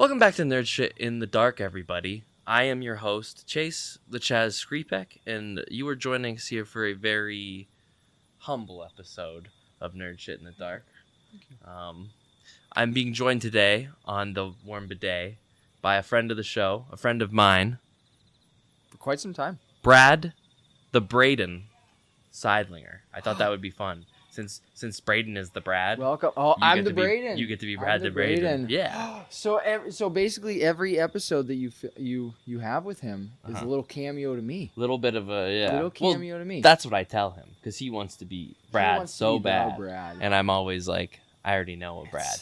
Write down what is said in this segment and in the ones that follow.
Welcome back to Nerd Shit in the Dark, everybody. I am your host, Chase, the Chaz Skripek, and you are joining us here for a very humble episode of Nerd Shit in the Dark. I'm being joined today on the warm bidet by a friend of the show, a friend of mine. For quite some time. Brad, the Braden, Sidelinger. I thought that would be fun. Since Braden is the Brad. Welcome. Oh, I'm the Braden. You get to be Brad the Braden. Yeah. So basically every episode that you have with him is a little cameo to me. Little bit of a little cameo to me. That's what I tell him because he wants to be Brad so bad. Brad. And I'm always like, I already know a Brad.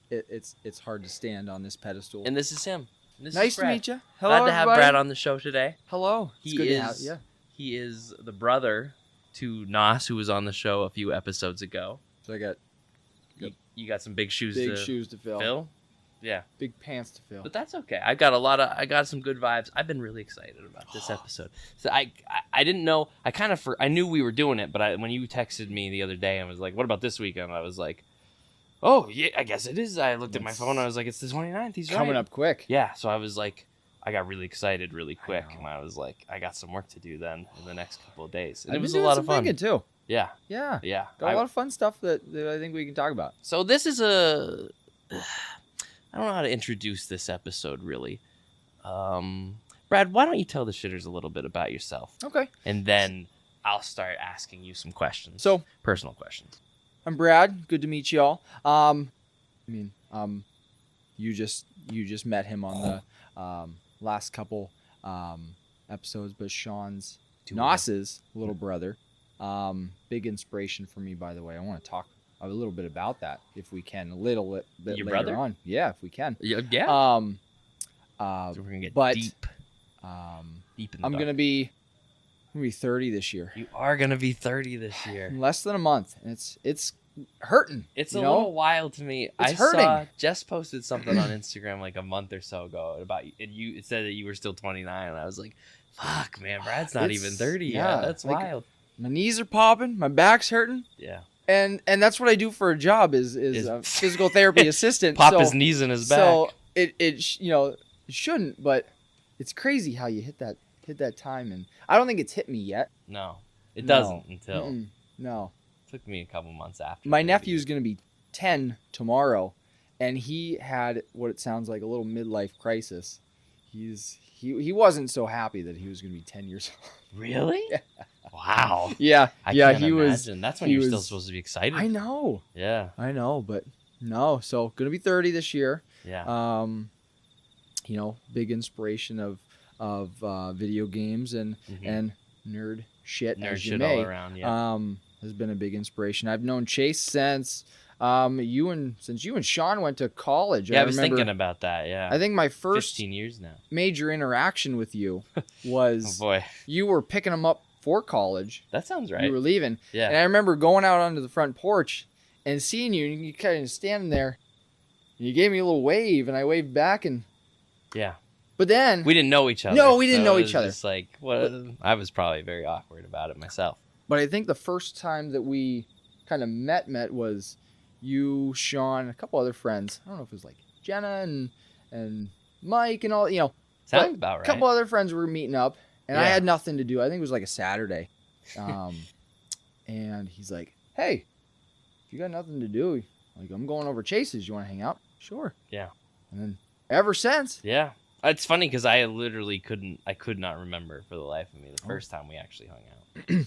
It's hard to stand on this pedestal. And this is him. Nice to meet you. Hello, glad to have Brad on the show today. Hello. He is the brother to Nos, who was on the show a few episodes ago. So I got you got some big shoes to fill. Yeah. Big pants to fill. But that's okay. I got some good vibes. I've been really excited about this episode. So I didn't know. I knew we were doing it, but when you texted me the other day and was like, "What about this weekend?" I was like, "Oh yeah, I guess it is." I looked at my phone. And I was like, "It's the 29th. He's coming up quick." Yeah. So I was like, I got really excited really quick, and I was like, I got some work to do then in the next couple of days. And it was a lot of fun too. Yeah. Yeah. Yeah. Got a lot of fun stuff that I think we can talk about. So this is I don't know how to introduce this episode really. Brad, why don't you tell the shitters a little bit about yourself? Okay. And then I'll start asking you some questions. So, personal questions. I'm Brad. Good to meet y'all. You just met him on the last couple episodes, but Sean's Nos's little brother. Big inspiration for me, by the way. I want to talk a little bit about that if we can, a little bit Your later brother? on. Yeah, if we can. Yeah. So we're gonna get deep. Deep in the I'm dark. gonna be 30 this year. You are gonna be 30 this year. In less than a month, and it's hurting. It's a little wild to me. It's hurting. Saw Jess posted something on Instagram like a month or so ago about it said that you were still 29, and I was like, "Fuck, man, Brad's not even 30 yet. That's wild." My knees are popping, my back's hurting. Yeah. And that's what I do for a job is a physical therapy assistant. Pop his knees in his back. So it shouldn't, but it's crazy how you hit that time, and I don't think it's hit me yet. No, it doesn't until. No. Took me a couple months after. My nephew's going to be 10 tomorrow, and he had what it sounds like a little midlife crisis. He wasn't so happy that he was going to be 10 years old. Really? Wow. Yeah. I can't he imagine. was. That's when you're still supposed to be excited. I know. Yeah. I know, but no. So going to be 30 this year. Yeah. Big inspiration of video games and nerd shit. Nerd as you shit may. all around. Yeah. Has been a big inspiration. I've known Chase since you and Sean went to college. Yeah, I was thinking about that. Yeah. I think my first 15 years now. major interaction with you was Oh boy. you were picking him up for college. That sounds right. You were leaving. Yeah. And I remember going out onto the front porch and seeing you, and you kind of standing there. And you gave me a little wave, and I waved back, and yeah. But then we didn't know each other. No, we didn't so know it each was other. Just like what? I was probably very awkward about it myself. But I think the first time that we kind of met was you, Sean, a couple other friends. I don't know if it was like Jenna and Mike and all, Sounds about right. A couple other friends were meeting up, and I Yeah. had nothing to do. I think it was like a Saturday. And he's like, "Hey, if you got nothing to do, like I'm going over Chase's. You want to hang out?" Sure. Yeah. And then ever since. Yeah. It's funny because I literally could not remember for the life of me the first time we actually hung out.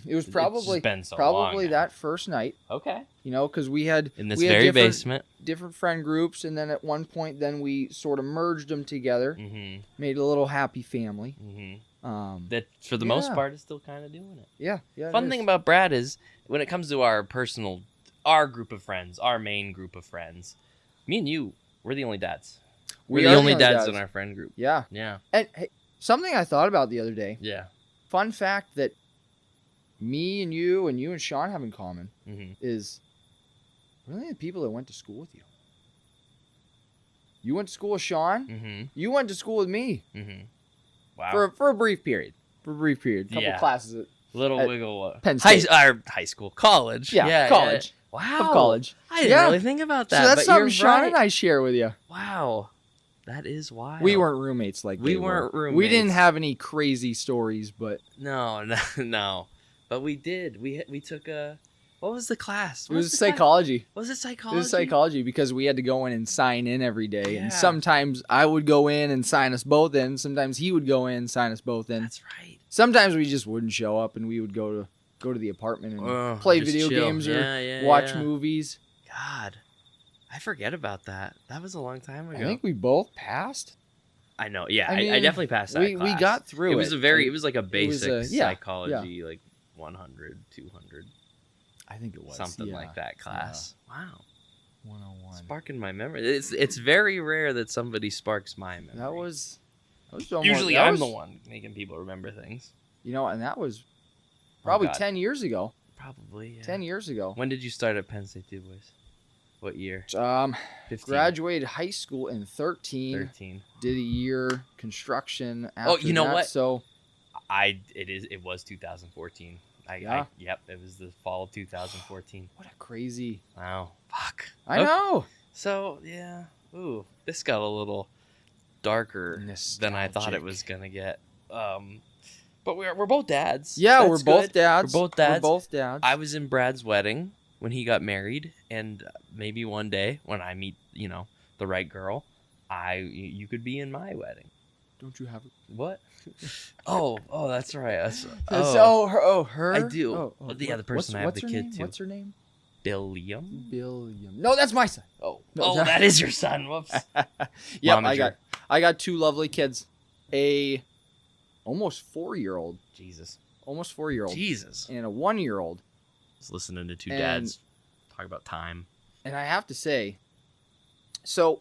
It was probably just been so long now. that first night. Okay. Because we had In this we had very different- basement. different friend groups, and then at one point, then we sort of merged them together, Mm-hmm. made a little happy family. Mm-hmm. That for the most part is still kind of doing it. Yeah. Fun thing about Brad is when it comes to our group of friends, our main group of friends, me and you, we're the only dads. We're the only dads in our friend group. Yeah. Yeah. And hey, something I thought about the other day. Yeah. Fun fact that me and you and Sean have in common Mm-hmm. is we're the only people that went to school with you. You went to school with Sean. Mm-hmm. You went to school with me. Mm-hmm. Wow. For a brief period. Couple Yeah. classes at Little at wiggle. Penn State. High school. College. Yeah, college. Yeah. Wow. Of college. I didn't Yeah. really think about that. So that's but you're something Sean right. and I share with you. Wow. That is wild. We weren't roommates like we they weren't were. roommates. We didn't have any crazy stories, but No. But we did. We took a. What was the class? it was psychology. Was it psychology? It was psychology because we had to go in and sign in every day, Yeah. and sometimes I would go in and sign us both in. Sometimes he would go in and sign us both in. That's right. Sometimes we just wouldn't show up, and we would go to the apartment and play just video chill. games or Yeah, watch yeah. movies. God, I forget about that. That was a long time ago. I think we both passed. I know. Yeah, I I mean, definitely passed that we class. got through it. It was like a basic yeah, psychology, like 100, 200, I think it was something like that class. Wow, 101. sparking my memory. It's very rare that somebody sparks my memory. That was almost, Usually that I'm was, the one making people remember things. and that was probably God. 10 years ago. Probably. Yeah. 10 years ago. When did you start at Penn State, Du Bois? What year? 15. Graduated high school in 13. 13. Did a year construction after you know that, what? So It was 2014. Yep, it was the fall of 2014. what a crazy. Wow. Fuck. I know. So, yeah. Ooh, this got a little darker than I thought it was going to get. But we're both dads. Yeah, That's we're both good. dads. We're both dads. We're both dads. I was in Brad's wedding when he got married, and maybe one day when I meet, the right girl, you could be in my wedding. Don't you have What? Oh, that's right. Her. I do. Oh, Yeah, the person I have the kid to. What's her name? Billiam. No, that's my son. Oh, that is your son. Whoops. Yep, Momager. I got two lovely kids. A almost 4-year-old. Jesus. Almost 4-year-old. Jesus. And a 1-year-old. Just listening to two dads talk about time. And I have to say, so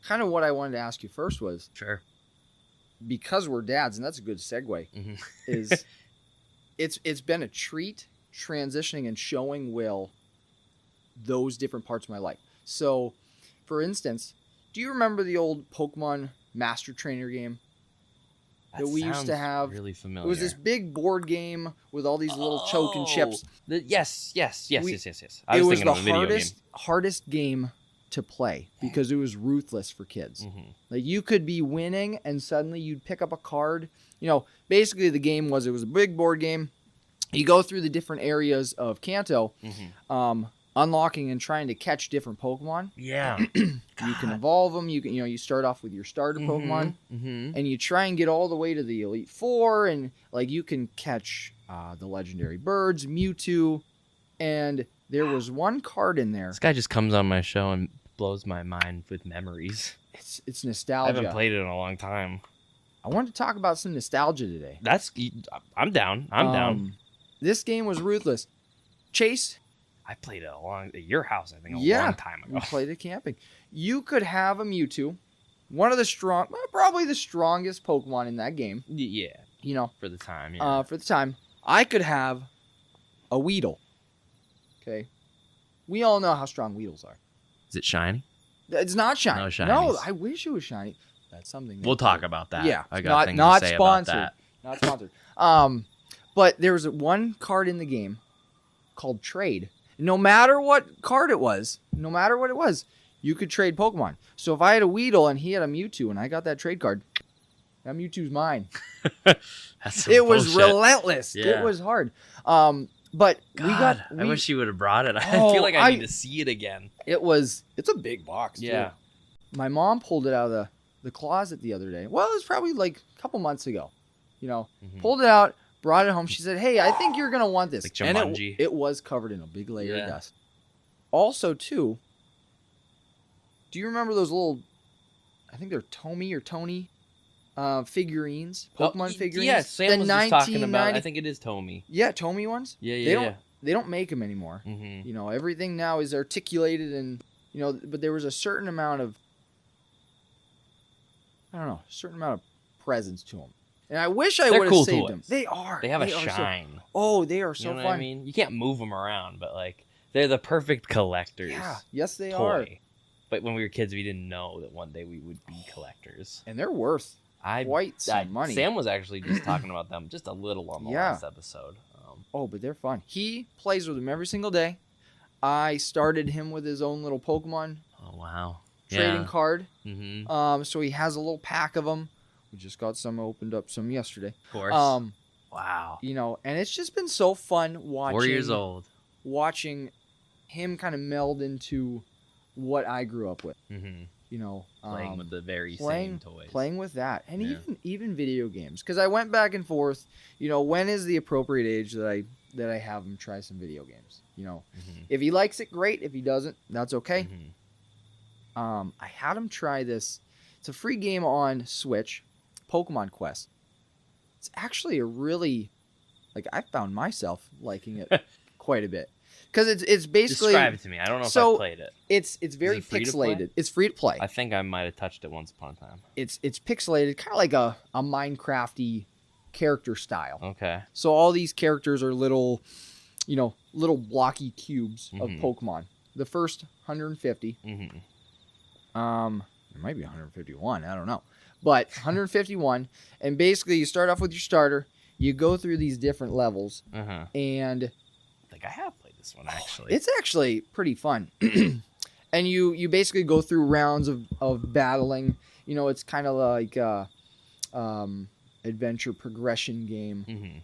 kind of what I wanted to ask you first was, Sure. because we're dads, and that's a good segue, Mm-hmm. is it's been a treat transitioning and showing Will those different parts of my life. So, for instance, do you remember the old Pokemon Master Trainer game that we used to have? Really familiar. It was this big board game with all these little choke and chips. Yes. I It was was thinking the of a video game. hardest game to play because it was ruthless for kids. Mm-hmm. Like you could be winning and suddenly you'd pick up a card. Basically the game was, it was a big board game. You go through the different areas of Kanto, unlocking and trying to catch different Pokemon. Yeah. You can evolve them. You can, you start off with your starter Pokemon, and you try and get all the way to the Elite Four, and like you can catch the legendary birds, Mewtwo, and there was one card in there. This guy just comes on my show and blows my mind with memories. It's nostalgia. I haven't played it in a long time. I wanted to talk about some nostalgia today. I'm down. I'm down. This game was ruthless. Chase. I played it at your house, I think, a long time ago. We played it camping. You could have a Mewtwo, one of the probably the strongest Pokemon in that game. Yeah. For the time, yeah. For the time. I could have a Weedle. Okay. We all know how strong Weedles are. Is it shiny? It's not shiny. No shinies. No, I wish it was shiny. That's something. We'll talk about that. Yeah. I got things not to say sponsored. about that. Not sponsored. But there was one card in the game called Trade. No matter what card it was, no matter what it was, you could trade Pokemon. So if I had a Weedle and he had a Mewtwo and I got that trade card, that Mewtwo's mine. It was relentless. Yeah. It was hard. But God, I wish you would have brought it. I feel like I need to see it again. It's a big box, too. Yeah. My mom pulled it out of the closet the other day. Well, it was probably like a couple months ago. Pulled it out, brought it home. She said, "Hey, I think you're going to want this." Like and Jumanji. it was covered in a big layer of dust. Also, too, do you remember those little, I think they're Tomy or Tony figurines, Pokemon figurines? Yeah, Sam was just talking about. I think it is Tomy. Yeah, Tomy ones. Yeah. They don't make them anymore. Mm-hmm. Everything now is articulated and but there was a certain amount of, I don't know, a certain amount of presence to them. And I wish I would have saved them. They are. They have a shine. They are so you know fun. What I mean, you can't move them around, but like they're the perfect collectors. Yeah. Yes, they toy. are. But when we were kids, we didn't know that one day we would be collectors. And they're worth quite some money. Sam was actually just talking about them just a little on the last episode. But they're fun. He plays with them every single day. I started him with his own little Pokemon. Oh, wow. trading card. Mm-hmm. So he has a little pack of them. We just got some, opened up some yesterday. Of course. Wow. You know, and it's just been so fun watching. 4 years old. Watching him kind of meld into what I grew up with. Mm-hmm. You know, playing with the very same toys. Playing with that, and even video games. Because I went back and forth. You know, when is the appropriate age that I have him try some video games? You know, if he likes it, great. If he doesn't, that's okay. I had him try this. It's a free game on Switch, Pokemon Quest. It's actually a really, like, I found myself liking it quite a bit. Because it's basically... Describe it to me. I don't know if I played it. It's very pixelated. It's free to play. I think I might have touched it once upon a time. It's pixelated, kind of like a Minecraft-y character style. Okay. So all these characters are little blocky cubes of Pokemon. The first 150. Mm-hmm. It might be 151. I don't know. But 151. And basically, you start off with your starter. You go through these different levels. And... I think I have played this one, actually. It's actually pretty fun. And you basically go through rounds of battling. You know, it's kind of like adventure progression game.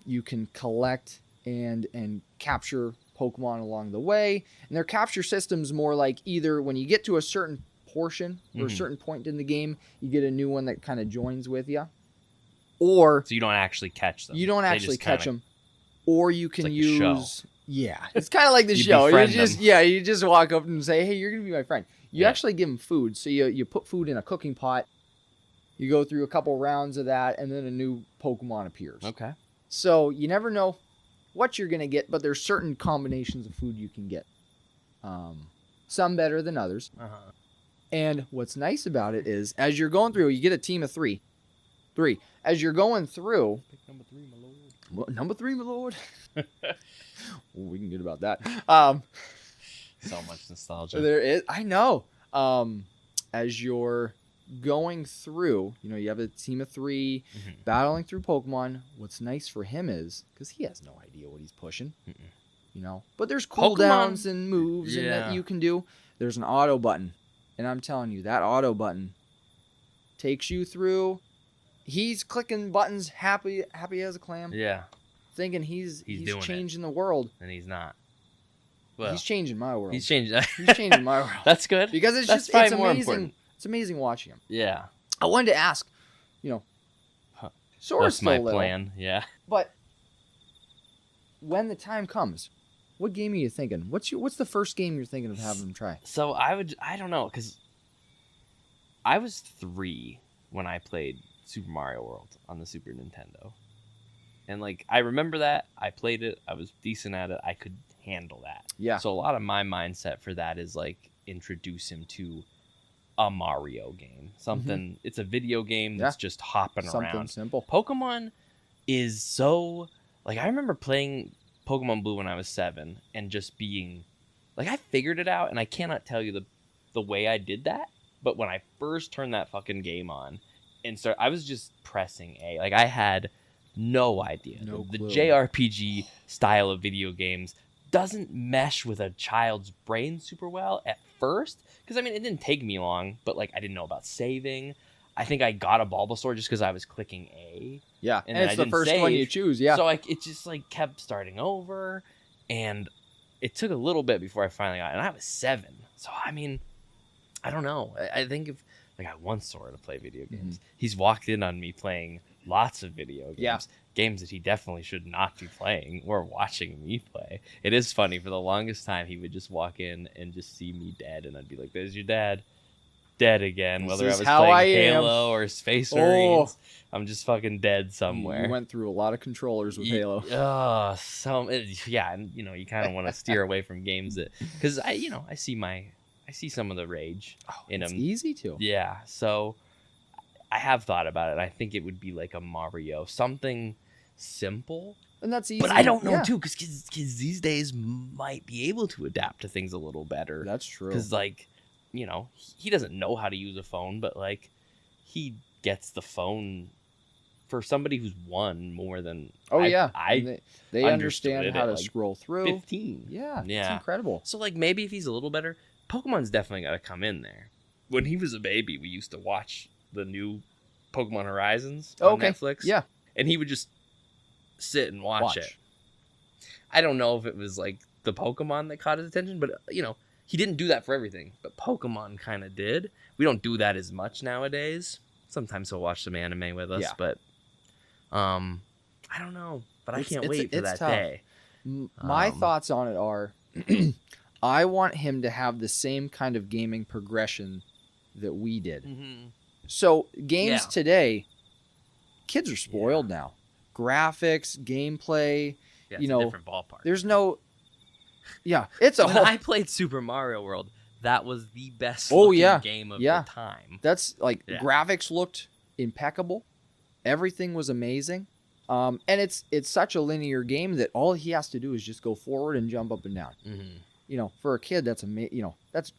You can collect and capture Pokemon along the way. And their capture system's more like either when you get to a certain portion or a certain point in the game, you get a new one that kind of joins with you. Or... So you don't actually catch them. You don't actually catch them. Or you can use... Yeah, it's kind of like the you show. You just walk up and say, hey, you're going to be my friend. You actually give them food. So you put food in a cooking pot. You go through a couple rounds of that, and then a new Pokemon appears. Okay. So you never know what you're going to get, but there's certain combinations of food you can get. Some better than others. And what's nice about it is, as you're going through, you get a team of three. As you're going through... Pick number 3, my lord. What, number 3, my lord? We can get about that. So much nostalgia. There is. I know. As you're going through, you know, you have a team of 3 battling through Pokemon. What's nice for him is, because he has no idea what he's pushing, you know, but there's cooldowns and moves and that you can do. There's an auto button. And I'm telling you, that auto button takes you through. He's clicking buttons, happy as a clam. Yeah. Thinking he's changing it. The world. And he's not. Well, he's changing my world. He's changing my world. That's good. Because it's That's just, it's more amazing. Important. It's amazing watching him. Yeah. I wanted to ask, you know, What's my plan? Yeah. But when the time comes, what game are you thinking? What's the first game you're thinking of having him try? So I don't know, because I was 3 when I played Super Mario World on the Super Nintendo. And, like, I remember that. I played it. I was decent at it. I could handle that. Yeah. So a lot of my mindset for that is, like, introduce him to a Mario game. Something, it's a video game that's just hopping around. Something simple. Pokemon is so, like, I remember playing Pokemon Blue when I was 7 and just being, like, I figured it out, and I cannot tell you the way I did that. But when I first turned that fucking game on, I was just pressing A. Like, I had no idea. No the clue. JRPG style of video games doesn't mesh with a child's brain super well at first. Because, I mean, it didn't take me long, but, like, I didn't know about saving. I think I got a Bulbasaur just because I was clicking A. Yeah, and it's the first one you choose, yeah. So, like, it just, like, kept starting over, and it took a little bit before I finally got it. And I was 7. So, I mean, I don't know. I think if... Like, I want Sora to play video games. He's walked in on me playing lots of video games. Yeah. Games that he definitely should not be playing or watching me play. It is funny. For the longest time, he would just walk in and just see me dead. And I'd be like, there's your dad. Dead again. This Whether I is was how playing I am. Halo or Space Marines. I'm just fucking dead somewhere. You went through a lot of controllers with Halo. Yeah. And, you know, you kind of want to steer away from games that... Because, I see some of the rage in them. It's easy to. Yeah, so I have thought about it. I think it would be like a Mario, something simple. And that's easy. But I don't know, too, because kids these days might be able to adapt to things a little better. That's true. Because, like, you know, he doesn't know how to use a phone, but, like, he gets the phone for somebody who's won more than they understand how to scroll through. 15. Yeah, it's incredible. So, like, maybe if he's a little better... Pokemon's definitely got to come in there. when he was a baby, we used to watch the new Pokemon Horizons on Netflix. Yeah. And he would just sit and watch it. I don't know if it was like the Pokemon that caught his attention, but he didn't do that for everything. But Pokemon kind of did. We don't do that as much nowadays. Sometimes he'll watch some anime with us, but I don't know. But I can't wait for that day. My thoughts on it are, I want him to have the same kind of gaming progression that we did. Mm-hmm. So games today, kids are spoiled now. Graphics, gameplay, it's a different ballpark. There's no, it's a when whole. I played Super Mario World, that was the best game of the time. That's graphics looked impeccable. Everything was amazing. And it's such a linear game that all he has to do is just go forward and jump up and down. Mm-hmm. For a kid, that's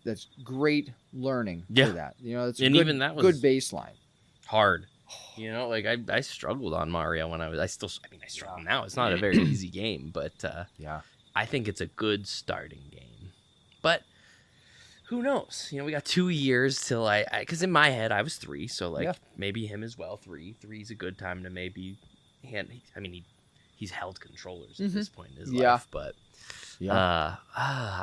that's great learning for that. That's and good, even that was good baseline. Hard. I struggled on Mario when I struggle now. It's not a very easy game, but I think it's a good starting game. But who knows? We got 2 years till because in my head I was 3, so maybe him as well. 3's a good time to maybe. He's held controllers at this point in his life, but I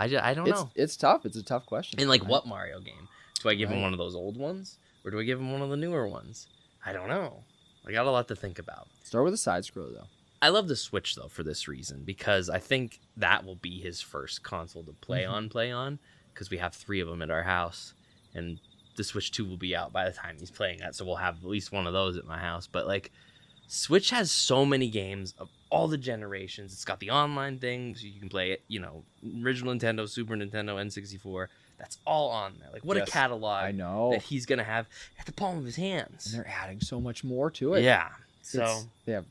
don't know. It's tough. It's a tough question. And what Mario game? Do I give him one of those old ones, or do I give him one of the newer ones? I don't know. I got a lot to think about. Start with a side scroll though. I love the Switch though for this reason, because I think that will be his first console to play on, because we have 3 of them at our house, and the Switch 2 will be out by the time he's playing that, so we'll have at least one of those at my house. But Switch has so many games of all the generations. It's got the online thing, so you can play it, original Nintendo, Super Nintendo, N64. That's all on there. What a catalog I know that he's going to have at the palm of his hands. And they're adding so much more to it. Yeah. So they have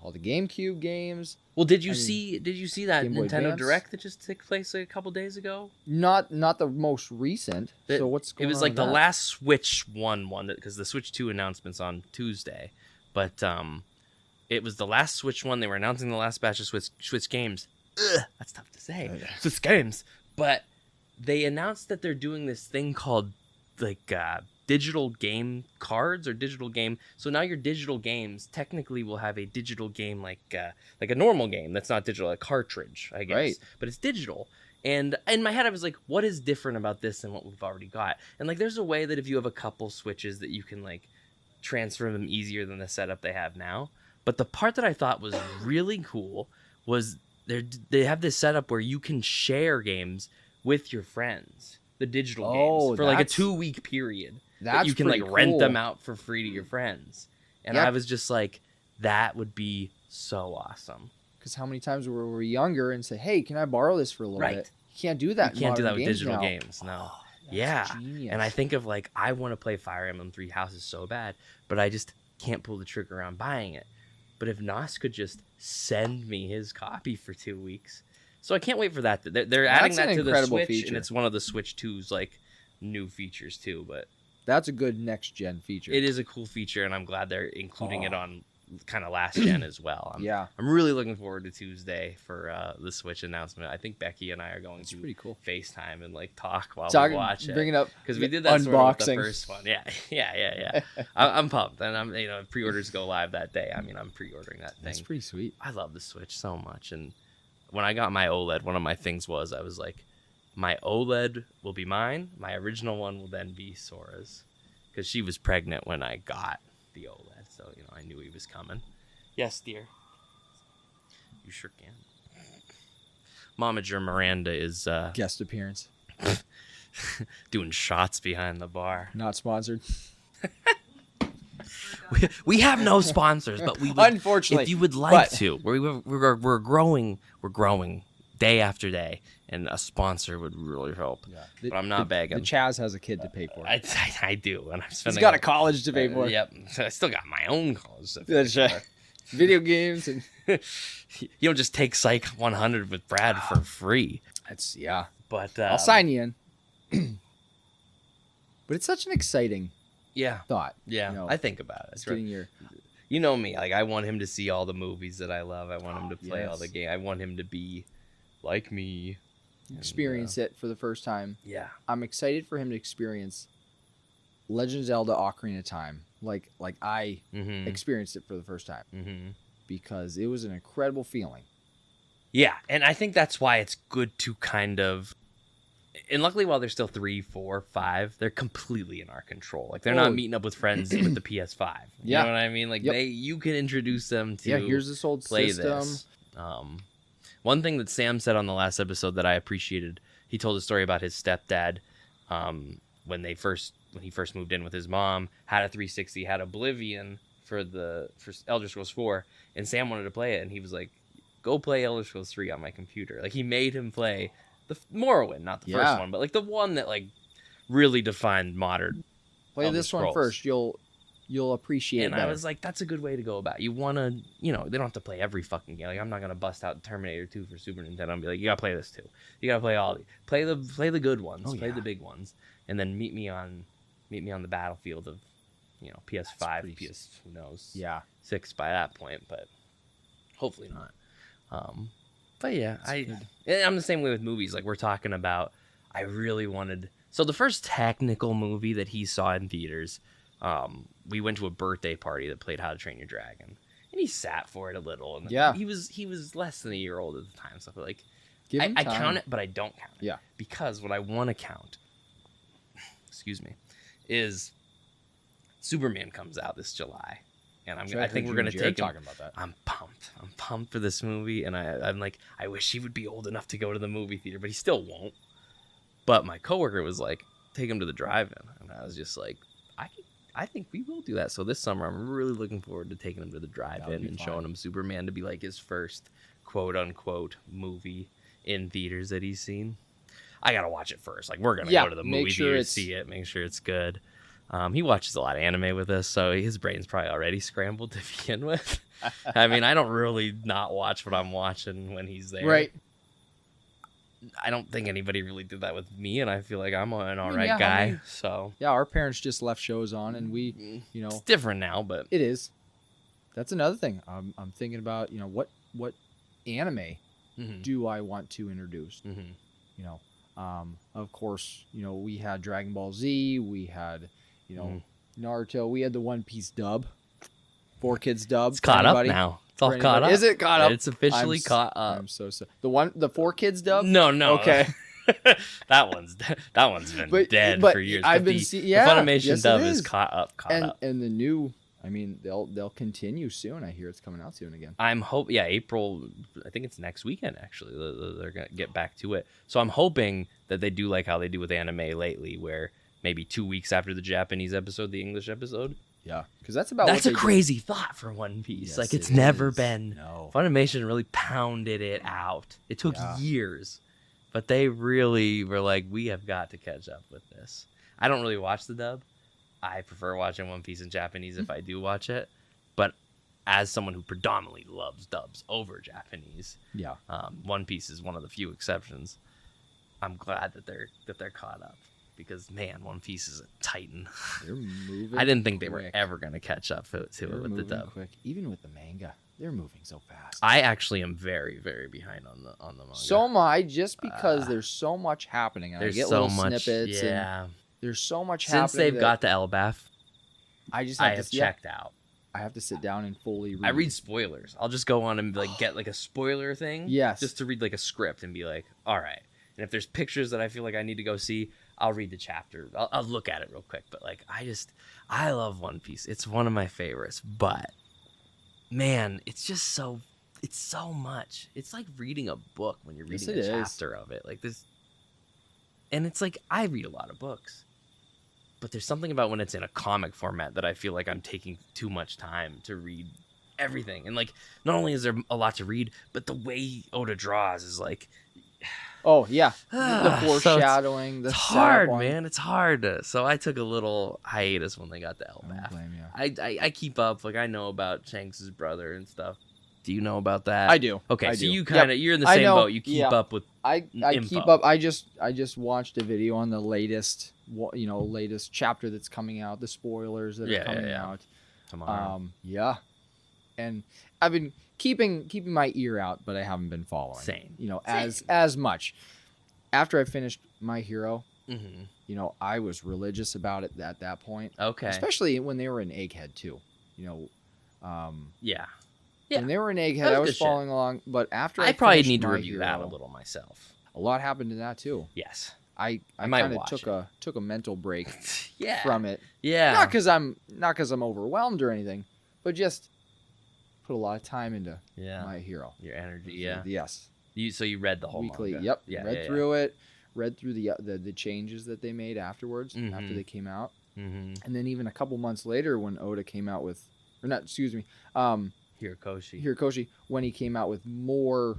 all the GameCube games. Well, did you see that Game Boy Nintendo Advance? Direct that just took place a couple days ago? Not the most recent. So what's going on? It was with the that? last Switch one because the Switch 2 announcement's on Tuesday. But it was the last Switch one. They were announcing the last batch of Switch games. Ugh, that's tough to say. Switch games. But they announced that they're doing this thing called digital game cards or digital game. So now your digital games technically will have a digital game like a normal game that's not digital, a cartridge, I guess. Right. But it's digital. And in my head, I was like, what is different about this than what we've already got? And there's a way that if you have a couple Switches that you can transfer them easier than the setup they have now. But the part that I thought was really cool was they have this setup where you can share games with your friends, the digital games, for a 2-week period. That you can rent them out for free to your friends. And I was just like, that would be so awesome. Because how many times were we younger and say, hey, can I borrow this for a little bit? You can't do that. You can't do that with digital now. games. No. That's genius. And I think of I want to play Fire Emblem 3 Houses so bad, but I just can't pull the trigger on buying it. But if Nos could just send me his copy for 2 weeks. So I can't wait for that. They're adding that to the Switch, feature. And it's one of the Switch 2's new features too. But that's a good next gen feature. It is a cool feature, and I'm glad they're including it on kind of last gen as well. I'm really looking forward to Tuesday for the Switch announcement. I think Becky and I are going to pretty cool. FaceTime and talk while we watch it. Bring it up because we did that unboxing. Sort of with the first one. Yeah. I'm pumped, and I'm pre-orders go live that day. I'm pre-ordering that thing. That's pretty sweet. I love the Switch so much, and when I got my OLED, one of my things was I was like, my OLED will be mine. My original one will then be Sora's, because she was pregnant when I got the OLED. So, I knew he was coming. Yes, dear. You sure can. Momager Miranda is guest appearance. Doing shots behind the bar. Not sponsored. We have no sponsors, but we would, unfortunately, if you would like to, we're growing day after day, and a sponsor would really help. Yeah. But I'm not begging. The Chaz has a kid to pay for. I do, and I'm spending. He's got a college to pay for. Yep, I still got my own college to pay That's right. Video games and you don't just take Psych 100 with Brad for free. That's But I'll sign you in. But it's such an exciting thought. Yeah, I think about it. It's getting your. You know me, I want him to see all the movies that I love. I want him to play all the games. I want him to be like me. Experience it for the first time. Yeah. I'm excited for him to experience Legend of Zelda: Ocarina of Time, like I Mm-hmm. experienced it for the first time Mm-hmm. because it was an incredible feeling. Yeah, and I think that's why it's good to kind of. And luckily, while they're still 3, 4, 5, they're completely in our control. Like they're not meeting up with friends with the PS5. You know what I mean? Like you can introduce them to. Yeah, here's this old play system. This. One thing that Sam said on the last episode that I appreciated, he told a story about his stepdad, when he first moved in with his mom, had a 360, had Oblivion for Elder Scrolls 4, and Sam wanted to play it, and he was like, "Go play Elder Scrolls 3 on my computer." Like he made him play the Morrowind, not the first one, but like the one that like really defined modern. Play Elder this Scrolls. one first. You'll appreciate it. And better. I was like, that's a good way to go about it. You want to, they don't have to play every fucking game. Like I'm not gonna bust out Terminator 2 for Super Nintendo and be like, you gotta play this too. You gotta play all these. Play the good ones. Play the big ones, and then meet me on the battlefield of, PS5, who knows, 6 by that point, but hopefully not. But yeah, I'm the same way with movies. Like we're talking about, I really wanted. So the first technical movie that he saw in theaters, we went to a birthday party that played How to Train Your Dragon, and he sat for it a little. And he was less than a year old at the time, so like, I count it, but I don't count it. Yeah, because what I want to count, excuse me, is Superman comes out this July. And I think we're gonna take him. Talking about that. I'm pumped for this movie, and I'm like, I wish he would be old enough to go to the movie theater, but he still won't. But my coworker was like, take him to the drive-in, and I was just like, I think we will do that. So this summer, I'm really looking forward to taking him to the drive-in and showing him Superman to be like his first quote unquote movie in theaters that he's seen. I gotta watch it first. Like we're gonna go to the movie theater to see it, make sure it's good. He watches a lot of anime with us, so his brain's probably already scrambled to begin with. I mean, I don't really not watch what I'm watching when he's there. Right. I don't think anybody really did that with me, and I feel like I'm an all right guy. So yeah, our parents just left shows on, and we, it's different now, but it is. That's another thing. I'm thinking about, what anime do I want to introduce? Of course, we had Dragon Ball Z, we had. Naruto. We had the One Piece dub, 4Kids dub. It's caught up now. It's all caught up. Is it caught up? It's officially caught up. I'm so sorry. The 4Kids dub. No. Okay. that one's been dead for years. I've been seeing. Yeah, the Funimation dub is caught up. And the new. I mean, they'll continue soon. I hear it's coming out soon again. I'm hope. Yeah, April. I think it's next weekend. Actually, they're gonna get back to it. So I'm hoping that they do like how they do with anime lately, where maybe 2 weeks after the Japanese episode, the English episode. Yeah, because that's a crazy thought for One Piece. Yes, like it's never been. No. Funimation really pounded it out. It took years, but they really were like, we have got to catch up with this. I don't really watch the dub. I prefer watching One Piece in Japanese if I do watch it. But as someone who predominantly loves dubs over Japanese, One Piece is one of the few exceptions. I'm glad that they're caught up. Because man, One Piece is a titan. They're moving. I didn't think they were ever going to catch up to it with the dub. Quick. Even with the manga, they're moving so fast. I actually am very, very behind on the manga. So am I, just because there's so much happening. And there's I get so little much snippets. Yeah. And there's so much happening. Since they've got the Elbaf, I have checked out. I have to sit down and fully read. I read spoilers. I'll just go on and get like a spoiler thing. Yes. Just to read like a script and be like, all right. And if there's pictures that I feel like I need to go see, I'll read the chapter. I'll look at it real quick. But like, I love One Piece. It's one of my favorites. But man, it's so much. It's like reading a book when you're reading a chapter of it. Like this, and it's like I read a lot of books, but there's something about when it's in a comic format that I feel like I'm taking too much time to read everything. And like, not only is there a lot to read, but the way Oda draws is like. Oh yeah, the foreshadowing. It's hard, man. It's hard. So I took a little hiatus when they got the Elbaf. I keep up. Like I know about Shanks' brother and stuff. Do you know about that? I do. Okay, so you kind of you're in the same boat. You keep up with. I keep up. I just watched a video on the latest chapter that's coming out. The spoilers that are coming out tomorrow. And I've been keeping my ear out, but I haven't been following. Same. As much. After I finished My Hero, I was religious about it at that point. Okay. Especially when they were in Egghead too. Yeah. When they were in Egghead, That was I was good shit. following along. But after I probably finished need to My review that a Hero, little myself. a lot happened in that too. Yes. I might kind of watch took a mental break Yeah. from it. Yeah. Not because I'm overwhelmed or anything, but just put a lot of time into Yeah. My Hero. Your energy. Yeah. Yes. So you read the whole Weekly. manga. Yep. Yeah. Read through it. Read through the changes that they made afterwards Mhm. after they came out, Mm-hmm. and then even a couple months later when Oda came out with, or not, excuse me, Hirikoshi, when he came out with more,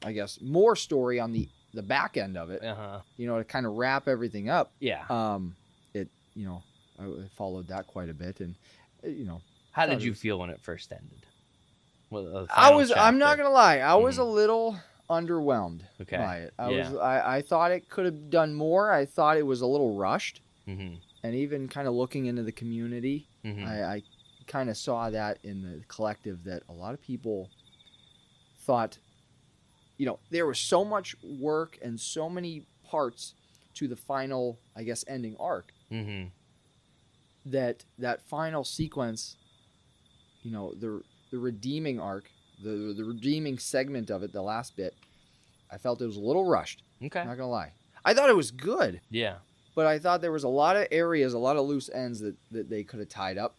I guess, more story on the back end of it, to kind of wrap everything up. Yeah. I followed that quite a bit, and How did you feel when it first ended? I'm not gonna lie, I was a little underwhelmed by it. I thought it could have done more. I thought it was a little rushed, and even kind of looking into the community, I kind of saw that in the collective that a lot of people thought, there was so much work and so many parts to the final, I guess, ending arc, that final sequence, the redeeming arc, the redeeming segment of it, the last bit, I felt it was a little rushed. Okay. Not gonna lie. I thought it was good. Yeah. But I thought there was a lot of areas, a lot of loose ends that they could have tied up.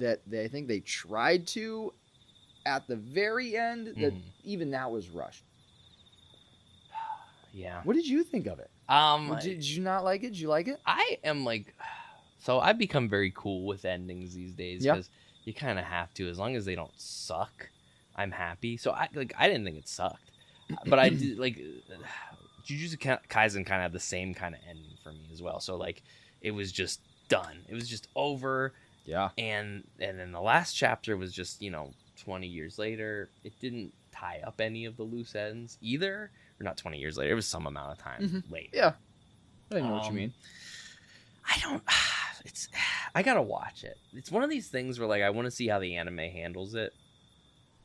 I think they tried to at the very end. That even that was rushed. Yeah. What did you think of it? Did you not like it? Did you like it? I am so I've become very cool with endings these days because you kind of have to, as long as they don't suck. I'm happy. So I didn't think it sucked, but I did Jujutsu Kaisen kind of had the same kind of ending for me as well. So it was just done. It was just over. Yeah. And then the last chapter was just 20 years later. It didn't tie up any of the loose ends either. Or not 20 years later. It was some amount of time later. Yeah. I know what you mean. I gotta watch it. It's one of these things where I want to see how the anime handles it.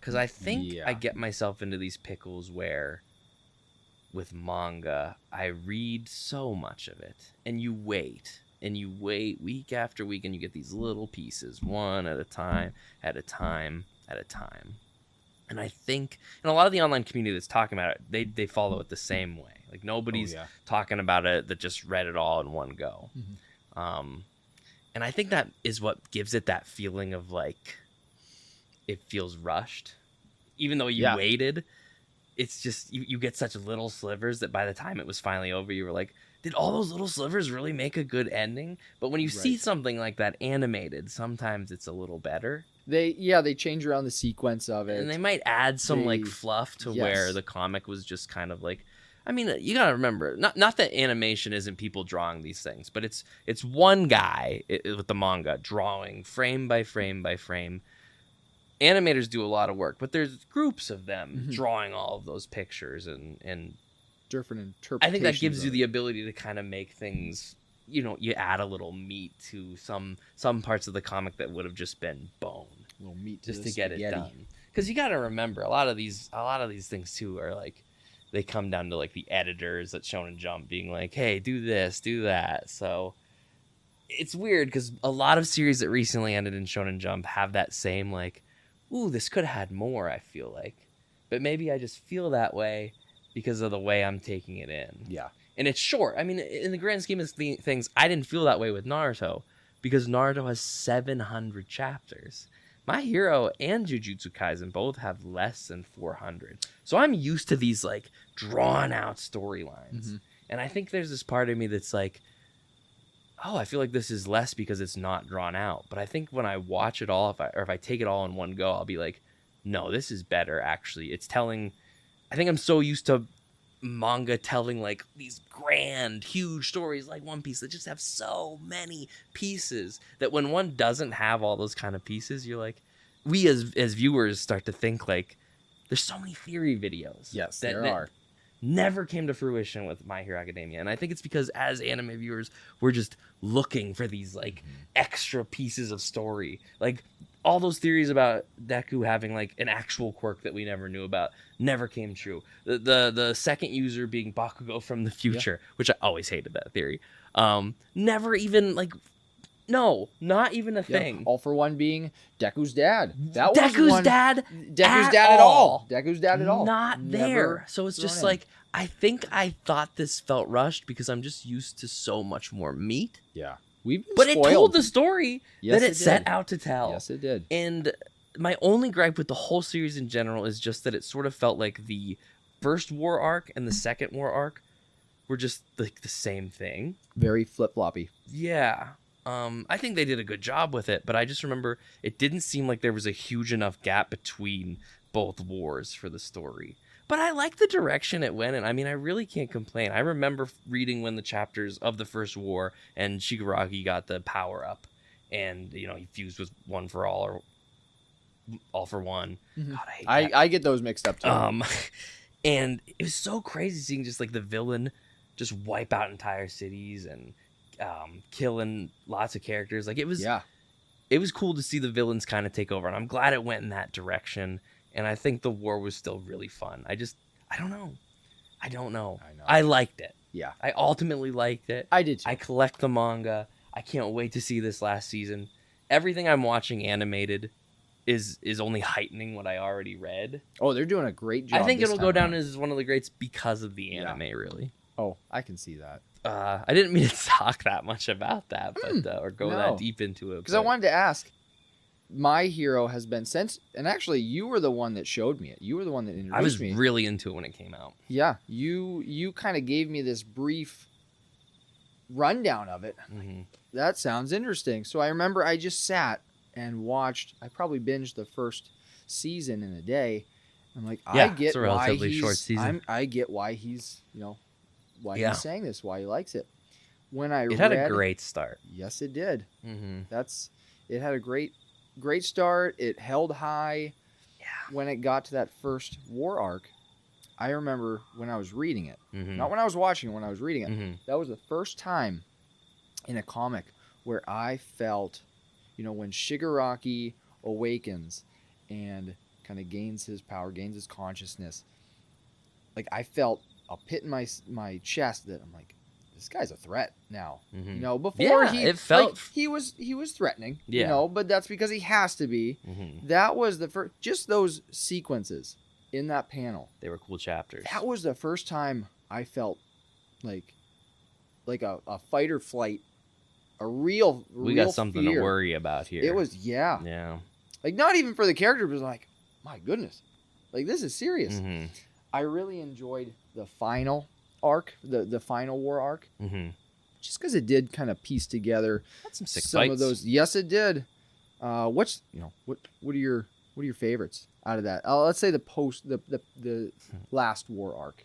Because I think I get myself into these pickles where with manga, I read so much of it. And you wait week after week, and you get these little pieces, one at a time, at a time, at a time. And I think, and a lot of the online community that's talking about it, they follow it the same way. Nobody's talking about it that just read it all in one go. And I think that is what gives it that feeling of it feels rushed. Even though you waited, it's just, you get such little slivers that by the time it was finally over, you were like, did all those little slivers really make a good ending? But when you see something like that animated, sometimes it's a little better. They change around the sequence of it. And they might add some fluff to where the comic was just kind of you gotta remember, not that animation isn't people drawing these things, but it's one guy with the manga drawing frame by frame by frame. Animators do a lot of work, but there's groups of them drawing all of those pictures and different interpretations. I think that gives you the ability to kind of make things, you add a little meat to some parts of the comic that would have just been bone. A little meat just to get it done. Because you got to remember, a lot of these things too are they come down to the editors at Shonen Jump being like, hey, do this, do that. So it's weird because a lot of series that recently ended in Shonen Jump have that same ooh, this could have had more, I feel like. But maybe I just feel that way because of the way I'm taking it in. Yeah. And it's short. I mean, in the grand scheme of things, I didn't feel that way with Naruto because Naruto has 700 chapters. My Hero and Jujutsu Kaisen both have less than 400. So I'm used to these drawn out storylines. And I think there's this part of me that's oh, I feel like this is less because it's not drawn out. But I think when I watch it all, if I take it all in one go, I'll be like, no, this is better, actually. It's telling... I think I'm so used to manga telling these grand, huge stories like One Piece that just have so many pieces that when one doesn't have all those kind of pieces, you're we as viewers start to think there's so many theory videos. Yes, that are. Never came to fruition with My Hero Academia. And I think it's because as anime viewers, we're just looking for these extra pieces of story. all those theories about Deku having like an actual quirk that we never knew about never came true. The second user being Bakugo from the future, which I always hated that theory. Never even like, no, not even a thing. All for One being Deku's dad. That Deku's was one, dad. Deku's dad at all. Deku's dad at all. Not Never there. So it's thrown just in. like, I think I thought this felt rushed because I'm just used to so much more meat. Yeah. We've been But spoiled. it told the story Yes, that it did. set out to tell. Yes, it did. And my only gripe with the whole series in general is just that it sort of felt like the first war arc and the second war arc were just like the same thing. Very flip-floppy. Yeah. I think they did a good job with it, but I just remember it didn't seem like there was a huge enough gap between both wars for the story. But I like the direction it went in. I mean, I really can't complain. I remember reading when the chapters of the first war and Shigaraki got the power up and, you know, he fused with One for All or All for One. Mm-hmm. God, I hate that. I get those mixed up too. And it was so crazy seeing just like the villain just wipe out entire cities and killing lots of characters. Like it was cool to see the villains kind of take over, and I'm glad it went in that direction. And I think the war was still really fun. I don't know. I know. I liked it. Yeah. I ultimately liked it. I did too. I collect the manga. I can't wait to see this last season. Everything I'm watching animated is only heightening what I already read. Oh, they're doing a great job. I think this it'll time go down around. as one of the greats because of the anime, really. Oh, I can see that. I didn't mean to talk that much about that, but or go that deep into it. Because I wanted to ask, my hero has been since, and actually you were the one that showed me it. You were the one that introduced me. I was really into it when it came out. Yeah, you kind of gave me this brief rundown of it. Mm-hmm. That sounds interesting. So I remember I just sat and watched. I probably binged the first season in a day. I'm like, I get it's a relatively why he's, short season. I get why he's, why he's saying this, why he likes it. When I it had a great start. Yes, it did. Mm-hmm. It had a great start. It held high. Yeah. When it got to that first war arc, I remember when I was reading it, Mm-hmm. not when I was watching it, when I was reading it. Mm-hmm. That was the first time in a comic where I felt, when Shigaraki awakens and kind of gains his power, gains his consciousness, like I felt a pit in my chest that I'm like, this guy's a threat now. Mm-hmm. Before it felt he was threatening. Yeah. But that's because he has to be. Mm-hmm. That was the first. Just those sequences in that panel. They were cool chapters. That was the first time I felt like a fight or flight, a real. We got something fear. to worry about here. It was Yeah. like not even for the character, but it was like, my goodness, like this is serious. Mm-hmm. I really enjoyed the final arc, the final war arc, just because it did kind of piece together Had some sick some fights. of those. Yes, it did. What are your favortes out of that? Let's say the last war arc.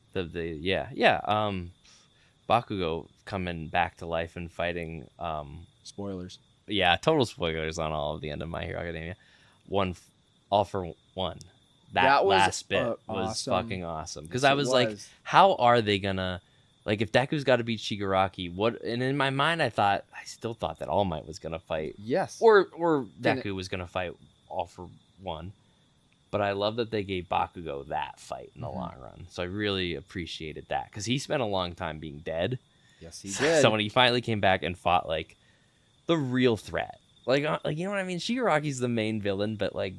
Bakugo coming back to life and fighting. Spoilers. Yeah, total spoilers on all of the end of My Hero Academia. All for One. That was, last bit was awesome. fucking awesome. Because Yes, I it was like, was. how are they gonna, like, if Deku's got to beat Shigaraki, what? And in my mind, I still thought that All Might was gonna fight, Yes. or Deku was gonna fight All for One. But I love that they gave Bakugo that fight in the long run. So I really appreciated that because he spent a long time being dead. Yes, he did. So when he finally came back and fought like the real threat, like you know what I mean? Shigaraki's the main villain, but like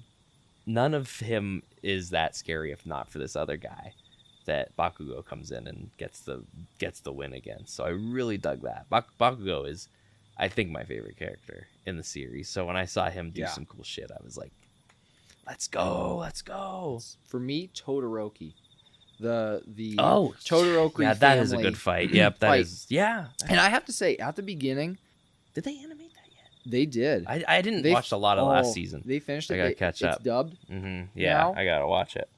none of him is that scary if not for this other guy that Bakugo comes in and gets the win against. So I really dug that. Bakugo is, I think, my favorite character in the series. So when I saw him do some cool shit, I was like, let's go. For me, Todoroki. The yeah, Todoroki that family is a good fight. Yep, that fight. is. Yeah. And I have to say, at the beginning, Did they animate that yet? they did. I didn't watch a lot of last season. They finished it. I gotta catch up. It's dubbed. Yeah, now. I gotta watch it.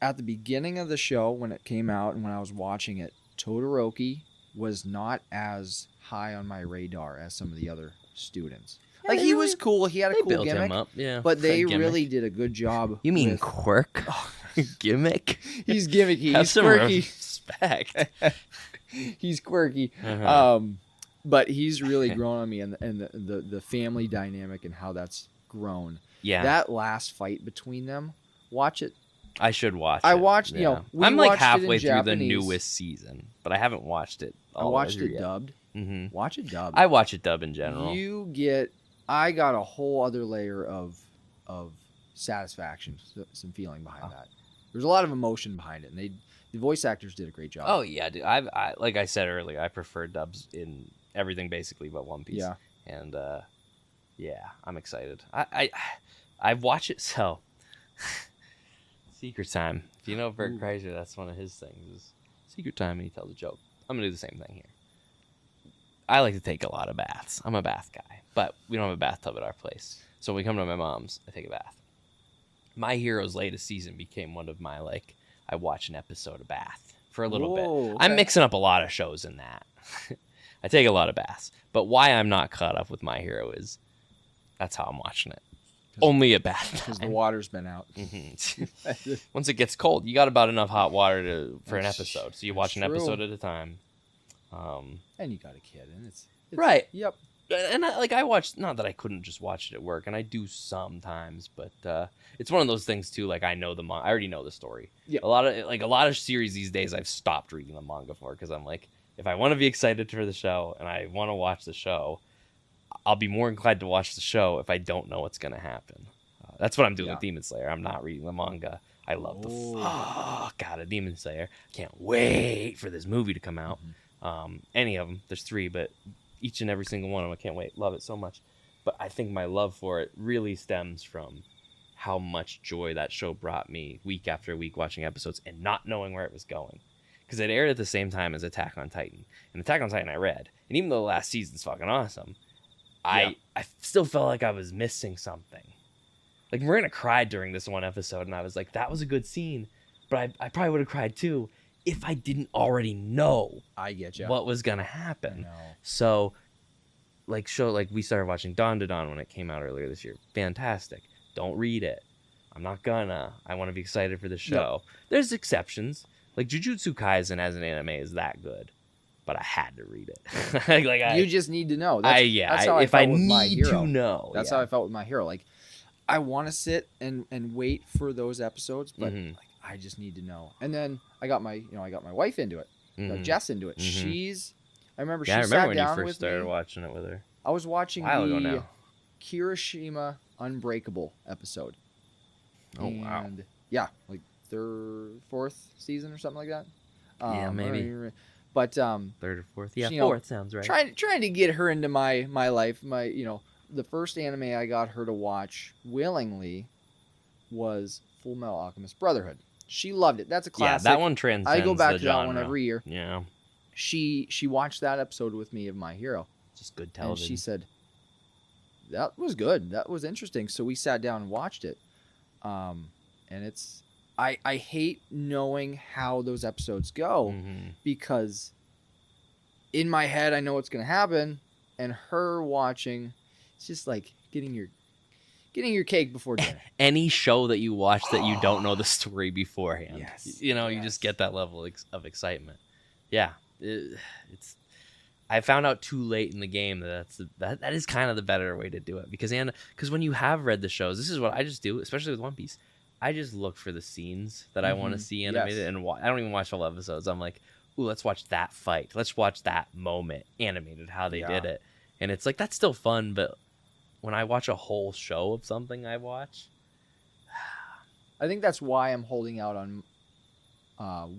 At the beginning of the show, when it came out and when I was watching it, Todoroki was not as high on my radar as some of the other students. Yeah, like, he was cool. He had a They cool built gimmick. him up, yeah. But they Gimmick. really did a good job. You mean with- quirk? Gimmick? He's gimmicky. Have He's some quirky. respect. He's quirky. Uh-huh. But he's really grown on me, and the family dynamic and how that's grown. Yeah. That last fight between them, watch it. I should watch it. I watched, you know, we I'm like watched it in halfway through the Japanese. newest season, but I haven't watched it I all watched the way it through yet. dubbed. Mm-hmm. Watch it dubbed. I watch it dub in general. I got a whole other layer of satisfaction, some feeling behind that. There's a lot of emotion behind it, and the voice actors did a great job. Oh yeah, dude. I like I said earlier, I prefer dubs in everything basically but One Piece. Yeah. And yeah, I'm excited. I've watched it. So Secret Time. If you know Bert Kreischer, that's one of his things. Is Secret Time, and he tells a joke. I'm gonna do the same thing here. I like to take a lot of baths. I'm a bath guy, but we don't have a bathtub at our place. So when we come to my mom's, I take a bath. My Hero's latest season became one of my, like, I watch an episode of bath for a little bit. Okay. I'm mixing up a lot of shows in that. I take a lot of baths. But why I'm not caught up with My Hero is that's how I'm watching it. Only a bath Because the time. water's been out. Mm-hmm. Once it gets cold, you got about enough hot water for an episode. So you watch an true. episode at a time. And you got a kid, and it's right. Yep. And I watched, not that I couldn't just watch it at work, and I do sometimes, but it's one of those things too. Like I already know the story. Yeah. A lot of series these days I've stopped reading the manga for because I'm like, if I want to be excited for the show and I want to watch the show, I'll be more inclined to watch the show if I don't know what's gonna happen. That's what I'm doing with Demon Slayer. I'm not reading the manga. I love the fuck out of Demon Slayer. Can't wait for this movie to come out. Any of them. There's 3, but each and every single one of them, I can't wait. Love it so much. But I think my love for it really stems from how much joy that show brought me week after week watching episodes and not knowing where it was going. Because it aired at the same time as Attack on Titan. And Attack on Titan I read. And even though the last season's fucking awesome, I still felt like I was missing something. Like Marina cried during this one episode, and I was like, that was a good scene. But I probably would have cried too if I didn't already know I get you. what was going to happen. No. So, we started watching Dawn to Dawn when it came out earlier this year. Fantastic. Don't read it. I'm not gonna. I want to be excited for the show. Yep. There's exceptions. Like Jujutsu Kaisen as an anime is that good, but I had to read it. You just need to know. That's how if I I felt with My need Hero. to know. That's how I felt with My Hero. Like, I want to sit and wait for those episodes, but like, I just need to know. And then I got my wife into it. Jess into it. I remember she sat down when you first with started me. watching it with her. I was watching a while ago the now. Kirishima Unbreakable episode. Oh, wow. Yeah, like 3rd, 4th season or something like that. Yeah, maybe. But 3rd or 4th. Yeah, 4th sounds right. Trying to get her into my life. The first anime I got her to watch willingly was Full Metal Alchemist Brotherhood. She loved it. That's a classic. Yeah, that one transcends I go back the to genre. that one every year. Yeah. She watched that episode with me of My Hero. Just good television. And she said, that was good. That was interesting. So we sat down and watched it. And it's... I hate knowing how those episodes go because in my head I know what's going to happen, and her watching, it's just like getting your cake before dinner. Any show that you watch that you don't know the story beforehand, yes, you just get that level of excitement. Yeah, it's. I found out too late in the game that is kind of the better way to do it because when you have read the shows, this is what I just do, especially with One Piece. I just look for the scenes that I want to see animated, and I don't even watch all episodes. I'm like, ooh, let's watch that fight. Let's watch that moment animated, how they did it. And it's like, that's still fun, but when I watch a whole show of something I watch... I think that's why I'm holding out on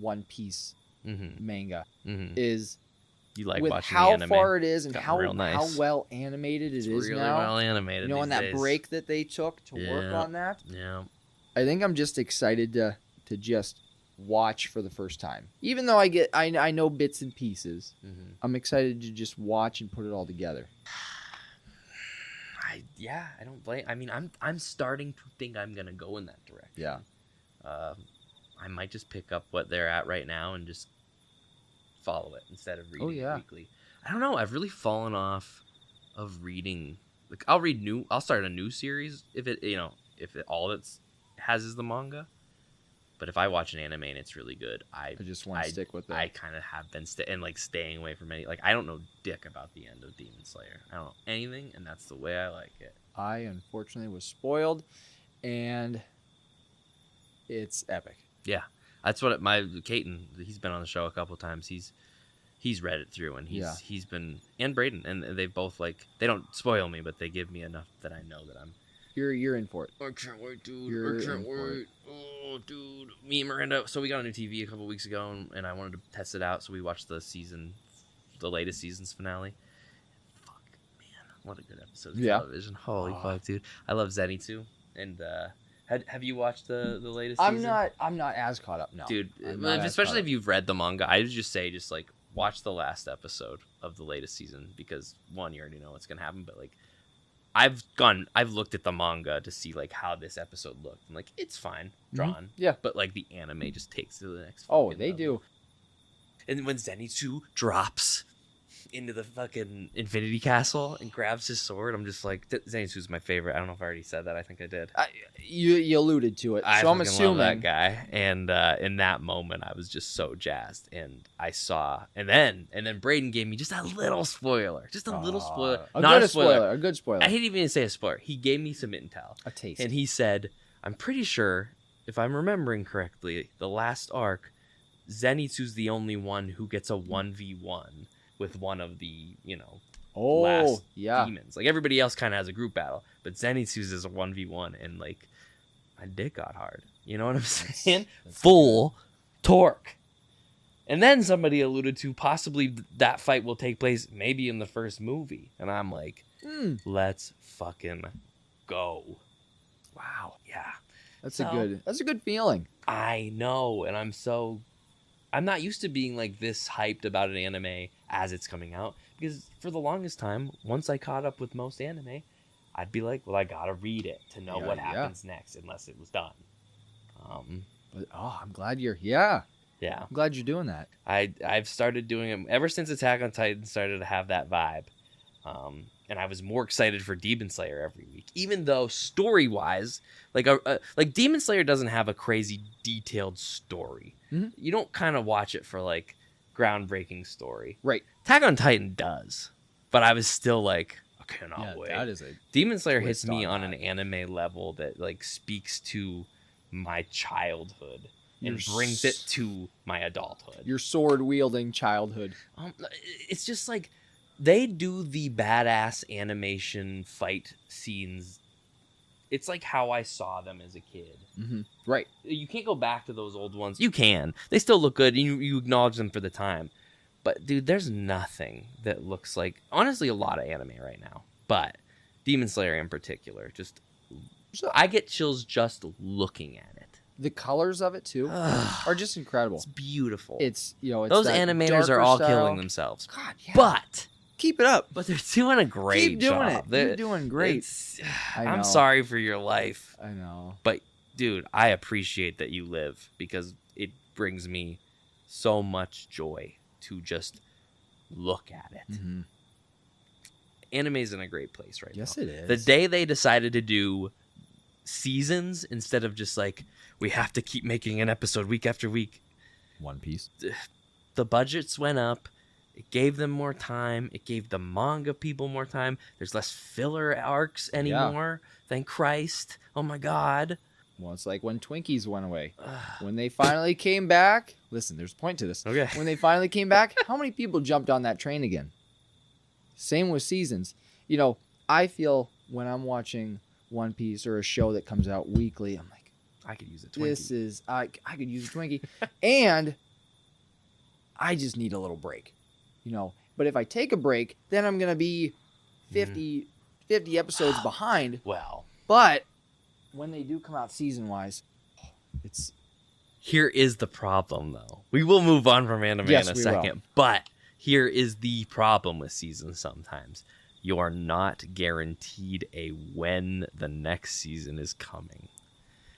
One Piece manga, is... You like with watching how the anime. far it is and how nice. well animated it is really now. Well animated. And that days. break that they took to work on that. Yeah. I think I'm just excited to just watch for the first time. Even though I know bits and pieces, I'm excited to just watch and put it all together. I don't blame. I mean, I'm starting to think I'm gonna go in that direction. Yeah. I might just pick up what they're at right now and just follow it instead of reading it weekly. I don't know. I've really fallen off of reading. Like, I'll start a new series if all it has is the manga. But if I watch an anime and it's really good, I just want to stick with it. I kind of have been and like staying away from any. Like I don't know dick about the end of Demon Slayer. I don't know anything, and that's the way I like it. I unfortunately was spoiled, and it's epic. Yeah, that's what my Caton. He's been on the show a couple times. He's read it through, and he's been, and Braden, and they both like, they don't spoil me, but they give me enough that I know that I'm. You're in for it. I can't wait, dude. I can't wait. Oh, dude. Me and Miranda. So we got a new TV a couple weeks ago, and I wanted to test it out. So we watched the latest season's finale. Fuck, man, what a good episode of television. Holy fuck, dude. I love Zenitsu. And have you watched the latest season? I'm not as caught up, no. Dude, especially if you've read the manga, I would just say like watch the last episode of the latest season, because one, you already know what's gonna happen, but like I've looked at the manga to see like how this episode looked, and like it's fine drawn. Mm-hmm. Yeah. But like the anime just takes it to the next. Oh, they level. do. And when Zenitsu drops into the fucking Infinity Castle and grabs his sword, I'm just like, Zenitsu's my favorite. I don't know if I already said that. I think I did. You alluded to it, so I'm assuming love that guy. And in that moment, I was just so jazzed. And I saw, and then Braden gave me just a little spoiler, not a spoiler, a good spoiler. I hate even to say a spoiler. He gave me some intel, a taste, and he said, "I'm pretty sure, if I'm remembering correctly, the last arc, Zenitsu's the only one who gets a 1v1 with one of the, last demons. Like everybody else kind of has a group battle, but Zenitsu's is a 1v1, and like my dick got hard. You know what I'm saying? That's full torque." And then somebody alluded to possibly that fight will take place maybe in the first movie, and I'm like, let's fucking go. Wow. Yeah. That's a good feeling. I know, and I'm not used to being like this hyped about an anime as it's coming out, because for the longest time, once I caught up with most anime, I'd be like, well, I gotta read it to know what happens next, unless it was done. But I'm glad you're I'm glad you're doing that. I've started doing it ever since Attack on Titan started to have that vibe. And I was more excited for Demon Slayer every week, even though story-wise, like Demon Slayer doesn't have a crazy detailed story. Mm-hmm. You don't kind of watch it for like groundbreaking story. Right. Attack on Titan does, but I was still like, I cannot wait. That is Demon Slayer hits me on an anime level that like speaks to my childhood and brings it to my adulthood. Your sword-wielding childhood. It's just like, they do the badass animation fight scenes. It's like how I saw them as a kid. Mm-hmm. Right. You can't go back to those old ones. You can. They still look good, and you acknowledge them for the time. But, dude, there's nothing that looks like... Honestly, a lot of anime right now. But Demon Slayer in particular, I get chills just looking at it. The colors of it, too, are just incredible. It's beautiful. It's, those animators are all killing themselves. God, yeah. But... Keep it up. But they're doing a great job. You're doing great. I'm sorry for your life. I know. But, dude, I appreciate that you live, because it brings me so much joy to just look at it. Mm-hmm. Anime's in a great place right now. Yes, it is. The day they decided to do seasons instead of just like, we have to keep making an episode week after week. One Piece. The budgets went up. It gave them more time. It gave the manga people more time. There's less filler arcs anymore. Thank Christ. Oh my God. Well, it's like when Twinkies went away. When they finally came back. Listen, there's a point to this. Okay. When they finally came back, how many people jumped on that train again? Same with seasons. I feel when I'm watching One Piece or a show that comes out weekly, I'm like, I could use a Twinkie. I could use a Twinkie. And I just need a little break. But if I take a break, then I'm going to be 50 episodes behind. Well. But when they do come out season-wise, it's... Here is the problem, though. We will move on from anime in a second. Will. But here is the problem with seasons sometimes. You are not guaranteed when the next season is coming.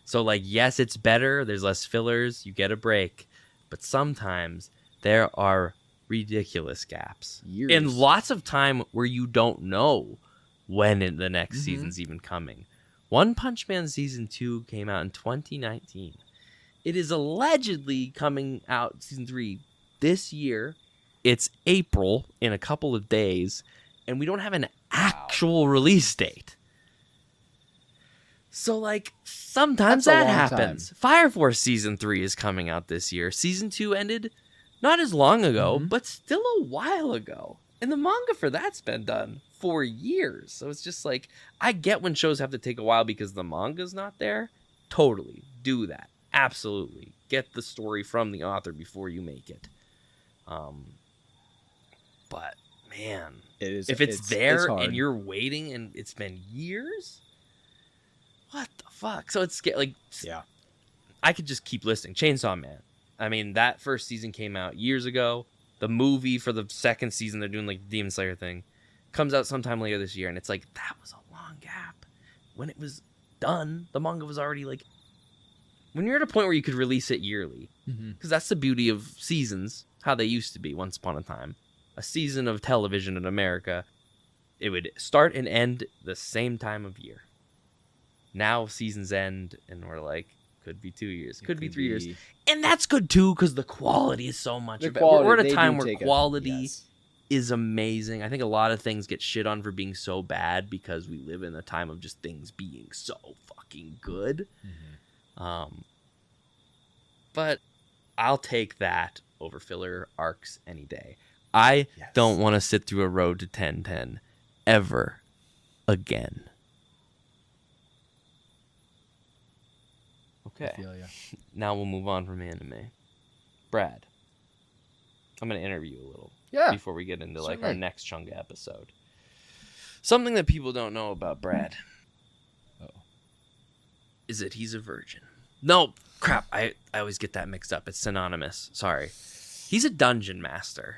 So, yes, it's better. There's less fillers. You get a break. But sometimes there are ridiculous gaps. Years. And lots of time where you don't know when the next season's even coming. One Punch Man Season 2 came out in 2019. It is allegedly coming out, season 3, this year. It's April in a couple of days, and we don't have an actual release date. So, like, sometimes that happens. Fire Force Season 3 is coming out this year. Season 2 ended not as long ago, but still a while ago. And the manga for that's been done for years. So it's just like, I get when shows have to take a while because the manga's not there. Totally. Do that. Absolutely. Get the story from the author before you make it. But, man, if it's there and you're waiting and it's been years, what the fuck? So it's like, yeah, I could just keep listing. Chainsaw Man. I mean, that first season came out years ago. The movie for the second season, they're doing like the Demon Slayer thing, comes out sometime later this year. And it's like, that was a long gap. When it was done, the manga was already like, when you're at a point where you could release it yearly, because that's the beauty of seasons, how they used to be once upon a time. A season of television in America, it would start and end the same time of year. Now seasons end and we're like, could be 2 years, could be 3 years. And that's good too, because the quality is so much better. We're at a time where quality is amazing. I think a lot of things get shit on for being so bad because we live in a time of just things being so fucking good. But I'll take that over filler arcs any day. I don't want to sit through a road to 1010 ever again. Okay. Now we'll move on from anime. Brad, I'm going to interview you a little before we get into like our next chunk episode. Something that people don't know about Brad is that he's a virgin. No, crap. I always get that mixed up. It's synonymous. Sorry. He's a dungeon master.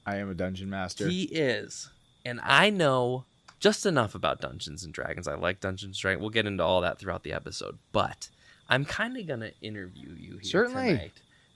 I am a dungeon master. He is. And I know just enough about Dungeons and Dragons. I like Dungeons and Dragons. We'll get into all that throughout the episode. But I'm kind of going to interview you here tonight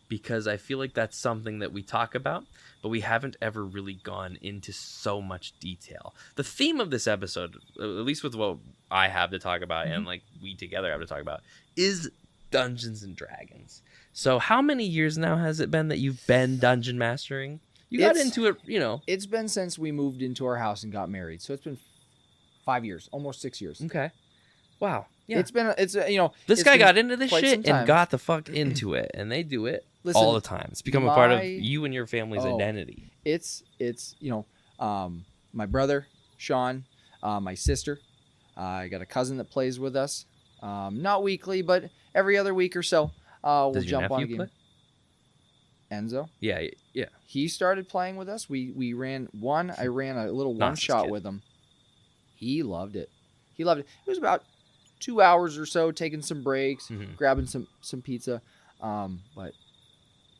because I feel like that's something that we talk about, but we haven't ever really gone into so much detail. The theme of this episode, at least with what I have to talk about and like we together have to talk about, is Dungeons and Dragons. So how many years now has it been that you've been dungeon mastering? You got into it, you know. It's been since we moved into our house and got married. So it's been 5 years, almost 6 years. Okay. Wow. Yeah. This guy got into this shit and got the fuck into it, and they do it all the time. It's become a part of you and your family's identity. It's my brother, Sean, my sister. I got a cousin that plays with us. Not weekly, but every other week or so. We'll jump on a game. Play? Enzo. Yeah. He started playing with us. We ran one. I ran a little one shot with him. He loved it. He loved it. It was about 2 hours or so, taking some breaks, grabbing some pizza. But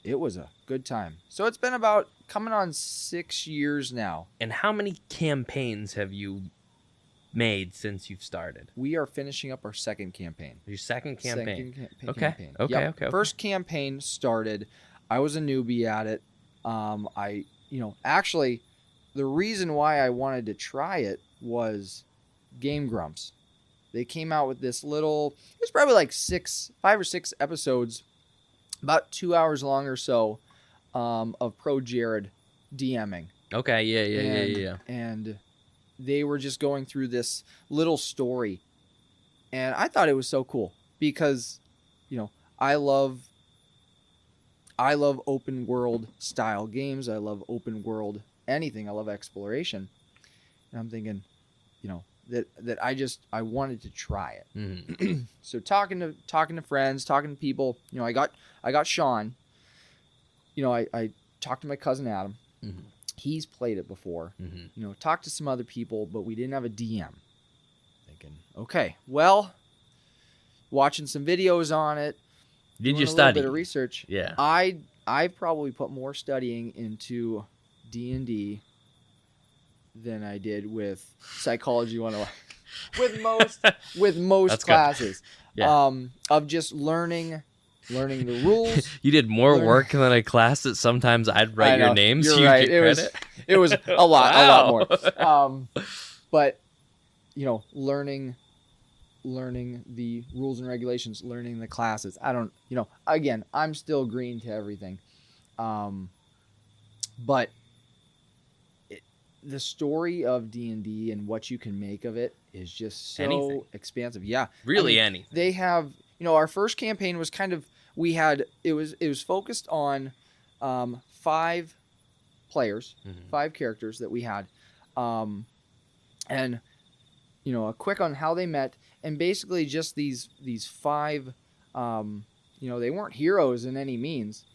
it was a good time. So it's been about coming on 6 years now. And how many campaigns have you made since you've started? We are finishing up our second campaign. Your second campaign. Campaign. Okay. First campaign started. I was a newbie at it. Actually, the reason why I wanted to try it was Game Grumps. They came out with this little, it was probably like 5 or 6 episodes, about 2 hours long or so, of Pro Jared DMing. Okay, yeah. And they were just going through this little story. And I thought it was so cool because, I love open world style games. I love open world anything. I love exploration. And I'm thinking, that I wanted to try it. So talking to friends, talking to people, I got Sean. I talked to my cousin Adam. He's played it before. Talked to some other people, but we didn't have a DM. Thinking, okay, well, watching some videos on it. Did you study? A little bit of research. Yeah. I probably put more studying into D&D than I did with Psychology 101. with most classes. Yeah. Of just learning the rules. You did more work than a class that sometimes I'd write your names. You're right. It was a lot more. But learning learning the rules and regulations, learning the classes. I don't, again, I'm still green to everything. But the story of D&D and what you can make of it is just so expansive. Yeah. Really anything. They have, our first campaign was it was focused on 5 players, 5 characters that we had. And a quick on how they met, and basically just these 5 they weren't heroes in any means.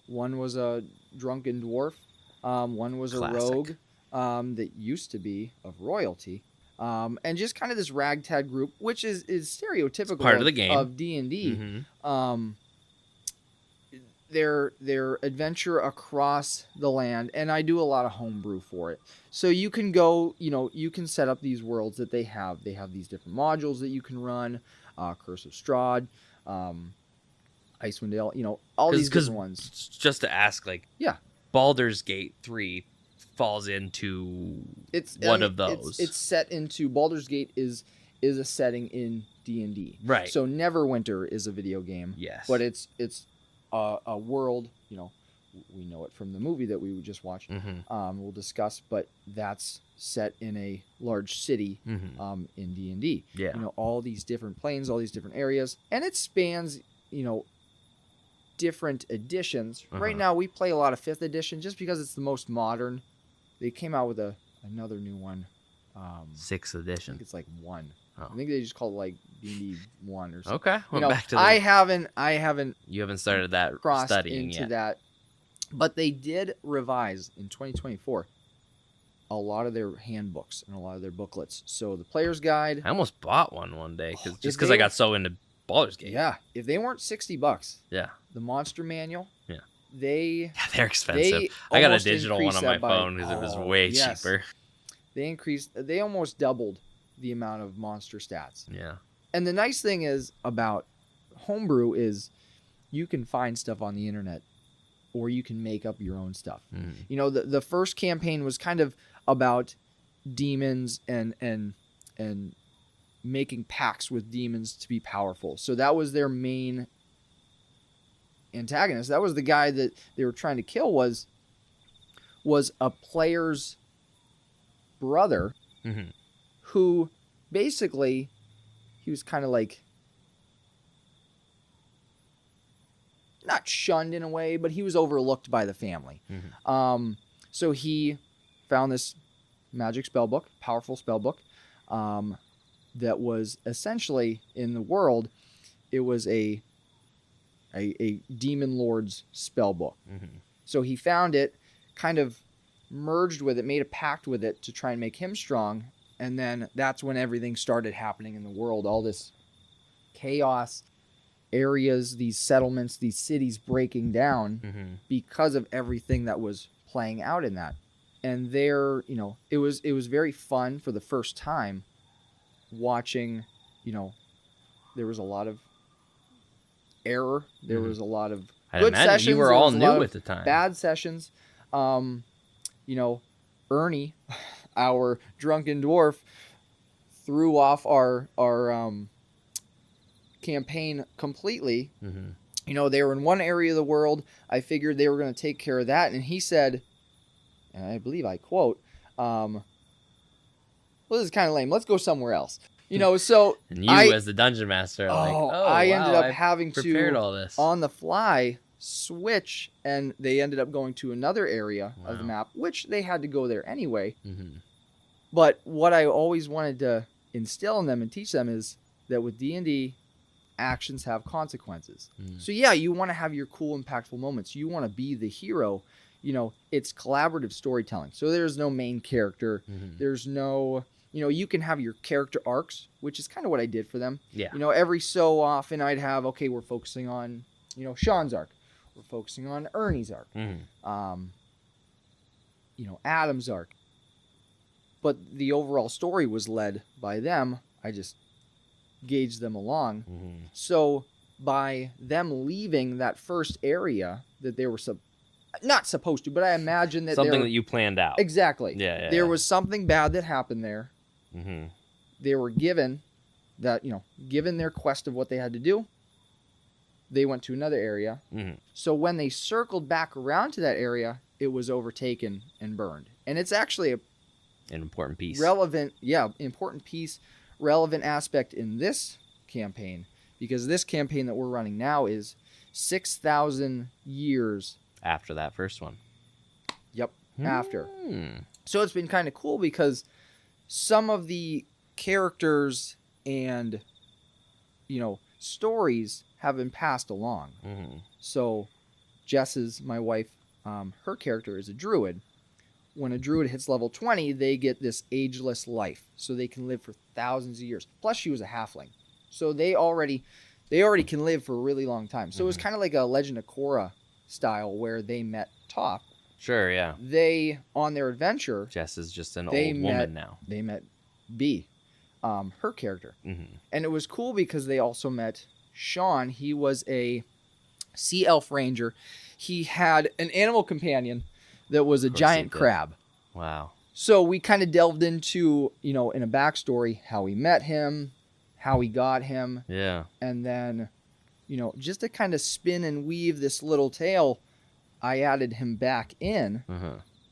One was a drunken dwarf, one was Classic. a rogue that used to be of royalty, and just kind of this ragtag group, which is stereotypical it's part of the game of D&D. Their adventure across the land, and I do a lot of homebrew for it. So you can go, you can set up these worlds that they have. They have these different modules that you can run, Curse of Strahd, Icewind Dale, all these different ones. Just to ask, Baldur's Gate 3 falls into of those. It's set into Baldur's Gate is a setting in D&D. Right. So Neverwinter is a video game. Yes. But it's a world, we know it from the movie that we just watched. We'll discuss, but that's set in a large city in D&D. Yeah. All these different planes, all these different areas, and it spans, different editions. Right now we play a lot of 5th edition just because it's the most modern. They came out with another new one. 6th I edition. think it's like 1. Oh. I think they just call it D&D 1 or something. Okay. Well, back to I haven't. You haven't started that crossed studying into yet. that, but they did revise in 2024 a lot of their handbooks and a lot of their booklets. So the player's guide. I almost bought one day because I got so into Baldur's Gate. Yeah, if they weren't $60. Yeah. The monster manual. Yeah. They're expensive. I got a digital one on my phone because it was way cheaper. They almost doubled the amount of monster stats. Yeah. And the nice thing is about homebrew is you can find stuff on the internet or you can make up your own stuff. The first campaign was kind of about demons and making pacts with demons to be powerful. So that was their main antagonist. That was the guy that they were trying to kill was a player's brother who basically he was kind of like not shunned in a way, but he was overlooked by the family. So he found this magic spell book, powerful spell book, that was essentially in the world, it was a demon lord's spell book. So he found it, kind of merged with it, made a pact with it to try and make him strong. And then that's when everything started happening in the world. All this chaos, areas, these settlements, these cities breaking down because of everything that was playing out in that. And there, it was very fun for the first time watching, there was a lot of error. There was a lot of good sessions. You were all new at the time. Bad sessions. Ernie, our drunken dwarf, threw off our campaign completely. They were in one area of the world. I figured they were going to take care of that. And he said, and I believe I quote, well, this is kind of lame. Let's go somewhere else. So and you as the dungeon master I ended up having prepared to all this on the fly switch, and they ended up going to another area of the map, which they had to go there anyway. But what I always wanted to instill in them and teach them is that with D&D, actions have consequences. So yeah, you want to have your cool, impactful moments. You want to be the hero. It's collaborative storytelling. So there's no main character. There's no, you can have your character arcs, which is kind of what I did for them. Yeah. Every so often I'd have, okay, we're focusing on, Sean's arc. We're focusing on Ernie's arc. Adam's arc. But the overall story was led by them. I just gauged them along. So by them leaving that first area that they were not supposed to, but I imagine that something that you planned out. Exactly. Yeah. There was something bad that happened there. They were given that, given their quest of what they had to do, they went to another area. So when they circled back around to that area, it was overtaken and burned. And it's actually an important piece. Important piece, relevant aspect in this campaign, because this campaign that we're running now is 6,000 years after that first one. Yep, after. So it's been kind of cool because some of the characters and, stories have been passed along. So Jess's, my wife, her character is a druid. When a druid hits level 20, they get this ageless life. So they can live for thousands of years. Plus she was a halfling. So they already can live for a really long time. So it was kind of like a Legend of Korra style where they met Toph. Sure, yeah. They, on their adventure... Jess is just an old woman now. They met B, her character. And it was cool because they also met Sean. He was a sea elf ranger. He had an animal companion that was a giant crab. Wow. So we kind of delved into, in a backstory, how we met him, how we got him. Yeah. And then, just to kind of spin and weave this little tale, I added him back in.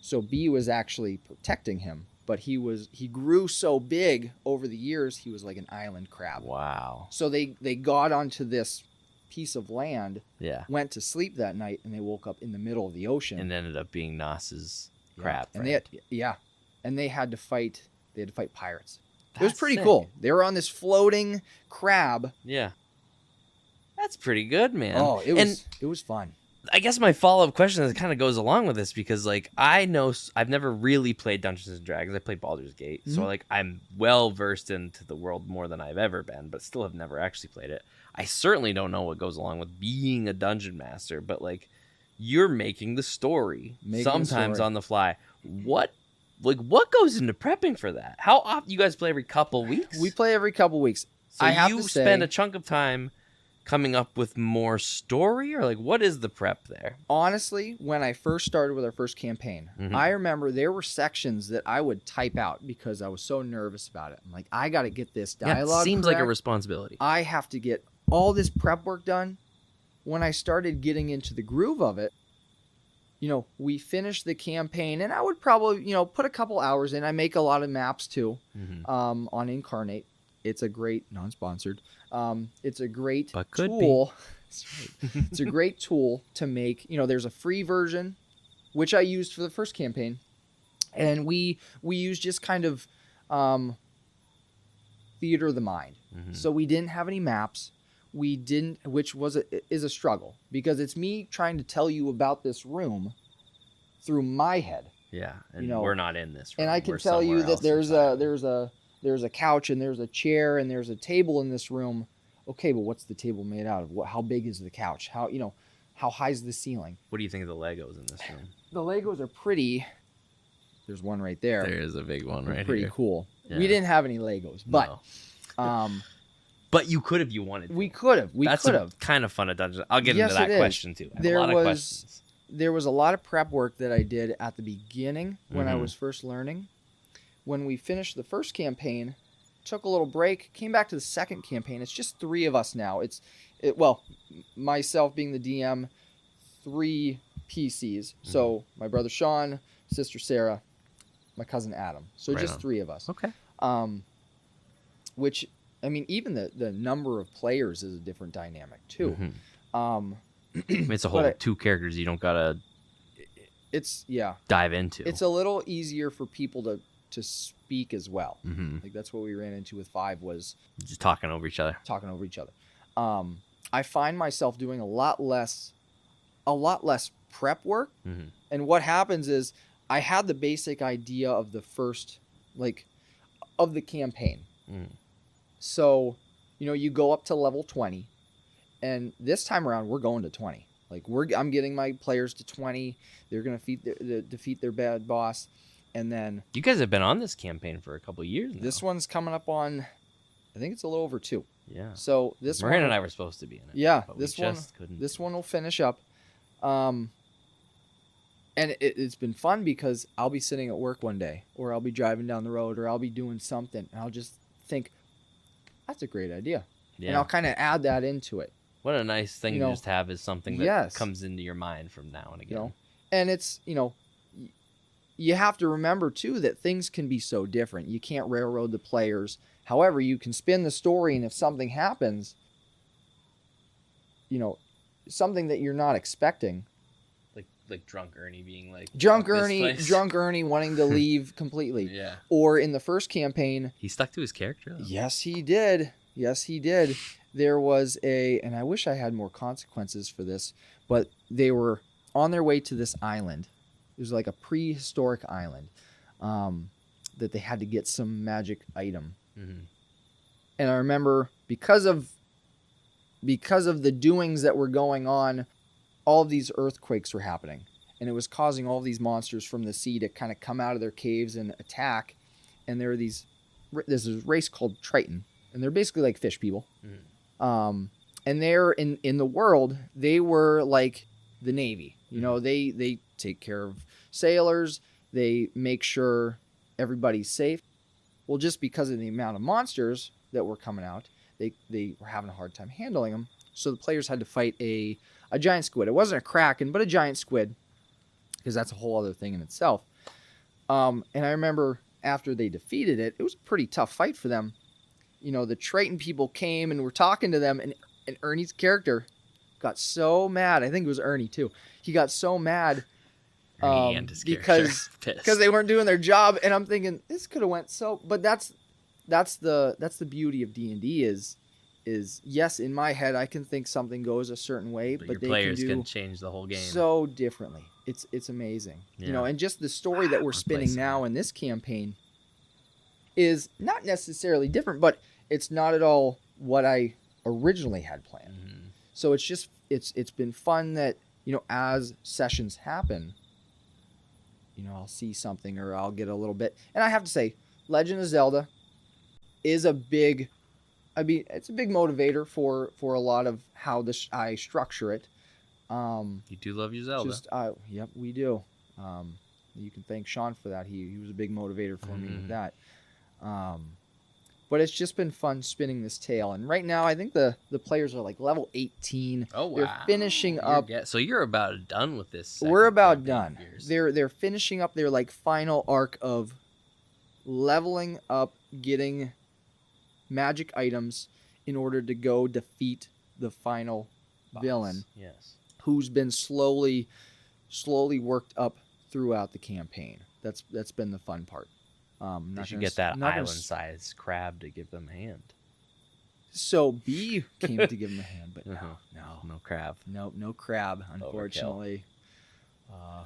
So B was actually protecting him, but he grew so big over the years, he was like an island crab. Wow. So they got onto this piece of land, went to sleep that night, and they woke up in the middle of the ocean. And ended up being Nas's crab. And they had to fight pirates. It was pretty cool. They were on this floating crab. Yeah. That's pretty good, man. Oh, it was fun. I guess my follow-up question kind of goes along with this because, I know I've never really played Dungeons & Dragons. I played Baldur's Gate. So, I'm well-versed into the world more than I've ever been, but still have never actually played it. I certainly don't know what goes along with being a dungeon master, but, you're making the story sometimes on the fly. What goes into prepping for that? How often you guys play? Every couple weeks? We play every couple weeks. So you spend a chunk of time coming up with more story, or what is the prep there? Honestly, when I first started with our first campaign, I remember there were sections that I would type out because I was so nervous about it. I'm like, I got to get this dialogue. It seems like a responsibility. I have to get all this prep work done. When I started getting into the groove of it, we finished the campaign, and I would probably, put a couple hours in. I make a lot of maps too, on Incarnate. It's a great, non-sponsored, it's a great tool. It's a great tool to make, there's a free version, which I used for the first campaign. And we use just kind of theater of the mind. So we didn't have any maps. Which is a struggle because it's me trying to tell you about this room through my head. Yeah, and we're not in this room. And I can tell you that there's a couch and there's a chair and there's a table in this room. Okay, but what's the table made out of? How big is the couch? How high is the ceiling? What do you think of the Legos in this room? The Legos are pretty. There's one right there. There is a big one right here. Pretty cool. Yeah. We didn't have any Legos, but but you could if you wanted to. We could have. That's kind of fun at Dungeons. I'll get into that question too. There was a lot of prep work that I did at the beginning when I was first learning. When we finished the first campaign, took a little break, came back to the second campaign. It's just 3 of us now. Myself being the DM, 3 PCs. So my brother Sean, sister Sarah, my cousin Adam. So just 3 of us. Okay. Which, even the number of players is a different dynamic too. It's a whole 2 characters you don't gotta. Dive into. It's a little easier for people to speak as well. That's what we ran into with 5 was just talking over each other. I find myself doing a lot less prep work. And what happens is I had the basic idea of the first of the campaign. So, you go up to level 20, and this time around we're going to 20. I'm getting my players to 20. They're going to defeat their bad boss. And then you guys have been on this campaign for a couple of years now. This one's coming up on, I think it's a little over 2. Yeah. So Miranda and I were supposed to be in it. Yeah. This one will finish up. And it's been fun because I'll be sitting at work one day, or I'll be driving down the road, or I'll be doing something, and I'll just think, that's a great idea. Yeah. And I'll kind of add that into it. What a nice thing to just have is something that Yes. comes into your mind from now and again. And it's, you have to remember too that things can be so different. You can't railroad the players. However, you can spin the story, and if something happens, something that you're not expecting, like drunk Ernie being like drunk Ernie wanting to leave completely. Yeah. Or in the first campaign, he stuck to his character, though. Yes, he did. There was and I wish I had more consequences for this, but they were on their way to this island. It was like a prehistoric island that they had to get some magic item. Mm-hmm. And I remember because of the doings that were going on, all of these earthquakes were happening, and it was causing all these monsters from the sea to kind of come out of their caves and attack. And there were there's this race called Triton, and they're basically like fish people. Mm-hmm. And they're in the world, they were like the Navy. They take care of sailors. They make sure everybody's safe. Well, just because of the amount of monsters that were coming out, they were having a hard time handling them. So the players had to fight a giant squid. It wasn't a kraken, but a giant squid, because that's a whole other thing in itself. And I remember after they defeated it, it was a pretty tough fight for them. The Triton people came and were talking to them, and Ernie's character got so mad. I think it was Ernie too. He got so mad because they weren't doing their job. And I'm thinking, this could have went so. But that's the beauty of D&D is yes, in my head I can think something goes a certain way, but your they players can change the whole game so differently. It's amazing. And just the story that we're spinning now in this campaign is not necessarily different, but it's not at all what I originally had planned. Mm-hmm. So it's been fun that, as sessions happen, I'll see something or I'll get a little bit. And I have to say, Legend of Zelda is it's a big motivator for a lot of how I structure it. You do love your Zelda. Yep, we do. You can thank Sean for that. He was a big motivator for me with that. But it's just been fun spinning this tale. And right now, I think the players are like level 18. Oh, wow. They're finishing up. So you're about done with this. We're about done. They're finishing up their like final arc of leveling up, getting magic items in order to go defeat the final villain. Yes. Who's been slowly worked up throughout the campaign. That's been the fun part. They should get that island-sized crab to give them a hand. So B came to give him a hand, but no crab. No crab, unfortunately.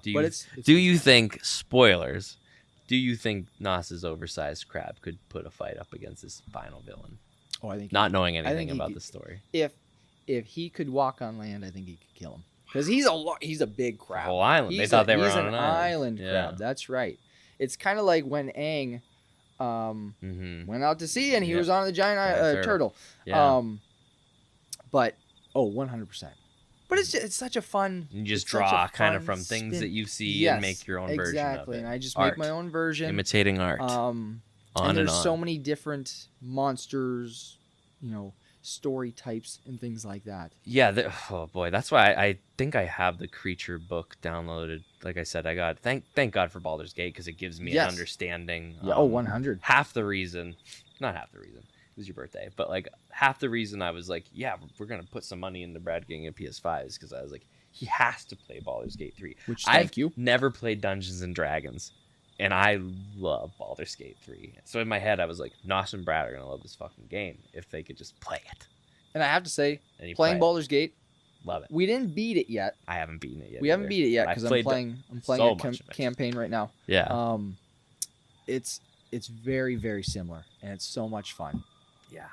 Do you think, spoilers, do you think Nas's oversized crab could put a fight up against this final villain? Oh, I think not knowing anything about the story. If he could walk on land, I think he could kill him. Because he's a big crab. The whole island. They thought they were on an island crab. That's right. It's kind of like when Aang went out to sea and he was on the giant turtle. Yeah. But 100%. But it's such a fun. You just draw kind of from things that you see and make your own version of it. Exactly, and I just make my own version. Imitating art. And there's so many different monsters, story types and things like that. Yeah, oh boy, that's why I think I have the creature book downloaded. Like I said, I got thank God for Baldur's Gate, because it gives me an understanding. Yeah, 100. Not half the reason, it was your birthday, but like half the reason I was like, yeah, we're gonna put some money into Brad getting a PS5 is because I was like, he has to play Baldur's Gate 3. Which I've never played Dungeons and Dragons, and I love Baldur's Gate 3. So in my head, I was like, Nos and Brad are going to love this fucking game if they could just play it. And I have to say, playing Baldur's Gate, love it. We didn't beat it yet. I haven't beaten it yet. We haven't beat it yet because I'm playing a campaign right now. Yeah. It's very, very similar, and it's so much fun. Yeah.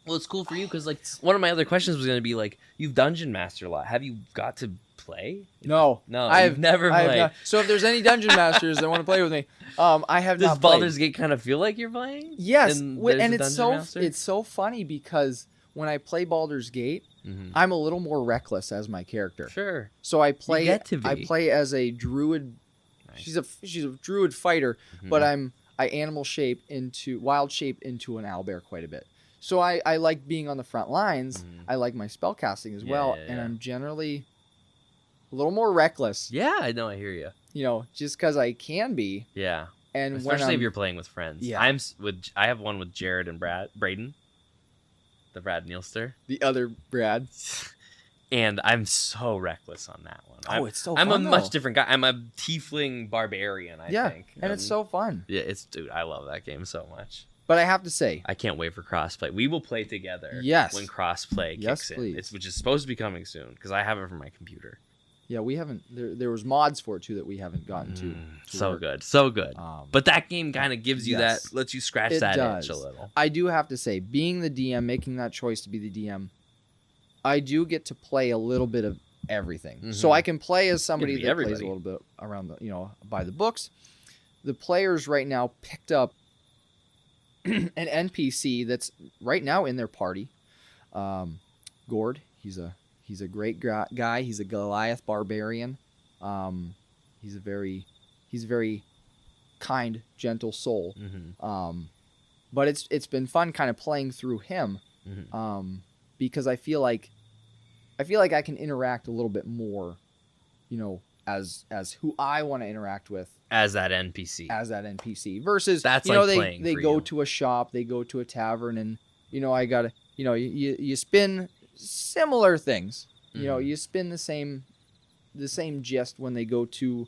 Well, it's cool for you because, like, one of my other questions was going to be, like, you've Dungeon Mastered a lot. Have you got to play? No, I've never played. So if there's any Dungeon Masters that want to play with me, I have not played. Does Baldur's Gate kind of feel like you're playing? Yes, and it's so funny because when I play Baldur's Gate, I'm a little more reckless as my character. Sure. So I play as a druid. Nice. She's a druid fighter, but I wild shape into an owlbear quite a bit. So I like being on the front lines. I like my spell casting as well, and I'm generally a little more reckless. Yeah, I know. I hear you. You know, just because I can be. Yeah. And especially if you're playing with friends. Yeah. I have one with Jared and Braden, the Brad Nealster, the other Brad, and I'm so reckless on that one. It's so. I'm fun, a much different guy. I'm a tiefling barbarian. I think. And it's so fun. Yeah, dude. I love that game so much. But I have to say, I can't wait for crossplay. We will play together. Yes. When crossplay kicks in, which is supposed to be coming soon because I have it for my computer. Yeah, we haven't. There was mods for it too that we haven't gotten to. So good. But that game kind of gives you that, lets you scratch that itch a little. I do have to say, being the DM, making that choice to be the DM, I do get to play a little bit of everything. So I can play as somebody that plays a little bit around the, by the books. The players right now picked up an NPC that's right now in their party. Gord, he's a great guy. He's a Goliath barbarian. He's a very kind, gentle soul. But it's been fun kind of playing through him, because I feel like I can interact a little bit more, as who I want to interact with as that NPC. Versus that's they go to a shop, they go to a tavern, and I gotta you spin similar things. You spin the same gist when they go to,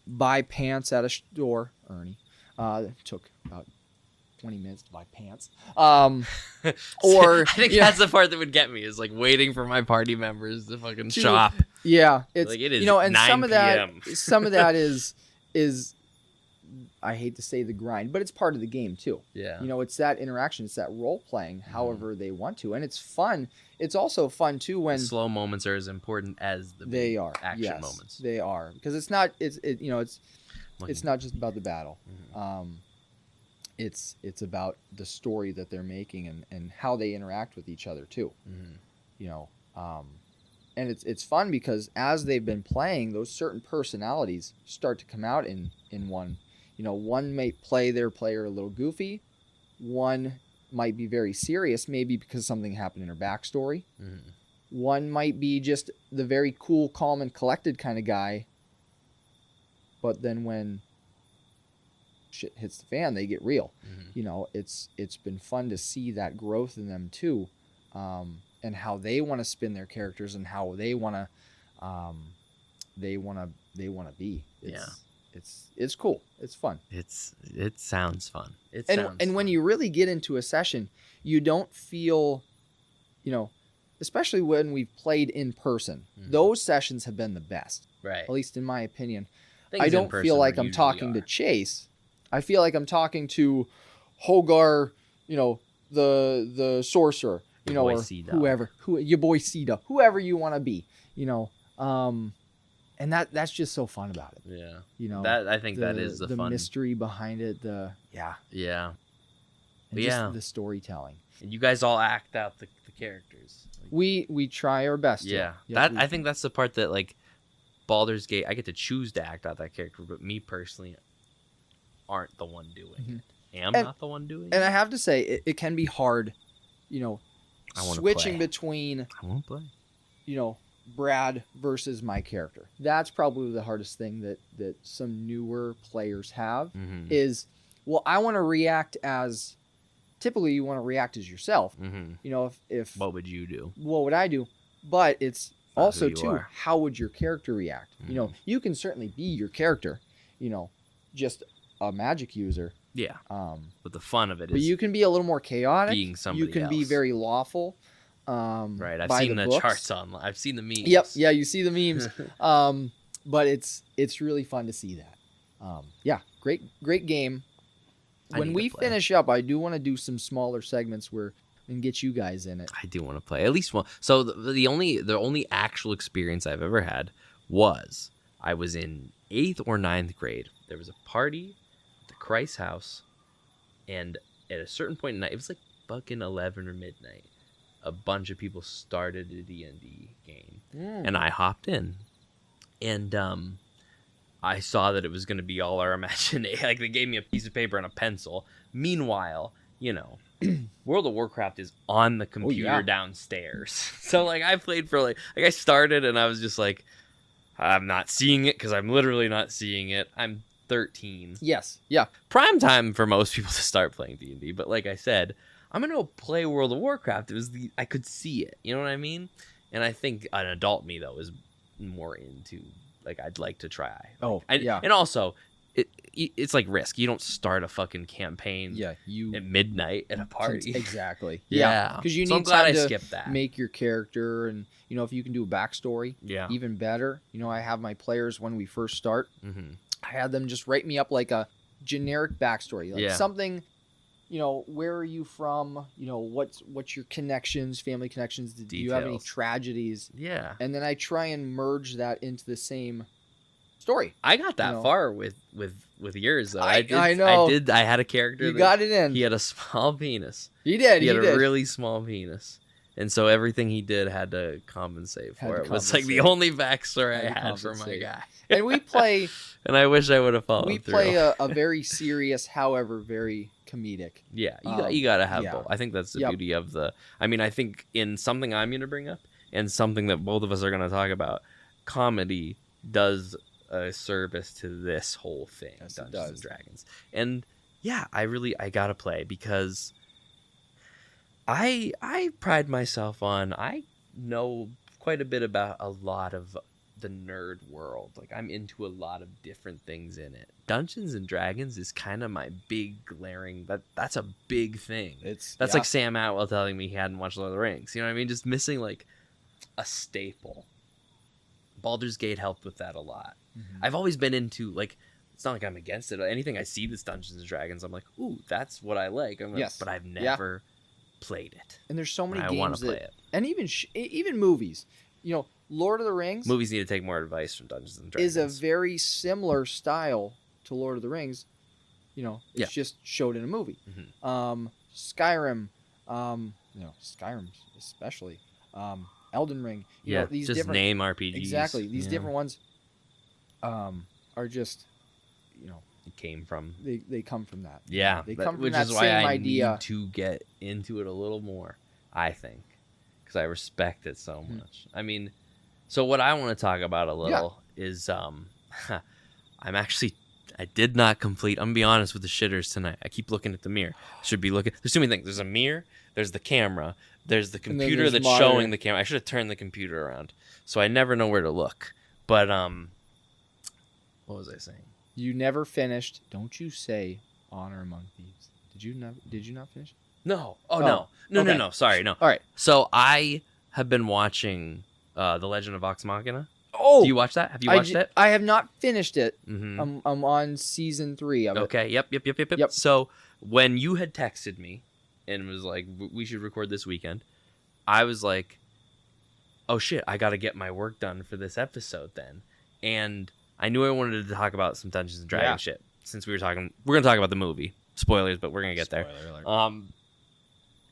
buy pants at a store. Ernie, it took about 20 minutes to buy pants. Or I think that's the part that would get me is like waiting for my party members to fucking shop. Yeah, it's like it is and 9 some of PM. that is I hate to say the grind, but it's part of the game too. Yeah. It's that interaction, it's that role playing, however they want to, and it's fun. It's also fun too when the slow moments are as important as the action moments. They are, because it's not just about the battle. It's about the story that they're making and how they interact with each other too. And it's fun because as they've been playing, those certain personalities start to come out in one. One may play their player a little goofy. One might be very serious, maybe because something happened in her backstory. One might be just the very cool, calm, and collected kind of guy. But then when shit hits the fan, they get real. It's been fun to see that growth in them too, and how they want to spin their characters and how they want to be. It's cool. It's fun. It sounds fun. And when you really get into a session, you don't feel, especially when we've played in person, those sessions have been the best. Right. At least in my opinion. Things I don't feel like I'm talking to Chase. I feel like I'm talking to Hogar, the sorcerer, or whoever, your boy Sida, whoever you want to be, and that's just so fun about it. Yeah. That I think that is the fun. Mystery behind it. Yeah. And just the storytelling. And you guys all act out the characters. We try our best. Yeah. I think that's the part that like Baldur's Gate, I get to choose to act out that character, but me personally aren't the one doing it. Not the one doing it. And I have to say, it can be hard, switching play. between, I want to play. Brad versus my character. That's probably the hardest thing that some newer players have is, well, I want to react as, typically you want to react as yourself. If what would you do? What would I do? But it's also too, are. how would your character react? You can certainly be your character, just a magic user. Yeah. But the fun of it but is you can be a little more chaotic. Being somebody You can else. be very lawful. Right. I've seen the charts online. I've seen the memes. Yep. Yeah, you see the memes. But it's really fun to see that. Yeah, great game. When we finish up, I do want to do some smaller segments and get you guys in it. I do want to play at least one. So the only actual experience I've ever had was I was in 8th or 9th grade. There was a party at the Christ house, and at a certain point in the night, it was like fucking 11 or midnight. A bunch of people started a D&D game, and I hopped in, and I saw that it was going to be all our imagination. Like, they gave me a piece of paper and a pencil. Meanwhile, you know, World of Warcraft is on the computer downstairs. So, like, I played for, like, I started and I was just like, I'm not seeing it because I'm literally not seeing it. I'm 13. Yes. Yeah. Prime time for most people to start playing D&D. But like I said, I'm going to play World of Warcraft. I could see it. You know what I mean? And I think an adult me, though, is more into, like, I'd like to try. Yeah. And also, it's like Risk. You don't start a fucking campaign at midnight at a party. Exactly. Yeah. Because you need I'm glad time I to skipped that. make your character, and, you know, if you can do a backstory, even better. You know, I have my players when we first start. Mm-hmm. I had them just write me up like a generic backstory, like something, you know, where are you from? You know, what's your connections, family connections? Do you have any tragedies? Yeah. And then I try and merge that into the same story. I got that far with yours, though. I know. I had a character. You got it in. He had a small penis. He did. He had a really small penis. And so everything he did had to compensate for it. It was like the only backstory I had for my guy. And we play... and I wish I would have followed through. We play a very serious, however, very comedic. Yeah, you got to have both. I think that's the beauty of the... I mean, I think in something I'm going to bring up and something that both of us are going to talk about, comedy does a service to this whole thing, Dungeons and Dragons. And yeah, I got to play because... I pride myself on, I know quite a bit about a lot of the nerd world. Like, I'm into a lot of different things in it. Dungeons and Dragons is kind of my big glaring, that's a big thing. That's like Sam Atwell telling me he hadn't watched Lord of the Rings. You know what I mean? Just missing like a staple. Baldur's Gate helped with that a lot. Mm-hmm. I've always been into, like, it's not like I'm against it. Anything I see that's Dungeons and Dragons, I'm like, ooh, that's what I like. But I've never... played it, and there's so many games I want to play it, and even movies. You know, Lord of the Rings. Movies need to take more advice from Dungeons and Dragons. Is a very similar style to Lord of the Rings. You know, it's just showed in a movie. Mm-hmm. Skyrim, Skyrim especially, Elden Ring. You know, these just different name RPGs. Exactly, these different ones, are just, you know. Came from they come from that. Yeah, they come from which that is why same I idea. need to get into it a little more. I think because I respect it so much. I mean, so what I want to talk about a little is I did not complete. I'm gonna be honest with the shitters tonight. I keep looking at the mirror. Should be looking. There's too many things. There's a mirror. There's the camera. There's the computer that's showing the camera. I should have turned the computer around, so I never know where to look. But what was I saying? You never finished. Don't you say Honor Among Thieves? Did you not finish? No. No. Sorry, no. All right. So I have been watching The Legend of Vox Machina. Oh, do you watch that? Have you watched it? I have not finished it. Mm-hmm. I'm on season 3 of it. Okay. Yep. So when you had texted me and was like, we should record this weekend, I was like, oh shit, I got to get my work done for this episode then. And I knew I wanted to talk about some Dungeons and Dragons shit. Since we're going to talk about the movie. Spoilers, but we're going to get there. Alert.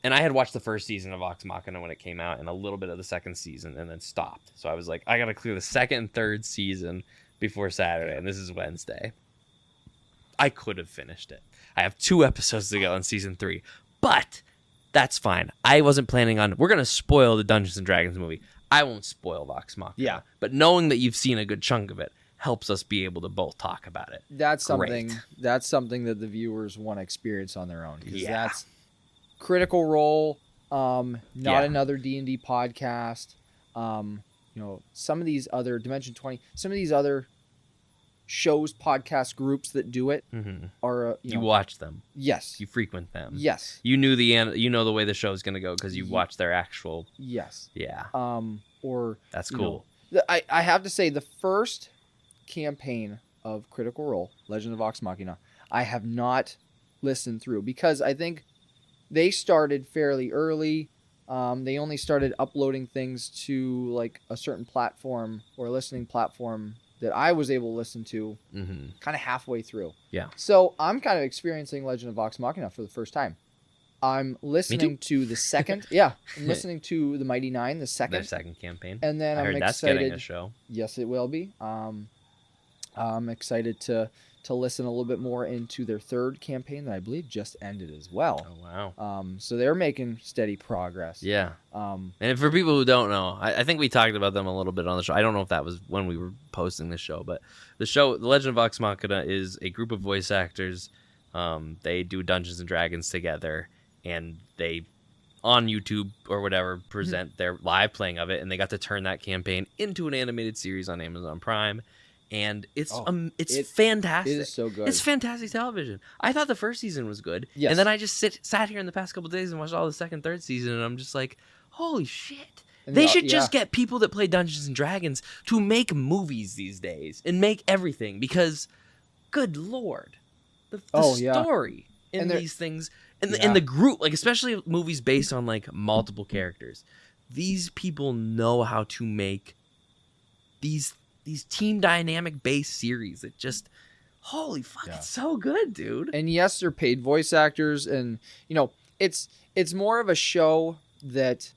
And I had watched the first season of Vox Machina when it came out and a little bit of the second season and then stopped. So I was like, I got to clear the second and third season before Saturday, and this is Wednesday. I could have finished it. I have 2 episodes to go in season 3, but that's fine. I wasn't planning on... We're going to spoil the Dungeons and Dragons movie. I won't spoil Vox Machina. Yeah. But knowing that you've seen a good chunk of it helps us be able to both talk about it. That's something that the viewers want to experience on their own. Because that's Critical Role, not another D&D podcast. You know, some of these other Dimension 20, some of these other shows, podcast groups that do it are you watch them. Yes. You frequent them. Yes. You knew the way the show is going to go because you watched their actual. Yes. Yeah. Or that's cool. I have to say the first campaign of Critical Role, Legend of Vox Machina, I have not listened through because I think they started fairly early. They only started uploading things to like a certain platform or listening platform that I was able to listen to kind of halfway through. Yeah. So I'm kind of experiencing Legend of Vox Machina for the first time. I'm listening to the second. I'm listening to the Mighty Nine, the second. Their second campaign. And then I heard I'm that's excited. Getting a show. Yes, it will be. I'm excited to listen a little bit more into their third campaign that I believe just ended as well. Oh wow. So they're making steady progress. Yeah. Um, And for people who don't know, I think we talked about them a little bit on the show. I don't know if that was when we were posting the show, but the Legend of Vox Machina, is a group of voice actors. They do Dungeons and Dragons together, and they, on YouTube or whatever, present their live playing of it, and they got to turn that campaign into an animated series on Amazon Prime. And it's fantastic. It is so good. It's fantastic television. I thought the first season was good. Yes. And then I just sat here in the past couple of days and watched all the second, third season, and I'm just like, holy shit. And they should just get people that play Dungeons and Dragons to make movies these days and make everything, because, good Lord, the story in these things, and the group, like, especially movies based on, like, multiple characters. These people know how to make these team dynamic based series that just, holy fuck, it's so good, dude. And yes, they're paid voice actors, and it's more of a show that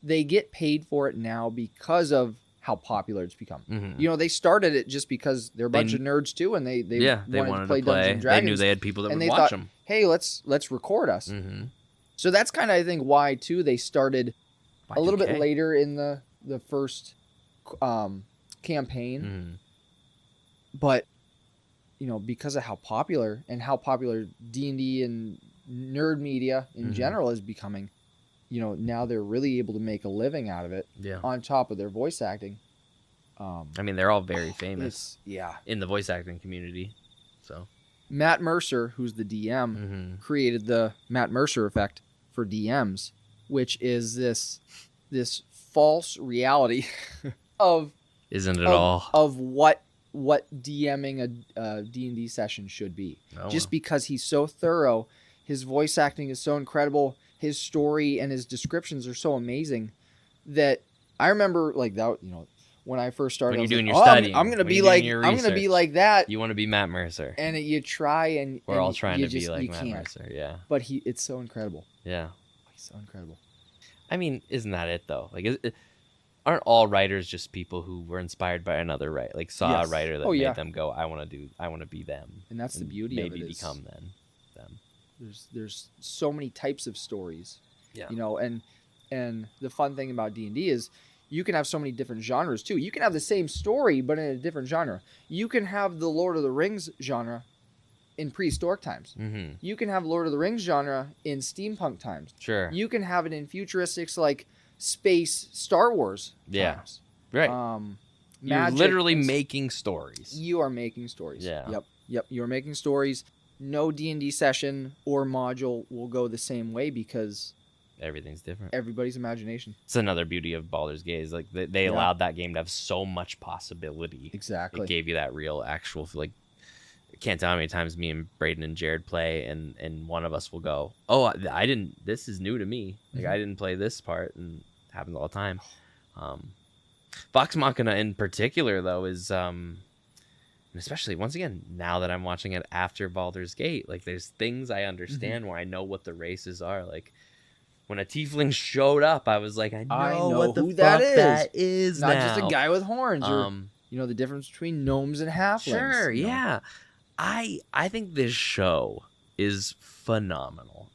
they get paid for it now because of how popular it's become. Mm-hmm. They started it just because they're a bunch of nerds too, and they wanted to play Dungeons and Dragons. They knew they had people that would watch them. Hey, let's record us. Mm-hmm. So that's kind of, I think, why too they started a little bit later in the first campaign. Mm-hmm. But because of how popular D&D and nerd media in general is becoming, now they're really able to make a living out of it. Yeah. On top of their voice acting. I mean, they're all very famous. Yeah. In the voice acting community. So Matt Mercer, who's the DM, created the Matt Mercer effect for DMs, which is this false reality of what DMing a D&D session should be. Because he's so thorough, his voice acting is so incredible, his story and his descriptions are so amazing that I remember, like, that, when I first started, when you're doing your studying, I'm gonna be like that. You want to be Matt Mercer, and you try, and we're all trying to be like Matt Mercer. Yeah, but it's so incredible. Yeah, he's so incredible. I mean, isn't that it though? Like, aren't all writers just people who were inspired by another writer? Like, saw a writer that made them go, I want to be them. And that's the beauty of it. Maybe become them. There's so many types of stories. Yeah. And the fun thing about D&D is you can have so many different genres too. You can have the same story but in a different genre. You can have the Lord of the Rings genre in prehistoric times. Mm-hmm. You can have Lord of the Rings genre in steampunk times. Sure. You can have it in futuristics like space Star Wars times. Right. You're literally making stories. You are making stories. Yeah. Yep. You are making stories. No D&D session or module will go the same way because everything's different. Everybody's imagination. It's another beauty of Baldur's Gate is, like, they allowed that game to have so much possibility. Exactly. It gave you that real, actual, like, I can't tell how many times me and Braden and Jared play, and one of us will go, oh, I didn't, this is new to me. Like, I didn't play this part, and it happens all the time. Vox Machina in particular, though, is, and especially, once again, now that I'm watching it after Baldur's Gate, like, there's things I understand where I know what the races are. Like, when a tiefling showed up, I was like, I know what the fuck that is Not now. just a guy with horns, or the difference between gnomes and halflings. Sure, yeah. I think this show is phenomenal.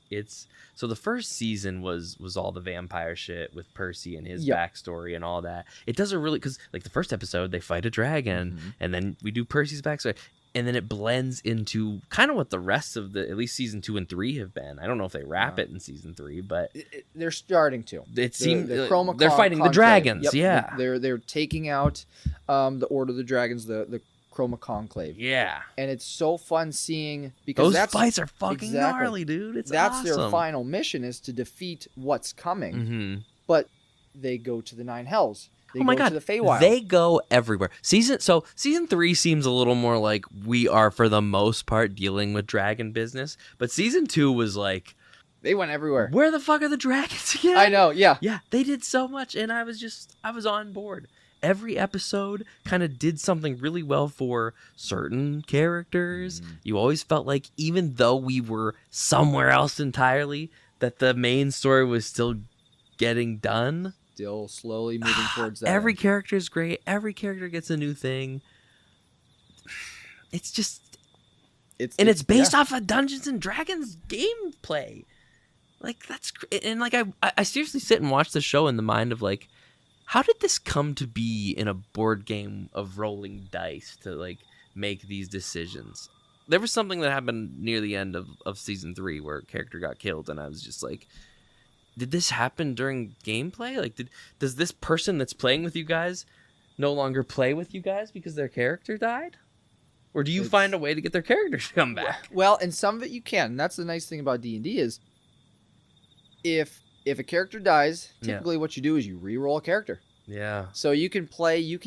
So the first season was all the vampire shit with Percy and his backstory and all that. It doesn't really, because, like, the first episode they fight a dragon, and then we do Percy's backstory, and then it blends into kind of what the rest of at least season 2 and 3 have been. I don't know if they wrap it in season 3, but they're starting to. It seems they're fighting the dragons. Yep. They're taking out the Order of the Dragons, the Chroma Conclave. Yeah. And it's so fun seeing, because those fights are fucking gnarly, dude. That's awesome. Their final mission is to defeat what's coming. Mm-hmm. But they go to the Nine Hells. They go to the Feywild. They go everywhere. Season 3 seems a little more like we are, for the most part, dealing with dragon business. But season 2 was like, they went everywhere. Where the fuck are the dragons again? I know, yeah. Yeah, they did so much, and I was on board. Every episode kind of did something really well for certain characters. You always felt like, even though we were somewhere else entirely, that the main story was still getting done. Still slowly moving towards that. Every character is great. Every character gets a new thing. it's just It's based off of Dungeons and Dragons gameplay. Like and like I seriously sit and watch the show in the mind of like, how did this come to be in a board game of rolling dice to like make these decisions? There was something that happened near the end of season 3 where a character got killed, and I was just like, did this happen during gameplay? Like, does this person that's playing with you guys no longer play with you guys because their character died? Or do you find a way to get their characters to come back? Well, and some of it you can. And that's the nice thing about D&D is if a character dies, typically what you do is you re-roll a character. Yeah. So you can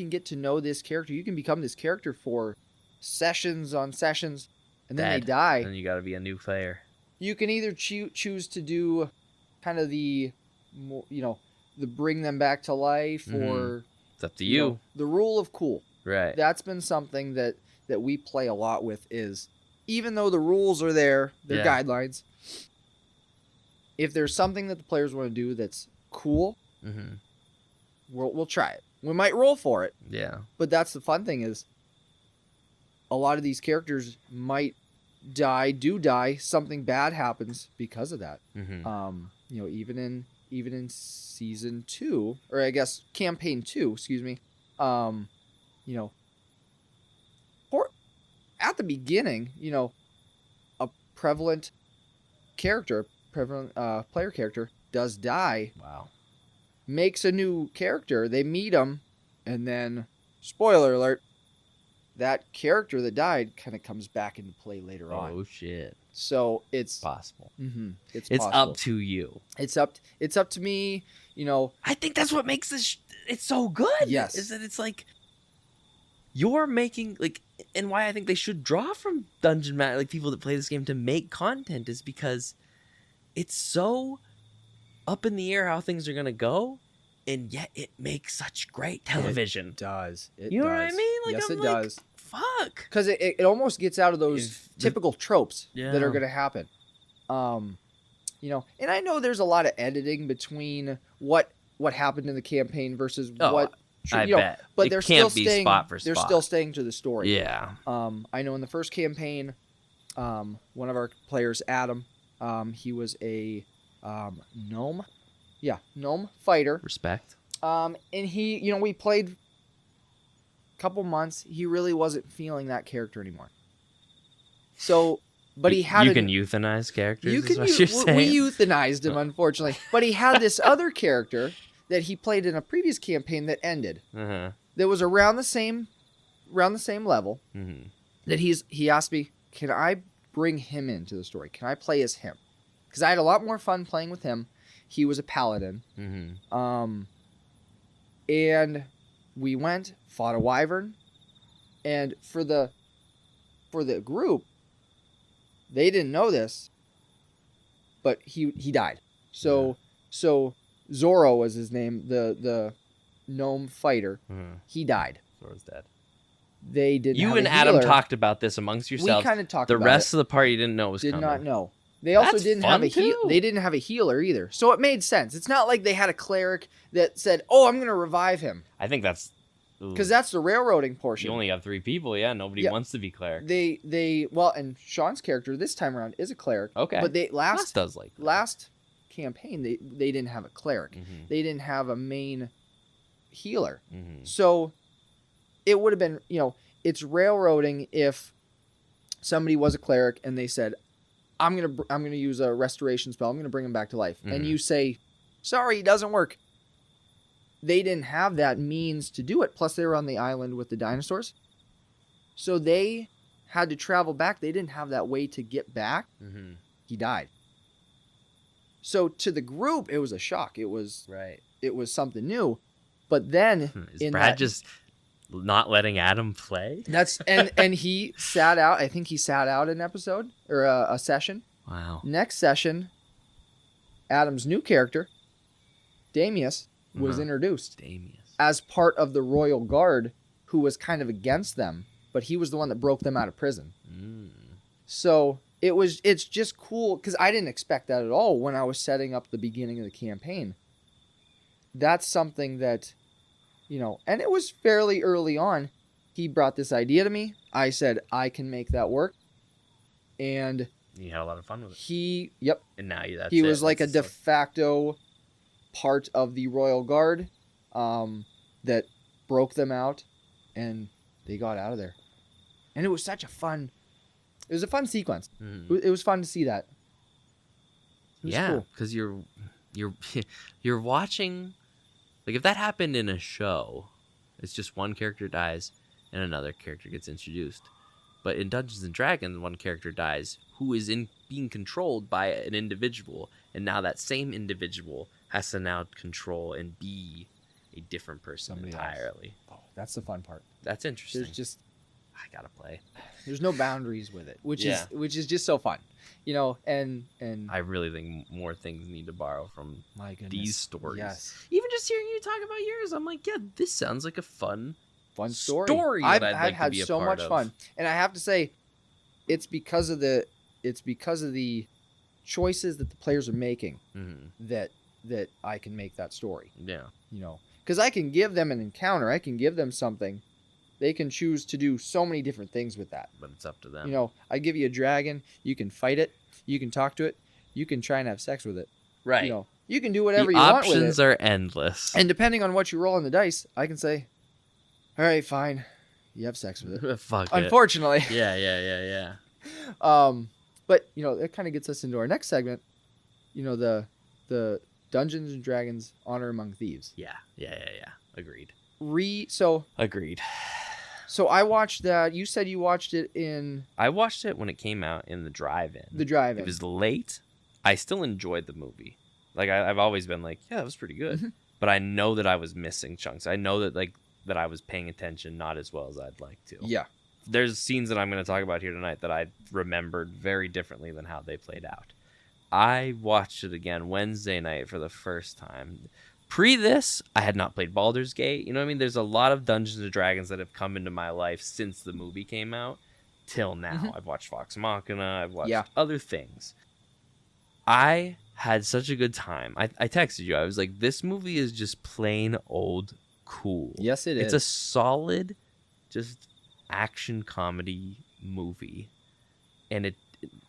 get to know this character. You can become this character for sessions on sessions, and then they die. And you got to be a new player. You can either choose to do kind of the bring them back to life, or it's up to you. The rule of cool. Right. That's been something that we play a lot with, is even though the rules are there, they're guidelines. If there's something that the players want to do that's cool, we'll try it. We might roll for it. Yeah. But that's the fun thing, is a lot of these characters might do die. Something bad happens because of that. Even in season 2, or I guess campaign 2, excuse me. At the beginning, a prevalent player character does die. Wow. Makes a new character. They meet him, and then, spoiler alert, that character that died kind of comes back into play later on. Oh shit! So it's possible. It's possible. Up to you. It's up to me. I think that's what makes this. It's so good. Yes, is that it's like you're making and why I think they should draw from Dungeon Master, like people that play this game to make content, is because it's so up in the air how things are gonna go, and yet it makes such great television. It does. You know what I mean? Yes, it does. Fuck. Because it almost gets out of those typical tropes that are gonna happen. And I know there's a lot of editing between what happened in the campain versus what. I bet. But they're still staying. They're still staying to the story. Yeah. I know in the first campaign, one of our players, Adam, he was a gnome. Yeah, gnome fighter. Respect. And he, we played a couple months. He really wasn't feeling that character anymore. So, but he had. You can euthanize characters. We euthanized him, unfortunately. But he had this other character that he played in a previous campaign that ended. That was around the same level. That he asked me, can I bring him into the story? Can I play as him? Because I had a lot more fun playing with him. He was a paladin. And we went, fought a wyvern, and for the group, they didn't know this, but he died. So Zorro was his name, the gnome fighter. He died. Zorro's dead. They didn't. You have and a Adam healer. talked about this amongst yourselves. We kind of talked the about rest it. of the party didn't know it was did coming. not know. They also That's didn't fun have too. They didn't have a healer either. So it made sense. It's not like they had a cleric that said, "Oh, I'm going to revive him." I think that's because that's the railroading portion. You only have 3 people. Yeah, nobody wants to be cleric. And Sean's character this time around is a cleric. Okay, but last campaign they didn't have a cleric. They didn't have a main healer. So it would have been, it's railroading if somebody was a cleric and they said, I'm gonna use a restoration spell. I'm gonna bring him back to life. And you say, sorry, it doesn't work. They didn't have that means to do it. Plus, they were on the island with the dinosaurs, so they had to travel back. They didn't have that way to get back. He died. So to the group, it was a shock. It was something new. But then is Brad just not letting Adam play? That's and he sat out. I think he sat out an episode or a session. Wow. Next session, Adam's new character, Damius, was introduced as part of the Royal Guard, who was kind of against them, but he was the one that broke them out of prison. So it's just cool because I didn't expect that at all when I was setting up the beginning of the campaign. That's something that, and it was fairly early on. He brought this idea to me. I said I can make that work, and You had a lot of fun with it. he And now that's he it. was like a That's de the story. facto part of the Royal Guard that broke them out, and they got out of there. And it was a fun sequence. Mhm. It was fun to see that. It was Yeah, cool. because you're watching, like, if that happened in a show, it's just one character dies and another character gets introduced. But in Dungeons and Dragons, one character dies who is being controlled by an individual, and now that same individual has to now control and be a different person Somebody else. entirely. Oh, that's the fun part. That's interesting. I gotta play. There's no boundaries with it, which Yeah. is just so fun, and I really think more things need to borrow from my goodness, these stories. Yes, Even just hearing you talk about yours, I'm like, yeah, this sounds like a fun story. I've I've had so much fun, and I have to say, it's because of the choices that the players are making that I can make that story. Yeah. Because I can give them an encounter, I can give them something. They can choose to do so many different things with that. But it's up to them. I give you a dragon, you can fight it, you can talk to it, you can try and have sex with it. Right. You can do whatever the you want with it. options are endless. And depending on what you roll on the dice, I can say, all right, fine, you have sex with it. Fuck it. Unfortunately. Yeah. But it kind of gets us into our next segment. The Dungeons and Dragons Honor Among Thieves. Yeah. Agreed. Agreed. So I watched that. You said you watched it in I watched it when it came out in the drive-in. drive-in. It was late. I still enjoyed the movie. Like, I've always been like, yeah, that was pretty good. Mm-hmm. But I know that I was missing chunks. I know that that I was paying attention not as well as I'd like to. Yeah. There's scenes that I'm going to talk about here tonight that I remembered very differently than how they played out. I watched it again Wednesday night for the first time. Pre this, I had not played Baldur's Gate. You know what I mean? There's a lot of Dungeons and Dragons that have come into my life since the movie came out till now. Mm-hmm. I've watched Vox Machina. I've watched Yeah. other things. I had such a good time. I texted you. I was like, this movie is just plain old cool. Yes, it is. It's a solid, just action comedy movie. And it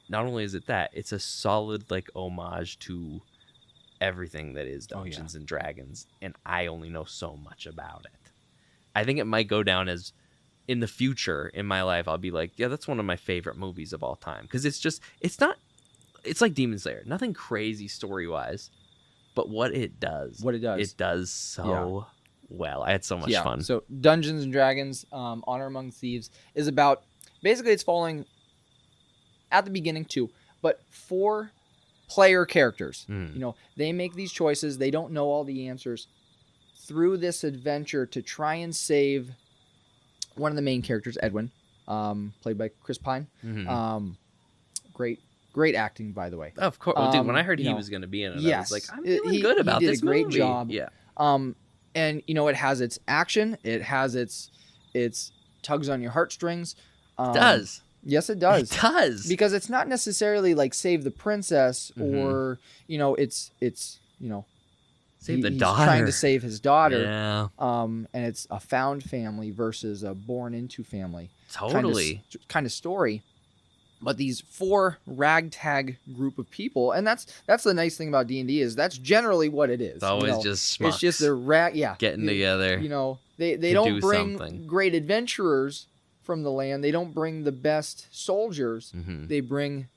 not only is it that, it's a solid homage to everything that is Dungeons and Dragons, and I only know so much about it. I think it might go down as, in the future in my life, I'll be like, yeah, that's one of my favorite movies of all time, because it's like Demon Slayer, nothing crazy story wise, but what it does so well. I had so much fun. So Dungeons and Dragons Honor Among Thieves is about, basically it's following at the beginning too, but 4 player characters. They make these choices. They don't know all the answers through this adventure to try and save one of the main characters, Edwin, played by Chris Pine. Great acting, by the way. Of course. Dude, when I heard he was going to be in it, I was like, I'm feeling good about he did this a great movie. job. Yeah. And it has its action. It has its tugs on your heartstrings. It does. Yes, it does. It does. Because it's not necessarily like save the princess or, it's Save the he's daughter. trying to save his daughter. Yeah. And it's a found family versus a born into family. Totally. Kind of story. But these 4 ragtag group of people, and that's the nice thing about D&D is that's generally what it is. It's always just schmucks. It's just a getting together. They don't bring something. great adventurers from the land. They don't bring the best soldiers. Mm-hmm. They bring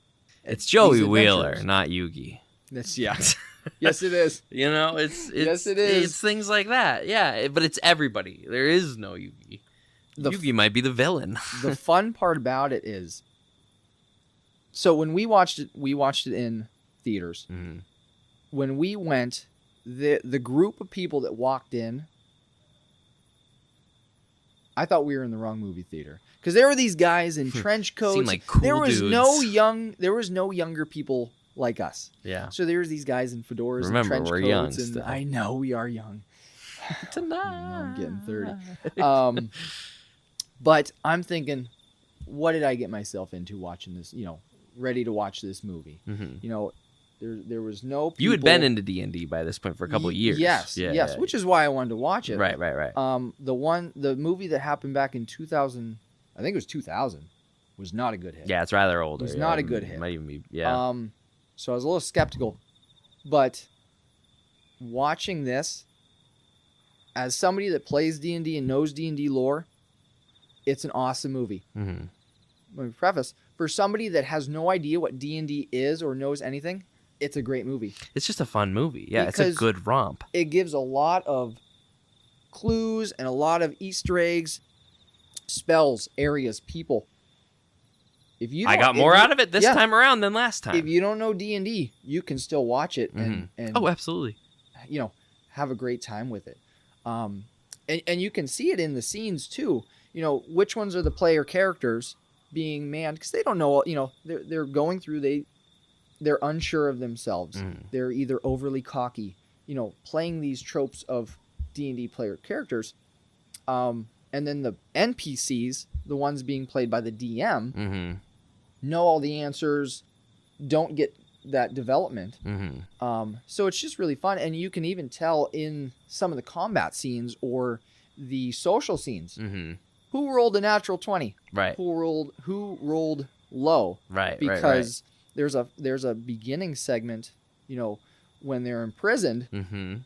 It's Joey these Wheeler, adventurers. not Yugi. That's yes, it is. It's Yes, it is. It's things like that. Yeah, but it's everybody. There is no Yugi. Yugi might be the villain. The fun part about it is, so when we watched it in theaters. Mm-hmm. When we went, the group of people that walked in, I thought we were in the wrong movie theater because there were these guys in trench coats. Seemed like cool there was dudes. There was no younger people like us. Yeah. So there was these guys in fedoras Remember, and trench we're coats. young And still. I know we are young. Tonight. I'm getting 30. But I'm thinking, what did I get myself into watching this? Ready to watch this movie. Mm-hmm. There was no people. You had been into D&D by this point for a couple of years. Yes, Yeah. which is why I wanted to watch it. Right. The movie that happened back in 2000, I think it was 2000, was not a good hit. Yeah, it's rather older. It was not a good hit. Might even be, yeah. So I was a little skeptical, but watching this, as somebody that plays D&D and knows D&D lore, it's an awesome movie. Mm-hmm. Let me preface, for somebody that has no idea what D&D is or knows anything, it's a great movie. It's just a fun movie. Yeah, Because it's a good romp. It gives a lot of clues and a lot of Easter eggs, spells, areas, people. If you I got more out of it this time around than last time. If you don't know D&D, you can still watch it and oh, absolutely. Have a great time with it. And you can see it in the scenes too. Which ones are the player characters being manned, because they don't know. They're going through. They're unsure of themselves. They're either overly cocky. Playing these tropes of D&D player characters. And then the NPCs, the ones being played by the DM, know all the answers, don't get that development. So it's just really fun. And you can even tell in some of the combat scenes or the social scenes who rolled a natural 20, right? Who rolled low, right? Because there's a beginning segment, when they're imprisoned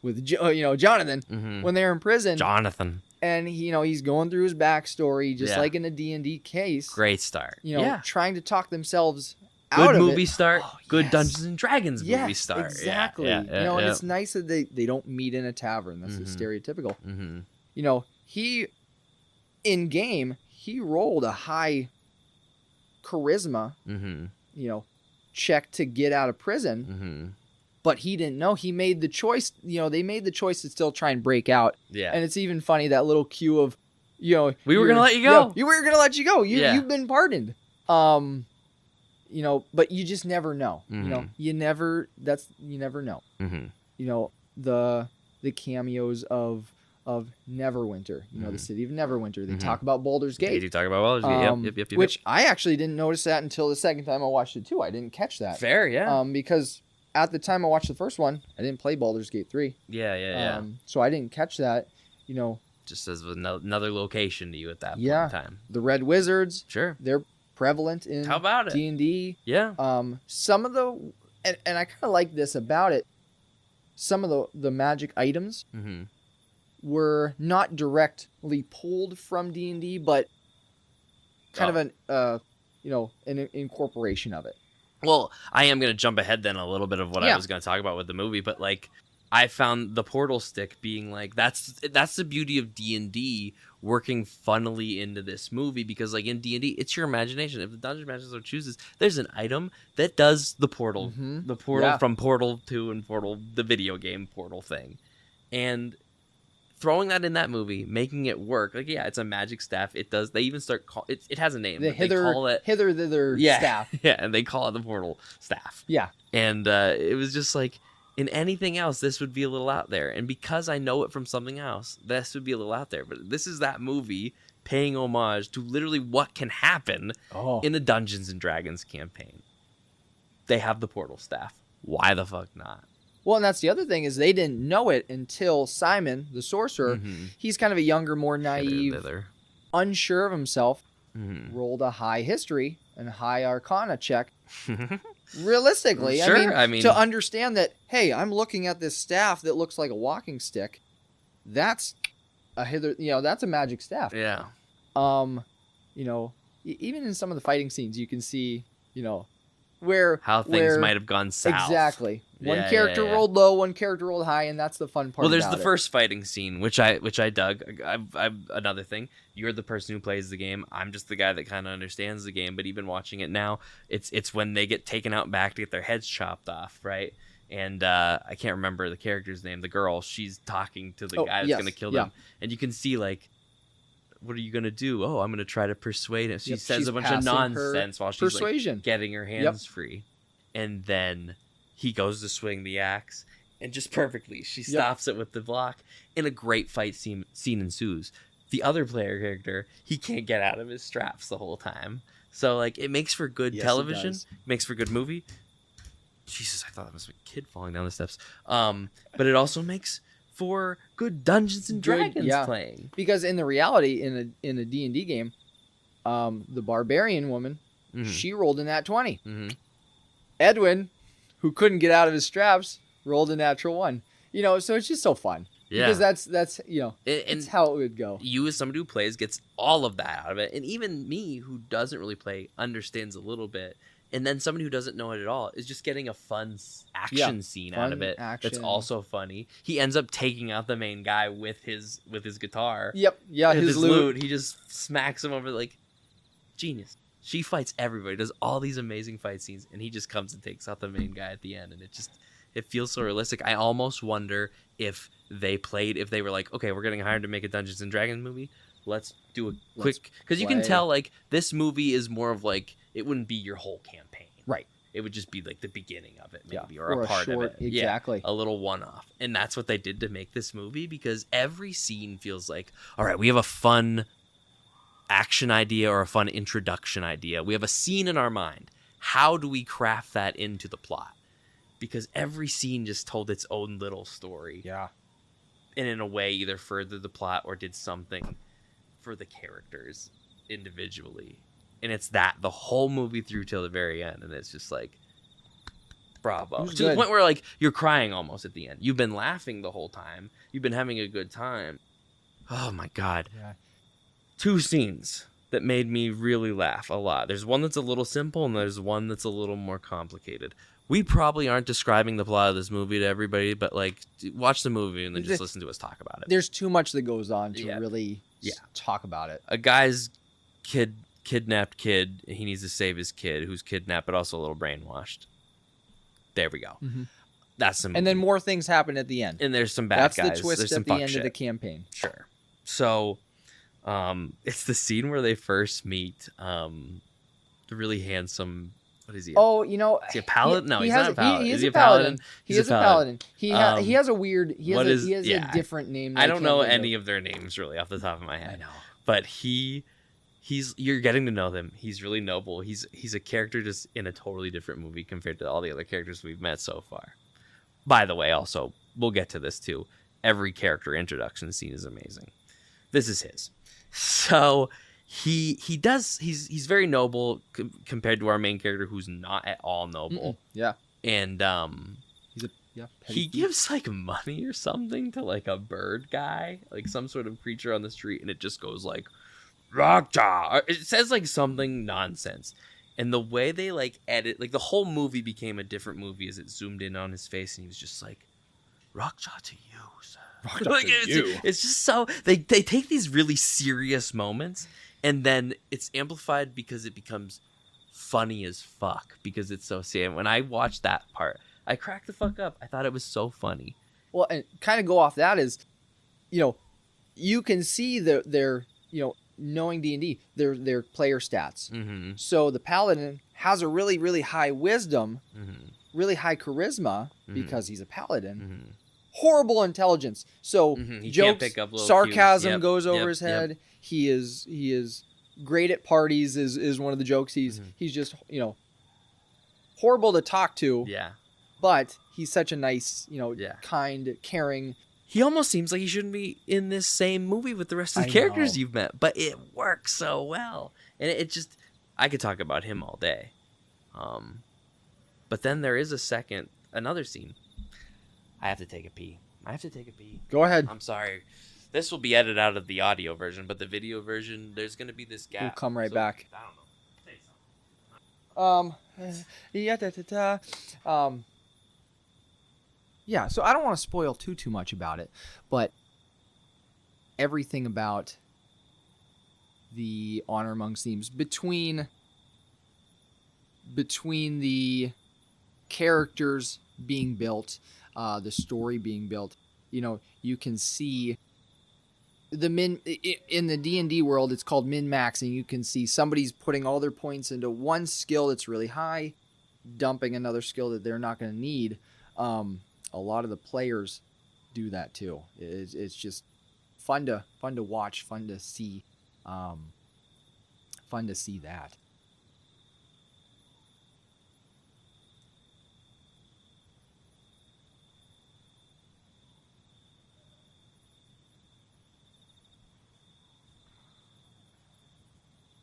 with Jonathan, when they're imprisoned, Jonathan. And he's going through his backstory, just like in the D&D case. Great start. Trying to talk themselves out of it. Good movie start. Good Dungeons and Dragons movie start. Exactly. Yeah, and it's nice that they don't meet in a tavern. That's stereotypical. He in game he rolled a high charisma, check to get out of prison. But he didn't know. He made the choice. They made the choice to still try and break out. Yeah. And it's even funny, that little cue of, we were gonna let you go. We were gonna let you go. You've been pardoned. But you just never know. You never know. The cameos of Neverwinter. The city of Neverwinter. They talk about Baldur's Gate. They do talk about Baldur's Gate. Yep. Which I actually didn't notice that until the second time I watched it too. I didn't catch that. Fair, yeah. Because at the time I watched the first one, I didn't play Baldur's Gate 3. Yeah. So I didn't catch that, Just as another location to you at that point in time. The Red Wizards. Sure. They're prevalent in How about it? D&D. Yeah. Some of the... And I kind of like this about it. Some of the magic items were not directly pulled from D&D, but kind of an incorporation of it. Well, I am going to jump ahead then a little bit of what I was going to talk about with the movie, but I found the portal stick being that's the beauty of D&D working funnily into this movie, because in D&D it's your imagination. If the Dungeon Master so chooses, there's an item that does the portal, from Portal 2 and Portal, the video game Portal thing, and throwing that in that movie, making it work. It's a magic staff. It does. They even start it has a name. They call it hither thither staff. Yeah, and they call it the portal staff. Yeah. And it was just in anything else, this would be a little out there. And because I know it from something else, this would be a little out there. But this is that movie paying homage to literally what can happen in the Dungeons and Dragons campaign. They have the portal staff. Why the fuck not? Well, and that's the other thing, is they didn't know it until Simon, the sorcerer, he's kind of a younger, more naive, unsure of himself, rolled a high history and a high arcana check. Realistically, sure, I mean, to understand that, hey, I'm looking at this staff that looks like a walking stick. That's that's a magic staff. Yeah. Even in some of the fighting scenes, you can see, how things might have gone south. Exactly. One character rolled low, one character rolled high, and that's the fun part. Well, there's the first fighting scene, which I dug. I've another thing. You're the person who plays the game. I'm just the guy that kind of understands the game. But even watching it now, it's when they get taken out back to get their heads chopped off, right? And I can't remember the character's name. The girl, she's talking to the guy that's gonna kill them, and you can see what are you going to do? Oh, I'm going to try to persuade him. She says a bunch of nonsense while she's getting her hands free. And then he goes to swing the axe, and just perfectly, she stops it with the block, and a great fight scene ensues. The other player character, he can't get out of his straps the whole time. So, it makes for good television. It makes for good movie. Jesus, I thought that was a kid falling down the steps. But it also makes for good Dungeons and Dragons playing, because in the reality in a D&D game, The barbarian woman, she rolled in that 20. Mm-hmm. Edwin, who couldn't get out of his straps, rolled a natural 1. So it's just so fun. Yeah. Because that's it's how it would go. You, as somebody who plays, gets all of that out of it. And even me, who doesn't really play, understands a little bit. And then somebody who doesn't know it at all is just getting a fun action scene out of it. That's also funny. He ends up taking out the main guy with his guitar. Yep. Yeah, his lute. He just smacks him over, like, genius. She fights everybody, does all these amazing fight scenes, and he just comes and takes out the main guy at the end. And it feels so realistic. I almost wonder if they were like, okay, we're getting hired to make a Dungeons and Dragons movie. Let's do a quick, because you can tell, like, this movie is more of like, it wouldn't be your whole campaign. Right. It would just be like the beginning of it, maybe, or a part of it. Exactly. Yeah, a little one-off. And that's what they did to make this movie, because every scene feels like, all right, we have a fun action idea or a fun introduction idea. We have a scene in our mind. How do we craft that into the plot? Because every scene just told its own little story. Yeah. And in a way, either furthered the plot or did something for the characters individually. And it's that the whole movie through till the very end. And it's just like, bravo. To the point where, like, you're crying almost at the end. You've been laughing the whole time. You've been having a good time. Oh, my God. Yeah. 2 scenes that made me really laugh a lot. There's one that's a little simple, and there's one that's a little more complicated. We probably aren't describing the plot of this movie to everybody, but, like, watch the movie and then just listen to us talk about it. There's too much that goes on to really talk about it. A guy's kidnapped kid. He needs to save his kid, who's kidnapped but also a little brainwashed. There we go. Mm-hmm. That's the movie. And then more things happen at the end. And there's some bad guys. That's the twist there's at the end of the campaign. Sure. So, it's the scene where they first meet the really handsome. What is he? Oh, is he a paladin? No, he's not a paladin. He is is he a paladin. He is a paladin. He has a weird. He has a different name. I don't know any of their names really off the top of my head. I know, but he's you're getting to know him. He's really noble. He's a character just in a totally different movie compared to all the other characters we've met so far. By the way, also we'll get to this too. Every character introduction scene is amazing. This is his. So. He's very noble compared to our main character, who's not at all noble. Yeah. And he gives like money or something to like a bird guy, like some sort of creature on the street, and it just goes like Rockjaw. It says like something nonsense. And the way they like edit, like the whole movie became a different movie as it zoomed in on his face, and he was just like, Rockjaw to you, sir. Like, it's just so they take these really serious moments. And then it's amplified because it becomes funny as fuck because it's so sad. When I watched that part, I cracked the fuck up. I thought it was so funny. Well, and kind of go off that is, you can see their knowing D&D, their player stats. Mm-hmm. So the paladin has a really, really high wisdom, really high charisma because he's a paladin. Mm-hmm. Horrible intelligence. So He jokes, can't pick up little sarcasm cues. goes over his head. He is great at parties is one of the jokes. He's just, horrible to talk to. Yeah. But he's such a nice, kind, caring. He almost seems like he shouldn't be in this same movie with the rest of the characters you've met, but it works so well. And it just, I could talk about him all day. But then there is another scene. I have to take a pee. Go ahead. I'm sorry. This will be edited out of the audio version, but the video version, there's going to be this gap. We'll come right back. I don't know. Yeah, so I don't want to spoil too much about it, but everything about the Honor Amongst Thieves between the characters being built, the story being built, you can see the in the D&D world, it's called min-maxing. You can see somebody's putting all their points into one skill that's really high, dumping another skill that they're not going to need. A lot of the players do that too. It's just fun to watch, fun to see that.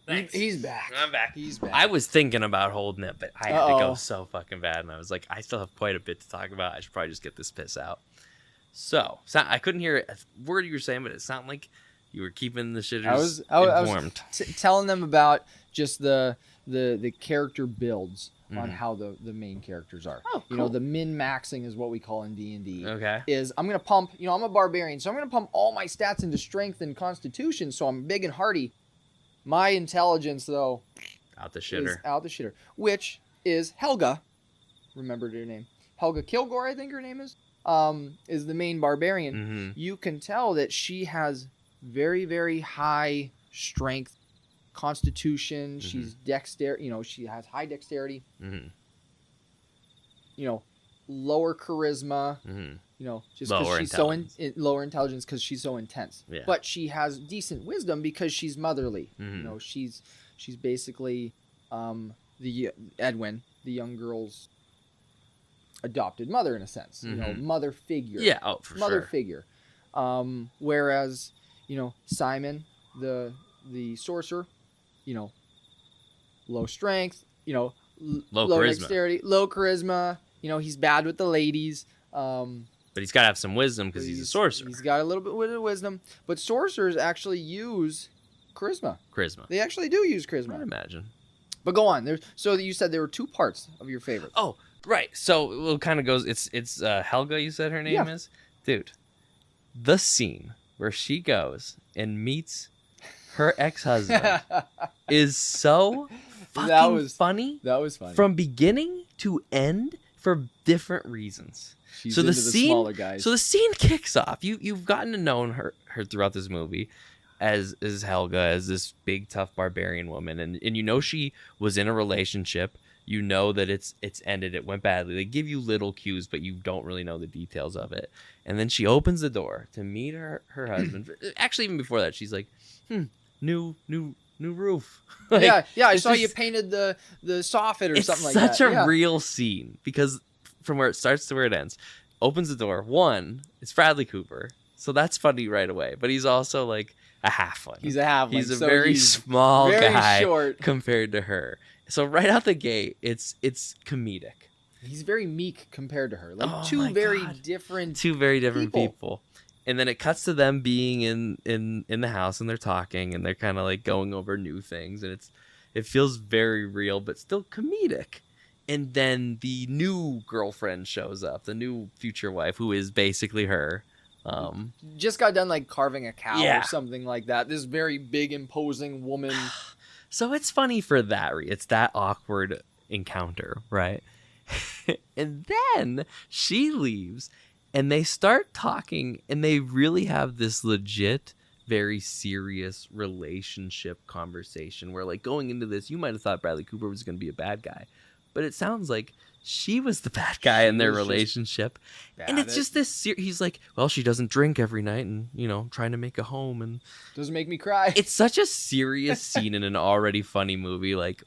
Thanks. He's back. I'm back. He's back. I was thinking about holding it, but I had to go Uh-oh. so fucking bad, and I was like, I still have quite a bit to talk about. I should probably just get this piss out. So I couldn't hear a word you were saying, but it sounded like you were keeping the shitters informed. I was telling them about just the character builds on Mhm. how the main characters are. Oh, You know, cool. the min-maxing is what we call in D&D. Okay. Is I'm going to pump, you know, I'm a barbarian, so I'm going to pump all my stats into strength and constitution, so I'm big and hardy. My intelligence, though, Out the is shitter. out the shitter, which is Helga. Remembered her name. Helga Kilgore, I think her name is the main barbarian. Mm-hmm. You can tell that she has very, very high strength, constitution. Mhm. She's dexter. You know, she has high dexterity. Mm-hmm. You know, lower charisma. Mm-hmm. You know, just Lower because she's so intelligence. lower intelligence because she's so intense. Yeah. But she has decent wisdom because she's motherly. Mhm. You know, she's basically the Edwin, the young girl's adopted mother in a sense. You know, Mhm. mother figure. Yeah. Oh, for Mother sure. figure. Whereas, you know, Simon, the sorcerer, you know, low strength, you know, Low low charisma. dexterity, low charisma. You know, he's bad with the ladies. But he's got to have some wisdom because he's a sorcerer. He's got a little bit of wisdom, but sorcerers actually use charisma. Charisma. They actually do use I'd charisma. imagine. But go on. So you said there were two parts of your favorite. Oh, right. So it kind of goes. It's Helga. You said her name is, dude. The scene where she goes and meets her ex-husband is so fucking funny. That was funny. From beginning to end for different reasons. She's so the into scene, smaller guys. So the scene kicks off. You've gotten to know her throughout this movie as Helga, as this big tough barbarian woman, and you know she was in a relationship. You know that it's ended. It went badly. They give you little cues, but you don't really know the details of it. And then she opens the door to meet her husband. Actually, even before that, she's like, new roof. Like, yeah. I it's saw just- you painted the soffit or something like It's that. such a Yeah. real scene because from where it starts to where it ends, opens the door. One, it's Bradley Cooper, so that's funny right away. But he's also like a halfling. He's a halfling. He's a so very he's small very guy short. compared to her. So right out the gate, it's comedic. He's very meek compared to her. Like Oh two my very God. different. Two very different people. And then it cuts to them being in the house and they're talking and they're kind of like going over new things and it feels very real but still comedic. And then the new girlfriend shows up, the new future wife who is basically her. Just got done like carving a cow Yeah. or something like that. This very big, imposing woman. So it's funny for that. It's that awkward encounter, right? And then she leaves and they start talking and they really have this legit, very serious relationship conversation where like going into this, you might have thought Bradley Cooper was going to be a bad guy, but it sounds like she was the bad guy in their was just relationship. And bad it's at- just this, he's like, well, she doesn't drink every night and, you know, trying to make a home. And Doesn't make me cry. it's such a serious scene in an already funny movie. Like,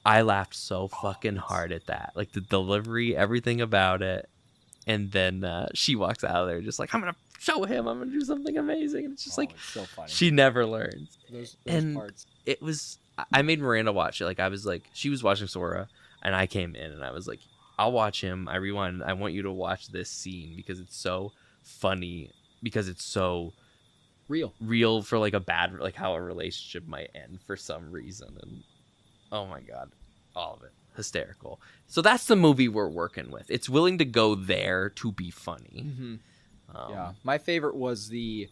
I laughed so fucking hard at that. Like, the delivery, everything about it. And then she walks out of there just like, I'm going to show him. I'm going to do something amazing. And it's just like, it's so funny. she never learns. those and- parts. It was, I made Miranda watch it. Like, I was like, she was watching Sora. And I came in and I was like, I'll watch him. I rewind. I want you to watch this scene because it's so funny. Because it's so real for like a bad, like how a relationship might end for some reason. And oh my God, all of it. Hysterical. So that's the movie we're working with. It's willing to go there to be funny. Mm-hmm. Yeah, my favorite was the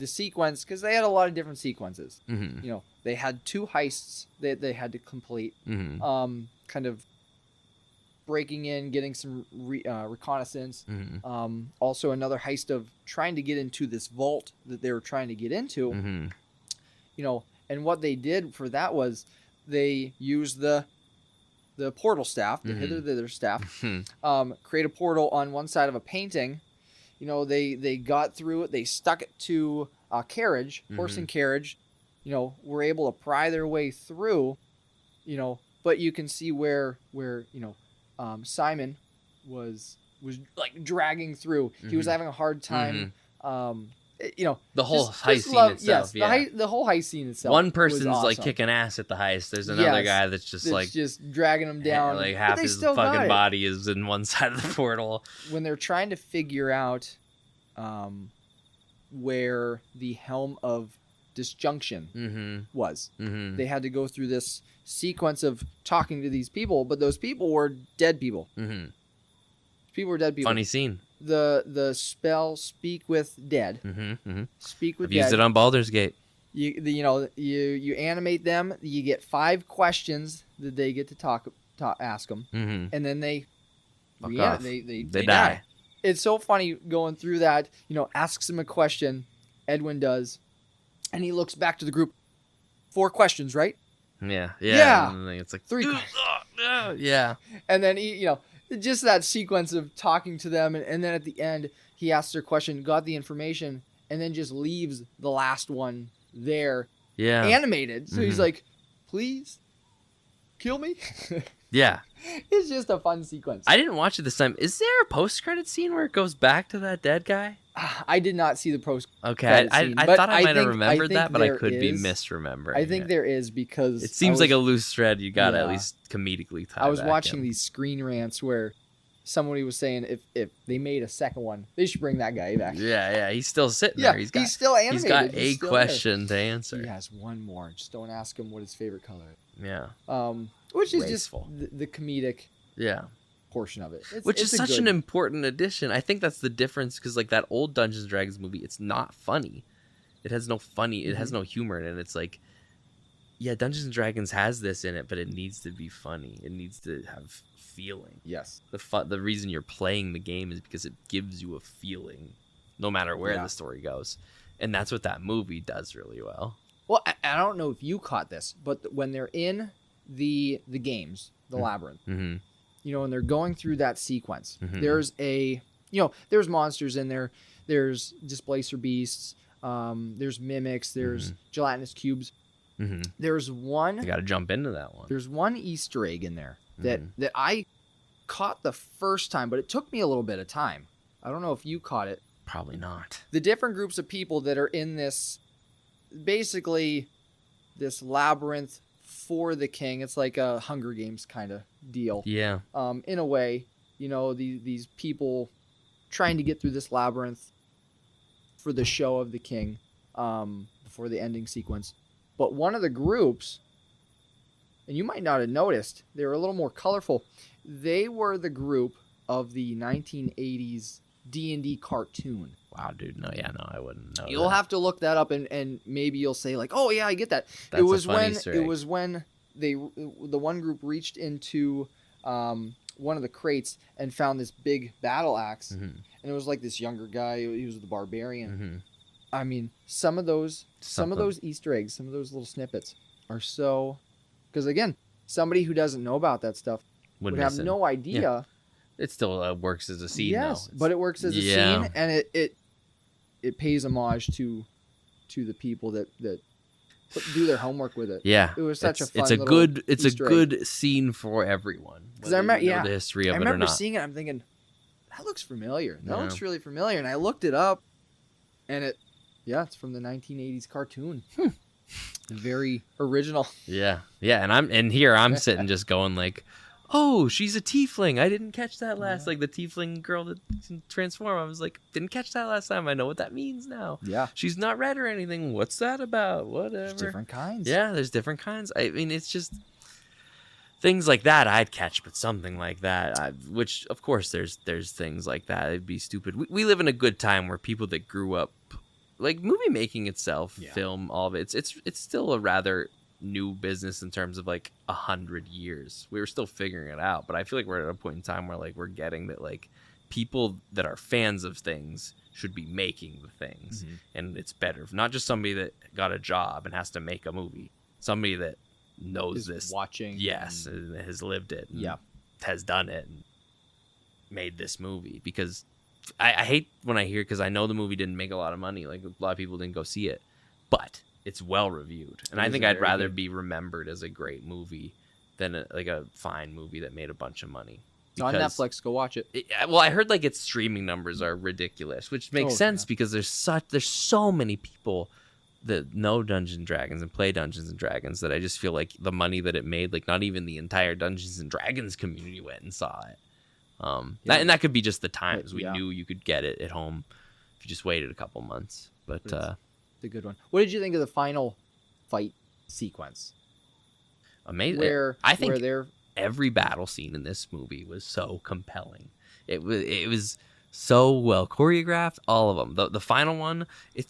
sequence because they had a lot of different sequences. Mm-hmm, You know, they had two heists that they had to complete. mm-hmm, Kind of breaking in, getting some reconnaissance. mm-hmm, Also another heist of trying to get into this vault that they were trying to get into. mm-hmm. You know, and what they did for that was they used the portal staff, the Mhm. hither staff, Mm-hmm. create a portal on one side of a painting. You know, they got through it. They stuck it to a carriage, horse and carriage. You know, were able to pry their way through. You know, but you can see where you know, Simon was like dragging through. He was Mhm. having a hard time The whole just heist scene love, itself. yes, the whole heist scene itself. One was person's like awesome. kicking ass at the heist. There's another Yes, guy that's just just dragging them down. like but half they his still got fucking it. body is in one side of the portal. When they're trying to figure out where the Helm of Disjunction was, they had to go through this sequence of talking to these people, but those people were dead people. People were dead people. Funny scene. The spell Speak with Dead. Speak with I've Dead. used it on Baldur's Gate. You animate them. You get 5 questions that they get to ask them, and then they die. It's so funny going through that. Asks him a question. Edwin does, and he looks back to the group. 4 questions, right? Yeah. And then it's like 3. Yeah. And then just that sequence of talking to them, and then at the end he asks their question, got the information, and then just leaves the last one there, animated. So he's like, "Please, kill me." Yeah. It's just a fun sequence. I didn't watch it this time. Is there a post-credit scene where it goes back to that dead guy? I did not see the post. Okay, I thought I might have remembered that, but I could be is. misremembering. I think there is, because it seems like a loose thread. You got to at least comedically tie. I was back watching in. these screen rants where somebody was saying if they made a second one, they should bring that guy back. Yeah, he's still sitting Yeah, there. he's still animated. He's got a still question to answer. He has one more. Just don't ask him what his favorite color is. Yeah. Which is Graceful. just the comedic portion of it. Which is such an important addition. I think that's the difference, because like that old Dungeons and Dragons movie, it's not funny. It has no funny. It has no humor in it. It's like, yeah, Dungeons and Dragons has this in it, but it needs to be funny. It needs to have feeling. Yes. The reason you're playing the game is because it gives you a feeling, no matter where the story goes, and that's what that movie does really well. Well, I don't know if you caught this, but when they're in the games, the labyrinth, and they're going through that sequence, there's there's monsters in there, there's displacer beasts, there's mimics, there's gelatinous cubes. There's one. I got to jump into that one. There's one Easter egg in there that I caught the first time, but it took me a little bit of time. I don't know if you caught it. Probably not. The different groups of people that are in this, basically, this labyrinth for the king. It's like a Hunger Games kind of deal. Yeah. In a way, these people trying to get through this labyrinth for the show of the king, before the ending sequence. But one of the groups, and you might not have noticed, they were a little more colorful. They were the group of the 1980s D&D cartoon. Wow, dude. No, I wouldn't know. You'll have to look that up, and maybe you'll say like, "Oh yeah, I get that." That's it was a funny when Easter it egg. was when the one group reached into one of the crates and found this big battle axe, and it was like this younger guy. He was the barbarian. I mean, some of those Easter eggs, some of those little snippets are so, because again, somebody who doesn't know about that stuff would have no idea. Yeah. It still works as a scene, yes, though. but it works as a scene, and it pays homage to the people that do their homework with it. Yeah, it was such a fun. It's a good scene for everyone. Because I remember, the history of I it or remember not. seeing it. I'm thinking, that looks familiar. That looks really familiar, and I looked it up, and it's from the 1980s cartoon. Very original. Yeah, and I'm sitting just going like, oh, she's a tiefling. I didn't catch that last. Like the tiefling girl that can transform. I was like, didn't catch that last time. I know what that means now. Yeah. She's not red or anything. What's that about? Whatever. There's different kinds. Yeah, there's different kinds. I mean, it's just things like that I'd catch, but something like that, which of course there's things like that. It'd be stupid. We live in a good time where people that grew up, like movie making itself, film, all of it. It's still a rather new business in terms of like 100 years. We were still figuring it out, but I feel like we're at a point in time where like we're getting that like people that are fans of things should be making the things, and it's better not just somebody that got a job and has to make a movie, somebody that knows this, watching, and has lived it, and has done it and made this movie. Because I hate when I hear, because I know the movie didn't make a lot of money, like a lot of people didn't go see it, but it's well reviewed, and I think I'd rather be remembered as a great movie than a fine movie that made a bunch of money. It's on Netflix. Go watch it. Well, I heard like its streaming numbers are ridiculous, which makes sense because there's so many people that know Dungeons and Dragons and play Dungeons and Dragons that I just feel like the money that it made, like not even the entire Dungeons and Dragons community went and saw it. And that could be just the times we knew you could get it at home if you just waited a couple months. But it's a good one. What did you think of the final fight sequence? Amazing. I think every battle scene in this movie was so compelling. It was so well choreographed. All of them. The final one,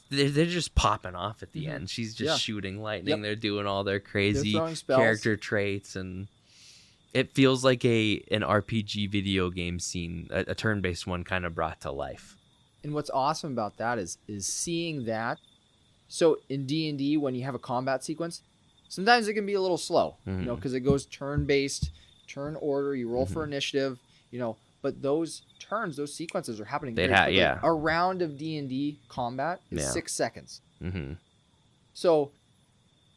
they're just popping off at the end. She's just shooting lightning. Yep. They're doing all their crazy character traits, and it feels like an RPG video game scene, a turn-based one, kind of brought to life. And what's awesome about that is seeing that. So in D&D, when you have a combat sequence, sometimes it can be a little slow, because it goes turn-based, turn order. You roll for initiative, but those turns, those sequences are happening very quickly. A round of D&D combat is 6 seconds. Mm-hmm. So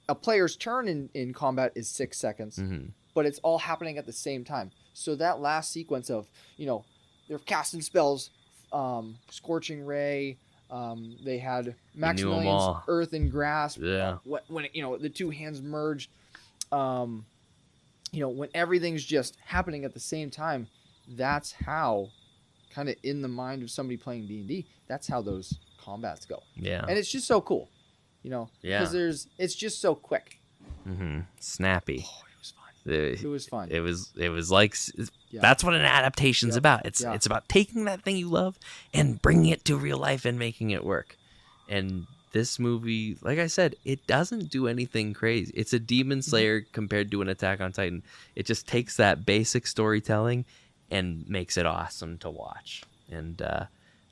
a player's turn in combat is 6 seconds, but it's all happening at the same time. So that last sequence of, they're casting spells, Scorching Ray, they had Maximilian's Earth and Grasp. Yeah. When the two hands merged, when everything's just happening at the same time, that's how, kind of in the mind of somebody playing D&D, that's how those combats go. Yeah. And it's just so cool, because it's just so quick. Mm-hmm. Snappy. Oh, it was fun. It was like that's what an adaptation's about. It's about taking that thing you love and bringing it to real life and making it work. And this movie, like I said, it doesn't do anything crazy. It's a Demon Slayer compared to an Attack on Titan. It just takes that basic storytelling and makes it awesome to watch. And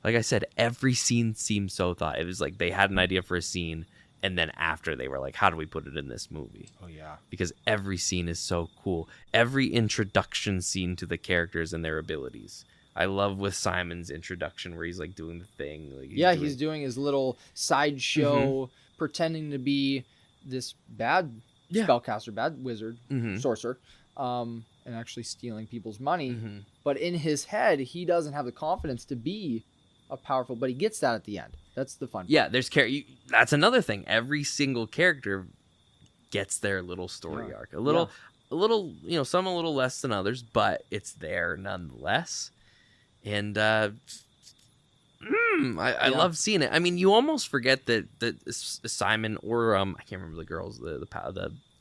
like I said, every scene seemed so thought. It was like they had an idea for a scene, and then after they were like, how do we put it in this movie? Oh, yeah. Because every scene is so cool. Every introduction scene to the characters and their abilities. I love with Simon's introduction where he's like doing the thing. Like he's doing his little sideshow, pretending to be this bad spellcaster, bad wizard, sorcerer, and actually stealing people's money. But in his head, he doesn't have the confidence to be a powerful, but he gets that at the end. That's the fun part. Yeah, that's another thing. Every single character gets their little story arc. A little, some a little less than others, but it's there nonetheless. And I love seeing it. I mean, you almost forget that Simon or I can't remember the girl's the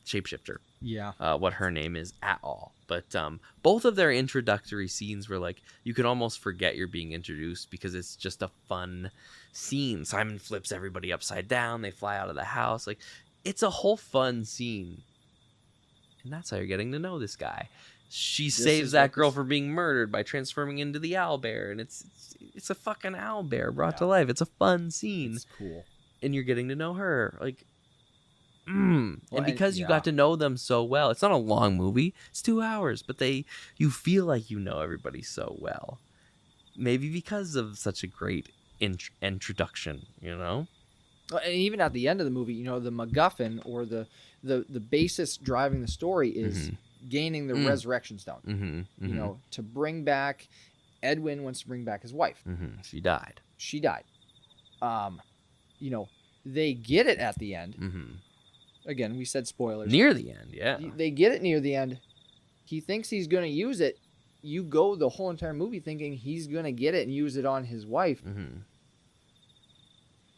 shapeshifter. Yeah. What her name is at all. But both of their introductory scenes were like, you could almost forget you're being introduced because it's just a fun scene. Simon flips everybody upside down. They fly out of the house. Like, it's a whole fun scene. And that's how you're getting to know this guy. She saves that girl from being murdered by transforming into the owlbear. And it's a fucking owlbear brought to life. It's a fun scene. It's cool. And you're getting to know her. Like, and because you got to know them so well, it's not a long movie. It's 2 hours, but you feel like you know everybody so well. Maybe because of such a great introduction, And even at the end of the movie, the MacGuffin or the basis driving the story is gaining the resurrection stone. To bring back Edwin wants to bring back his wife. She died. They get it at the end. Again, we said spoilers. Near the end, yeah. They get it near the end. He thinks he's going to use it. You go the whole entire movie thinking he's going to get it and use it on his wife.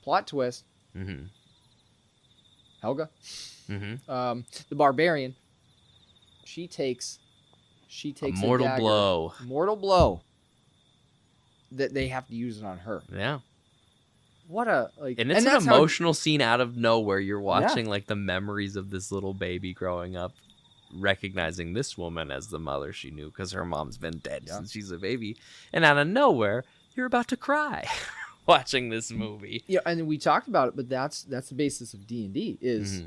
Plot twist. Helga. The barbarian. She takes a mortal blow. Mortal blow. That they have to use it on her. Yeah. And it's an emotional scene out of nowhere. You're watching like the memories of this little baby growing up, recognizing this woman as the mother she knew because her mom's been dead since she's a baby. And out of nowhere, you're about to cry watching this movie. Yeah, and we talked about it, but that's the basis of D&D is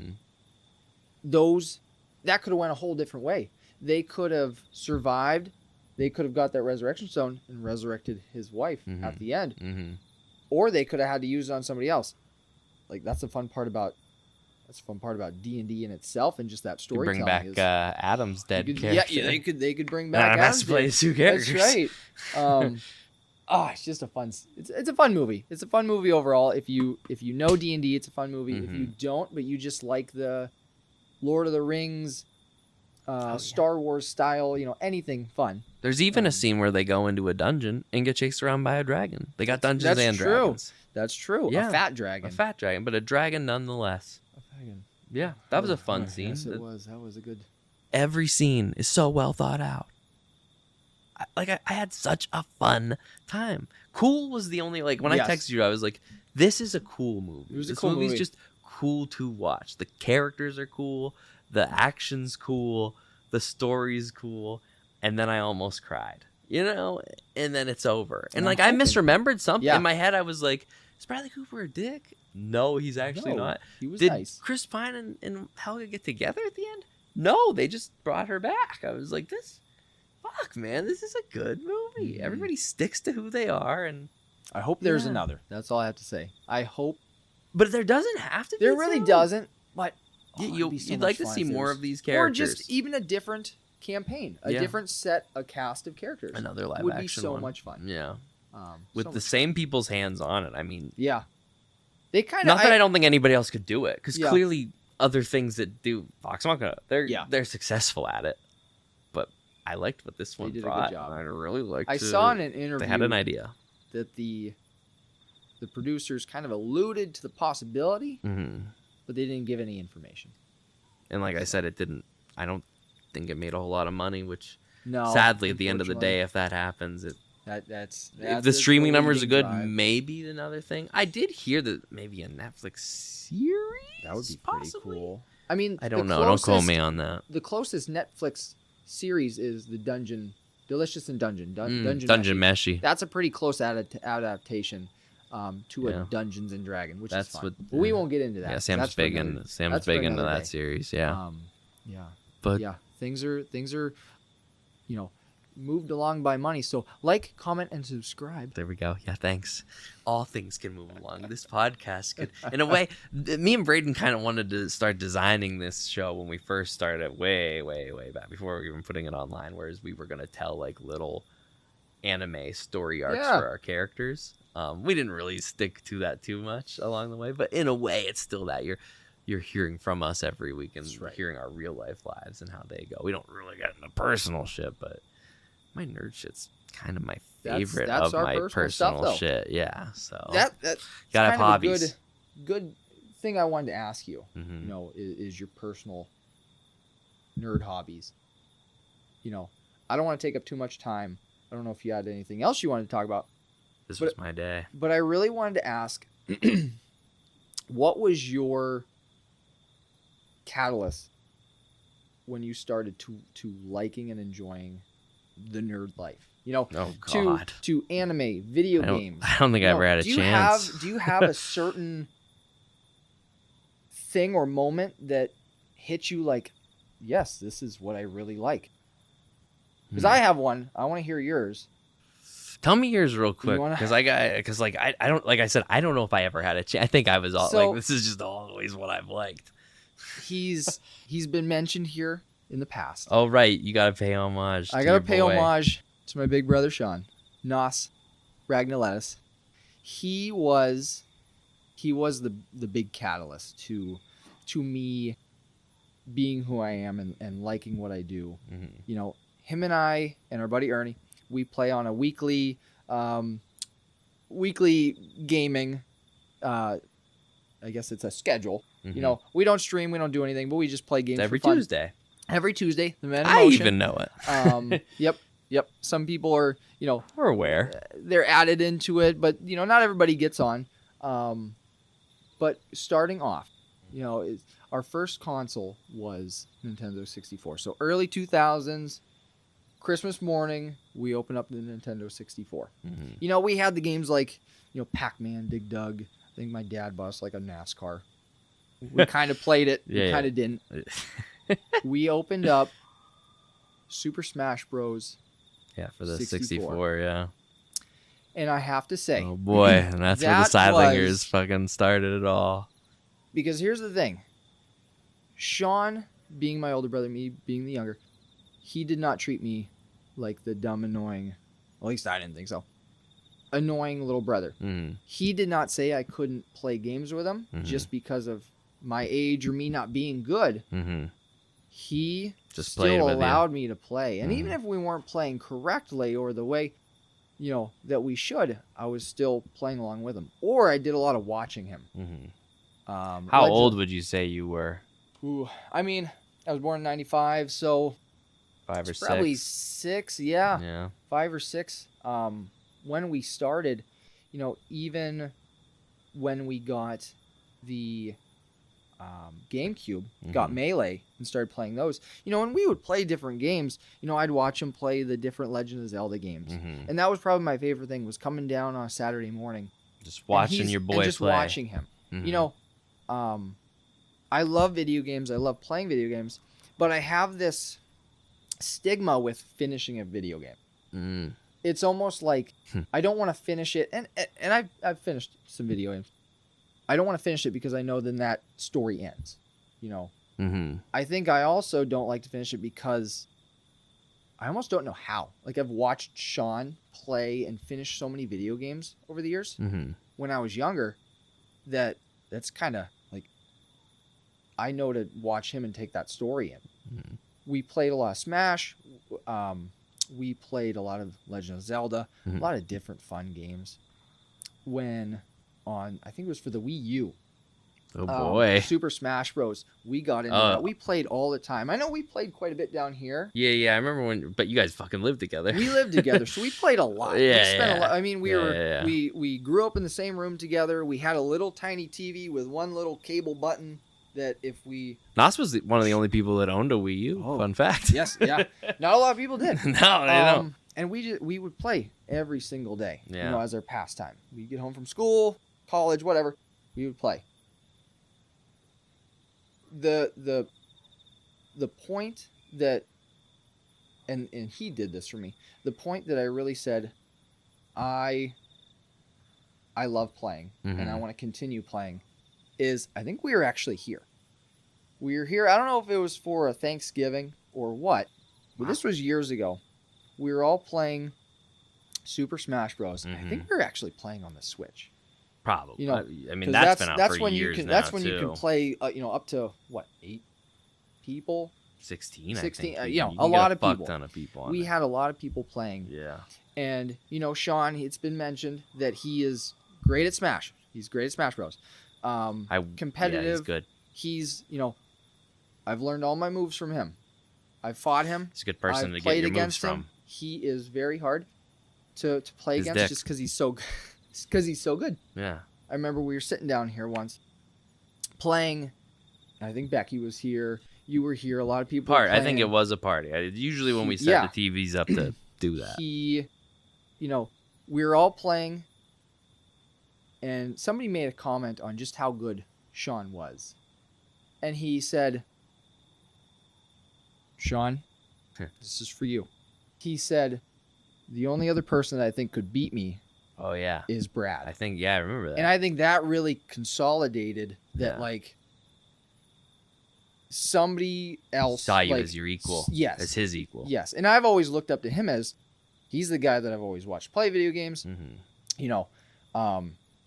that could have went a whole different way. They could have survived. They could have got that resurrection stone and resurrected his wife at the end. Or they could have had to use it on somebody else. Like, that's the fun part about That's the fun part about D&D in itself, and just that You storytelling. bring back Adam's dead character. Yeah, they could bring back Adam has Adam's to play dead. 2 characters. That's right. It's just a fun. It's a fun movie. It's a fun movie overall. If you know D&D, it's a fun movie. If you don't, but you just like the Lord of the Rings, Star Wars style, anything fun. There's even a scene where they go into a dungeon and get chased around by a dragon. They got dungeons and dragons. That's true. Yeah. A fat dragon. A fat dragon, but a dragon nonetheless. A dragon. Yeah, that was a fun scene. Yes, it was. That was a good. Every scene is so well thought out. I had such a fun time. Cool was the only, when I texted you, I was like, this is a cool movie. It was this a cool movie's movie. just cool to watch. The characters are cool. The action's cool. The story's cool. And then I almost cried, and then it's over. And I misremembered something. Yeah. In my head, I was like, is Bradley Cooper a dick? No, he's actually not. He was Did nice. Chris Pine and Helga get together at the end? No, they just brought her back. I was like, fuck, man, this is a good movie. Mm-hmm. Everybody sticks to who they are, and I hope there's another. That's all I have to say. I hope. but there doesn't have to be. There really doesn't, but You'd like to see more of these characters. Or just even a different campaign, a different cast of characters. Another live would action be so one. much fun. Yeah, with so the much same people's hands on it. I mean, yeah, they kind of. not that I don't think anybody else could do it, because Yeah. clearly other things that do Vox Machina, Yeah. they're successful at it. But I liked what this one did a good brought. job. I really liked. I saw in an interview They had an idea. that the producers kind of alluded to the possibility, but they didn't give any information. And like I said, it didn't. I don't think it made a whole lot of money. Which, No, sadly, at the end of the unfortunately. day, if that happens, That's if the streaming a numbers are leading good, drive. maybe another thing. I did hear that maybe a Netflix series. That would be possibly. pretty cool. I mean, I don't know. Don't quote me on that. The closest Netflix series is the Delicious in Dungeon. Dungeon Meshy. That's a pretty close adaptation to a Yeah. Dungeons and Dragons, which That's is fun. what- But we won't get into that. Yeah, Sam's That's for big another- into Sam's that's for big into another that day. series. Yeah, Yeah, but yeah, things are moved along by money. So like, comment, and subscribe. there we go. Yeah, thanks. All things can move along. This podcast could, in a way, me and Braden kind of wanted to start designing this show when we first started, way, way, way back before we were even putting it online. Whereas we were gonna tell little anime story arcs Yeah. for our characters. We didn't really stick to that too much along the way, but in a way, it's still that you're hearing from us every week and hearing our real life lives and how they go. We don't really get into personal shit, but my nerd shit's kind of my favorite that's of our my personal stuff, personal though. shit. Yeah, so That's gotta kind have of hobbies. a good thing I wanted to ask you. Mhm. Is your personal nerd hobbies. I don't want to take up too much time. I don't know if you had anything else you wanted to talk about, This was my day. but I really wanted to ask, what was your catalyst when you started to liking and enjoying the nerd life? Oh God, to anime, video games. I don't think I ever had a chance. Do you have a certain thing or moment that hit you like, yes, this is what I really like? Because I have one. I want to hear yours. Tell me yours real quick, wanna- because I don't, like I said, I don't know if I ever had a chance. I think I was all So- this is just always what I've liked. He's been mentioned here in the past. Oh right, you gotta pay homage. I to gotta your pay boy. homage to my big brother Sean Nos Ragnalettis. He was the big catalyst to me being who I am and liking what I do. Mhm. Him and I and our buddy Ernie, we play on a weekly gaming. I guess it's a schedule. Mhm. We don't stream, we don't do anything, but we just play games It's every for fun. Tuesday. Every Tuesday, the Men in I Motion. even know it. Yep. Some people are, We're aware. they're added into it, but not everybody gets on. But starting off, our first console was Nintendo 64. So early 2000s, Christmas morning, we opened up the Nintendo 64. Mhm. We had the games like, Pac-Man, Dig Dug. I think my dad bought us like a NASCAR. We kind of played it. Yeah, We kind of didn't. We opened up Super Smash Bros. Yeah, for the 64. 64, yeah. And I have to say, Oh boy, and that's where the that Sidlingers was- fucking started it all. because here's the thing. Sean, being my older brother, me being the younger, he did not treat me like the dumb, annoying, at least I didn't think so, annoying little brother. Mm-hmm. He did not say I couldn't play games with him just because of my age or me not being good. Mm-hmm. He Just still allowed me to play. And even Mhm. if we weren't playing correctly or the way, that we should, I was still playing along with him. Or I did a lot of watching him. Mm-hmm. How old would you say you were? I mean, I was born in 95, so 5 or 6? probably 6, yeah. Yeah. 5 or 6. When we started, even when we got the GameCube, got Melee, and started playing those, when we would play different games, I'd watch him play the different Legend of Zelda games. Mm-hmm. And that was probably my favorite thing, was coming down on a Saturday morning. Just watching your boy and just play. watching him. Mm-hmm. I love video games. I love playing video games. But I have this stigma with finishing a video game. Mm. It's almost like I don't want to finish it. And I've finished some video games. I don't want to finish it because I know then that story ends. Mm-hmm. I think I also don't like to finish it because I almost don't know how. Like, I've watched Sean play and finish so many video games over the years when I was younger that's kind of like, I know to watch him and take that story in. Mm-hmm. We played a lot of Smash. We played a lot of Legend of Zelda, a lot of different fun games. I think it was for the Wii U. Oh boy. Super Smash Bros. We got into that. We played all the time. I know we played quite a bit down here. Yeah, I remember but you guys fucking lived together. We lived together, so we played a lot. Yeah, we spent a lot. I mean, Yeah. we grew up in the same room together. We had a little tiny TV with one little cable button that if we... Nas was one of the only people that owned a Wii U. Oh. Fun fact. Yes, yeah. Not a lot of people did. No, I know. And we would play every single day, Yeah. as our pastime. We'd get home from school, college, whatever, we would play. The point that, and he did this for me, the point that I really said, I love playing and I want to continue playing, is I think we were actually here. We were here, I don't know if it was for a Thanksgiving or what, but this was years ago. We were all playing Super Smash Bros. I think we were actually playing on the Switch. Probably. I mean, that's been out that's for when years you can now, that's when too. you can play up to what, 8 people, 16. 16, I think. a You lot get of people. Ton of people. We had a lot of people playing. Yeah. And Sean, it's been mentioned that he is great at Smash. He's great at Smash Bros. Competitive. Yeah, he's good. He's I've learned all my moves from him. I've fought him. He's a good person I've to get played your moves against from. him. He is very hard to play His against dick. just because he's so good. Yeah. I remember we were sitting down here once playing. I think Becky was here. You were here. A lot of people. I think it was a party. Usually when we set the TVs up to do that. We were all playing, and somebody made a comment on just how good Sean was, and he said, "Sean, this is for you." He said, "The only other person that I think could beat me." Oh yeah. Is Brad. I think I remember that. And I think that really consolidated that somebody else saw you as your equal. Yes. As his equal. Yes. And I've always looked up to him as he's the guy that I've always watched play video games.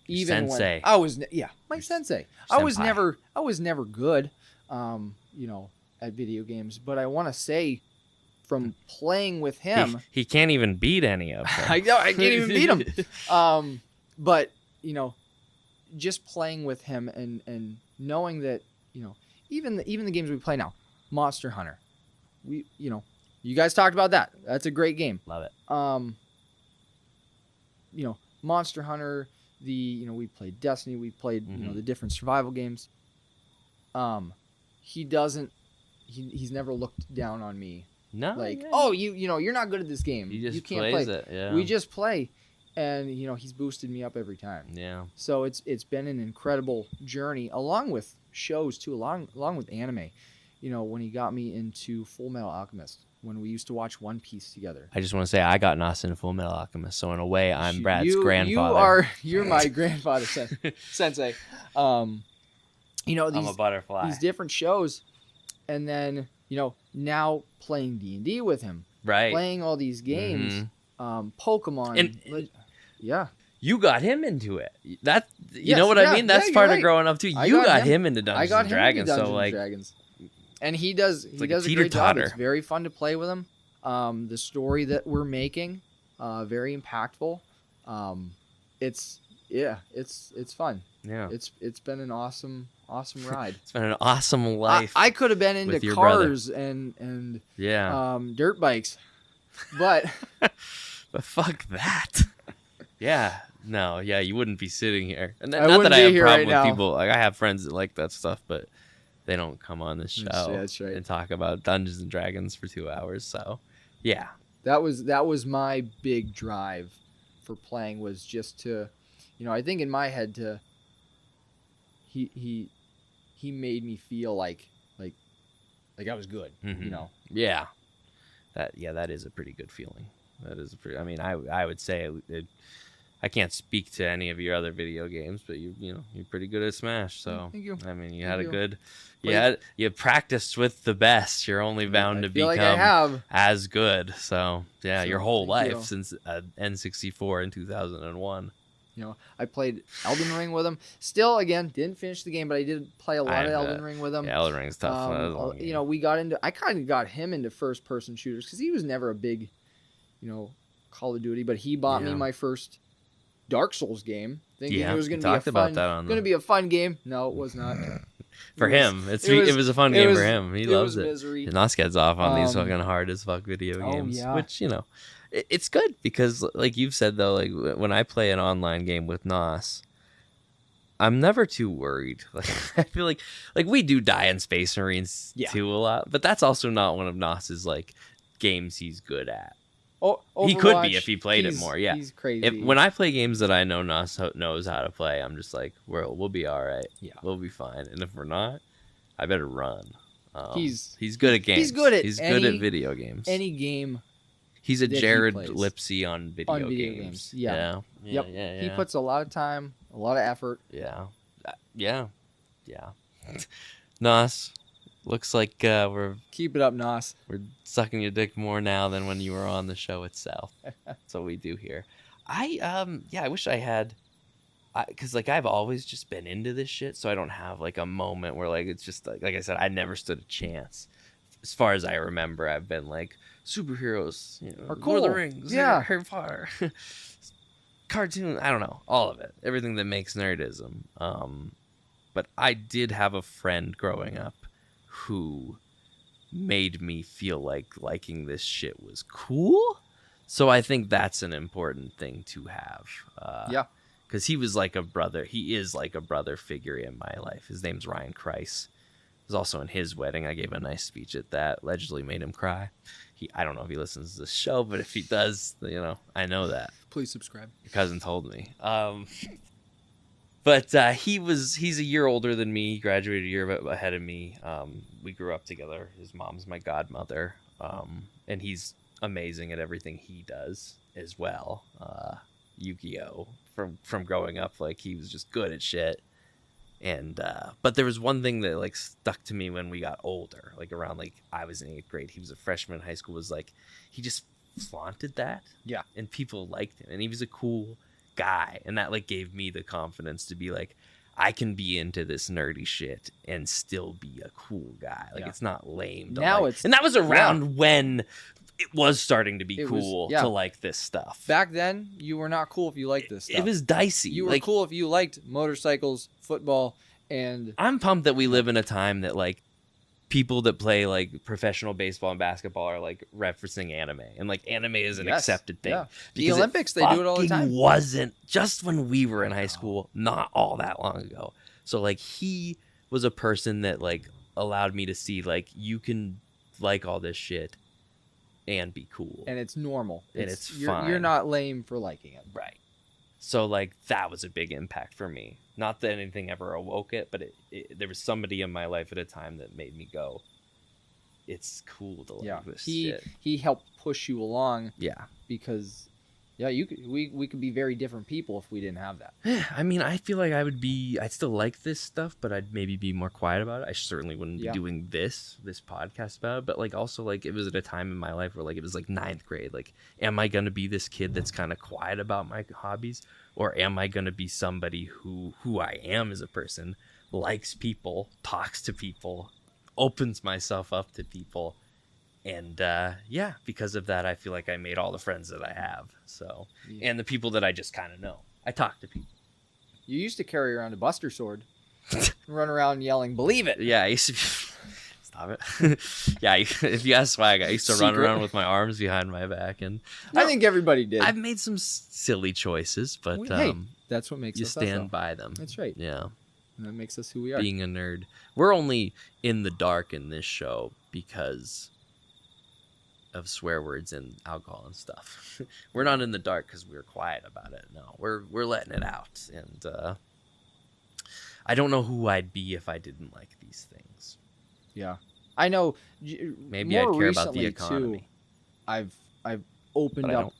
Even sensei. when I was my sensei. I was Senpai. never good at video games, but I want to say from playing with him, he can't even beat any of them. I know I can't even beat him. But just playing with him and knowing that even the games we play now, Monster Hunter, you guys talked about that. That's a great game. Love it. Monster Hunter, we played Destiny, we played the different survival games. He's never looked down on me. No. You're not good at this game. You can't plays play it. Yeah. We just play, and he's boosted me up every time. Yeah. So it's been an incredible journey, along with shows too, along with anime. When he got me into Full Metal Alchemist, when we used to watch One Piece together. I just want to say I got Nas into Full Metal Alchemist, so in a way I'm Brad's grandfather. You're my grandfather sensei. I'm a butterfly. These different shows, and then now playing D&D with him, Right. playing all these games, Pokemon, And yeah. You got him into it. That you Yes, know what I mean? That's you're part right. of growing up too. I You got him him into I Dungeons got and him Dragons. into Dungeons So and like, Dragons. And he does like a great job. teeter-totter. It's very fun to play with him. The story that we're making, very impactful. It's fun. yeah, It's been an awesome ride. it's been an awesome life. I could have been into with your cars and yeah, dirt bikes, but but fuck that. Yeah, no, yeah, you wouldn't be sitting here. And I not wouldn't that I be have a here problem right with now. people. Like I have friends that like that stuff, but they don't come on this show That's right. and talk about Dungeons and Dragons for 2 hours. So, yeah, that was my big drive for playing, was just to, I think in my head he made me feel like I was good, Yeah, that is a pretty good feeling. That is a pretty. I mean, I would say I can't speak to any of your other video games, but you're pretty good at Smash. So Thank you. I mean, you Thank had a you. good. You practiced with the best. You're only bound to feel become like I have. as good. So yeah, So, your whole thank life you. since N64 in 2001. I played Elden Ring with him. Still, again, didn't finish the game, but I did play a lot of have Elden Ring with him. Yeah, Elden Ring's tough. That was a long game. We got into. I kind of got him into first-person shooters because he was never a big, Call of Duty. But he bought me my first Dark Souls game, thinking it was going to be a fun game. No, it was not. For him, it was a fun game for him. He loves it. Misery. Nos gets off on these fucking hard as fuck video games, which it's good because, like you've said though, like when I play an online game with Nos, I'm never too worried. Like I feel like we do die in Space Marines too a lot, but that's also not one of Nos's like games he's good at. He could be if he played it more. Yeah, he's crazy. When I play games that I know Nos knows how to play, I'm just like, we'll be all right. Yeah, we'll be fine. And if we're not, I better run. He's good at games. He's good at video games. Any game. He's a Jared Lipsy on video games. Yeah. Yeah. He puts a lot of time, a lot of effort. Yeah. Nos, looks like we're keep it up, Nos. We're sucking your dick more now than when you were on the show itself. That's what we do here. I wish I had, because like I've always just been into this shit, so I don't have like a moment where like it's just like I said, I never stood a chance. As far as I remember, I've been like superheroes, are cool. Lord of the Rings, Harry Potter, cartoon. I don't know, all of it, everything that makes nerdism. But I did have a friend growing up who made me feel like liking this shit was cool. So I think that's an important thing to have. Because he was like a brother. He is like a brother figure in my life. His name's Ryan Kreis. I was also in his wedding. I gave a nice speech at that. Allegedly made him cry. I don't know if he listens to this show, but if he does, I know that. Please subscribe. Your cousin told me. But he's a year older than me. He graduated a year ahead of me. We grew up together. His mom's my godmother. And he's amazing at everything he does as well. Yu-Gi-Oh! From growing up, like he was just good at shit. And but there was one thing that like stuck to me when we got older, like around like I was in 8th grade. He was a freshman in high school. Was like he just flaunted that. Yeah. And people liked him, and he was a cool guy, and that like gave me the confidence to be like, I can be into this nerdy shit and still be a cool guy. Like it's not lame. And that was around when it was starting to be cool to like this stuff. Back then, you were not cool if you liked this stuff. It was dicey. You were cool if you liked motorcycles, football, and I'm pumped that we live in a time that like people that play like professional baseball and basketball are like referencing anime, and like anime is an accepted thing. Yeah. The Olympics, they do it all the time. Wasn't just when we were in high school, not all that long ago. So like he was a person that like allowed me to see like you can like all this shit and be cool, and it's normal, and it's fine. You're not lame for liking it, right? So like that was a big impact for me. Not that anything ever awoke it, but there was somebody in my life at a time that made me go, it's cool to like this shit. He helped push you along. Yeah. Because Yeah, we could be very different people if we didn't have that. I mean, I feel like I'd still like this stuff, but I'd maybe be more quiet about it. I certainly wouldn't be doing this podcast about it, but like also like it was at a time in my life where like it was like 9th grade. Like, am I going to be this kid that's kind of quiet about my hobbies, or am I going to be somebody who I am as a person, likes people, talks to people, opens myself up to people? And because of that, I feel like I made all the friends that I have. So, and the people that I just kind of know. I talk to people. You used to carry around a Buster sword, and run around yelling, "Believe it!" Yeah, I used to. Stop it. Yeah, if you ask Swag, I used to run around with my arms behind my back, and I think everybody did. I've made some silly choices, but hey, that's what makes you us stand by them. That's right. Yeah, and that makes us who we are. Being a nerd, we're only in the dark in this show because of swear words and alcohol and stuff. We're not in the dark because we're quiet about it. No, we're letting it out. And I don't know who I'd be if I didn't like these things. Yeah, I know. Maybe I'd care about the economy. Too, I've opened up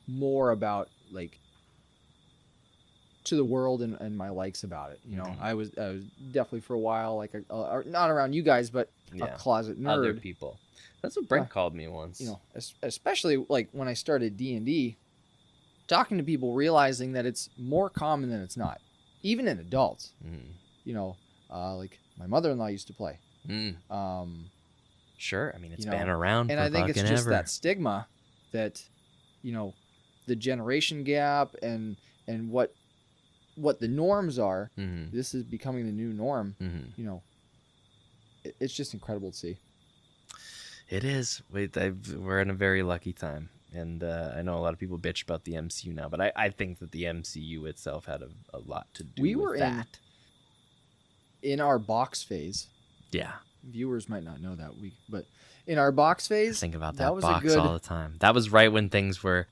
more about like to the world and my likes about it. You know, I was definitely for a while like not around you guys, but a closet nerd. Other people. That's what Brent called me once. You know, especially like when I started D&D, talking to people, realizing that it's more common than it's not, even in adults. You know, like my mother-in-law used to play. Sure, I mean it's been around, and for I think it's just ever. that stigma that, you know, the generation gap and what the norms are. This is becoming the new norm. You know, it's just incredible to see. It is. We're in a very lucky time. And I know a lot of people bitch about the MCU now, but I think that the MCU itself had a lot to do with that. In our box phase. Yeah. Viewers might not know that, but in our box phase, I think about that box all the time. That was right when things were...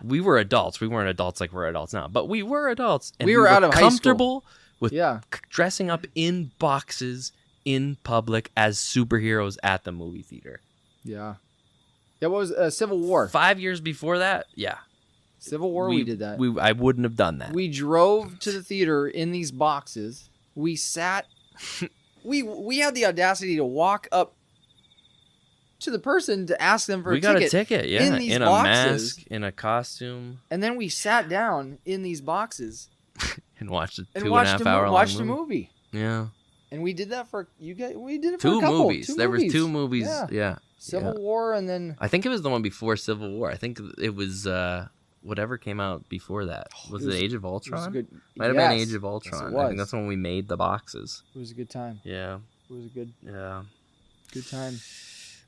We were adults. We weren't adults like we're adults now, but we were adults. And we were out of comfortable with dressing up in boxes in public as superheroes at the movie theater. Yeah. That was Civil War. 5 years before that, Civil War, we did that. I wouldn't have done that. We drove to the theater in these boxes. We sat. we had the audacity to walk up to the person to ask them for a ticket. We got a ticket, in these boxes, mask, in a costume. And then we sat down in these boxes. And watched a 2.5 hour long watched a movie. Yeah. And we did that for you guys. We did it for two a couple. Movies. There was 2 movies. Yeah. Civil War, and then I think it was the one before Civil War. I think it was whatever came out before that. Was it Age of Ultron? Might have been Age of Ultron. I think that's when we made the boxes. It was a good time. Yeah. It was a good time.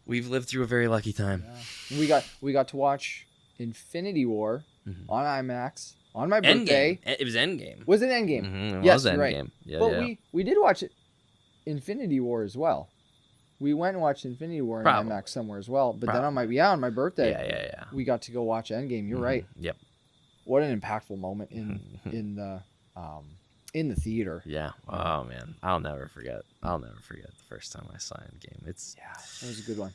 We've lived through a very lucky time. Yeah. We got to watch Infinity War on IMAX on my birthday. Endgame. It was Endgame. Was it Endgame? It was Endgame. Right. Yeah, but we did watch Infinity War as well. We went and watched Infinity War in IMAX somewhere as well. But then on my birthday, we got to go watch Endgame. You're right. Yep. What an impactful moment in the theater. Yeah. Oh man, I'll never forget the first time I saw Endgame. It was a good one.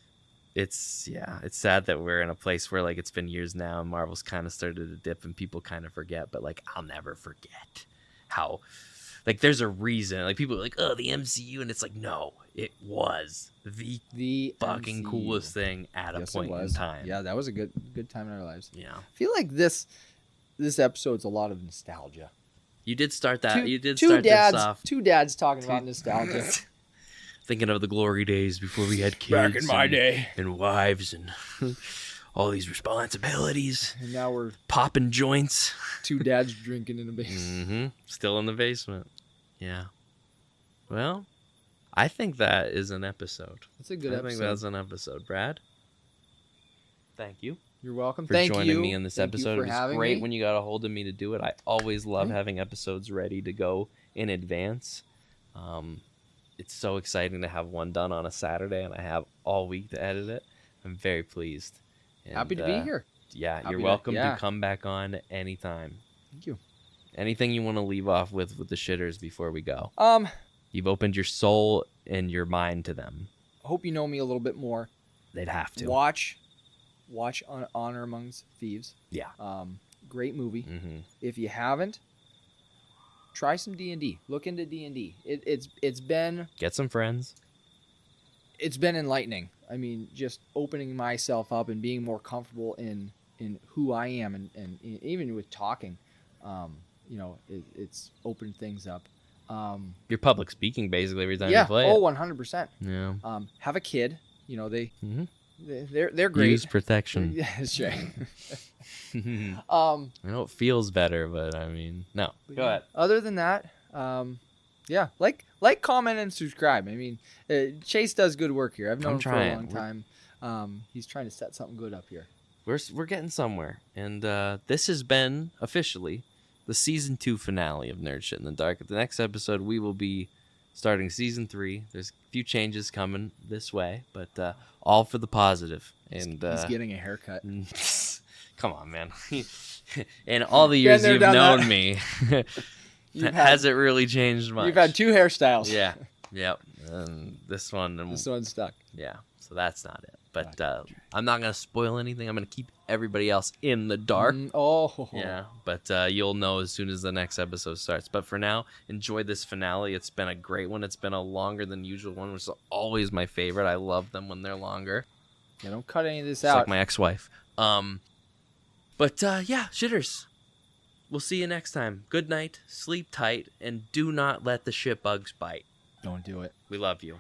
It's sad that we're in a place where like it's been years now and Marvel's kind of started to dip and people kind of forget, but like I'll never forget how like there's a reason like people are like, oh, the MCU, and it's like, no, it was the fucking MCU. Coolest thing at a point in time. Yeah, that was a good time in our lives. Yeah. I feel like this episode's a lot of nostalgia. You did start that. Two dads talking about nostalgia. Thinking of the glory days before we had kids. Back in my day. And wives and all these responsibilities. And now we're popping joints. 2 dads drinking in the basement. Still in the basement. Yeah. Well, I think that is an episode. That's a good episode. I think that's an episode. Brad, thank you. You're welcome. For joining me in this episode. It was great when you got a hold of me to do it. I always love having episodes ready to go in advance. It's so exciting to have one done on a Saturday, and I have all week to edit it. I'm very pleased. And, happy to be here. Yeah, you're welcome to come back on anytime. Thank you. Anything you want to leave off with the shitters before we go? You've opened your soul and your mind to them. I hope you know me a little bit more. They'd have to. Watch watch Honor Amongst Thieves. Yeah. Great movie. Mm-hmm. If you haven't, try some D&D. Look into D&D. It's been Get some friends. It's been enlightening. I mean, just opening myself up and being more comfortable in who I am and even with talking, it's opened things up. You're public speaking basically every time yeah. you play Oh, it. 100%. Yeah. Have a kid. Mm-hmm. They're great. Use protection. Yeah, that's right. I know it feels better, but I mean, no. Go ahead. Other than that, like, comment, and subscribe. I mean, Chase does good work here. I've known him for a long time. He's trying to set something good up here. We're getting somewhere, and this has been officially the season 2 finale of Nerd Shit in the Dark. At the next episode, we will be starting season 3. There's a few changes coming this way, but all for the positive. And he's getting a haircut. Come on, man. In all the years you've known me, has it really changed much? You've had 2 hairstyles. Yeah. Yep. And this one stuck. Yeah. So that's not it. But I'm not going to spoil anything. I'm going to keep everybody else in the dark. Yeah. But you'll know as soon as the next episode starts. But for now, enjoy this finale. It's been a great one. It's been a longer than usual one, which is always my favorite. I love them when they're longer. Yeah, don't cut any of this It's out. like my ex-wife. But yeah, shitters. We'll see you next time. Good night, sleep tight, and do not let the shit bugs bite. Don't do it. We love you.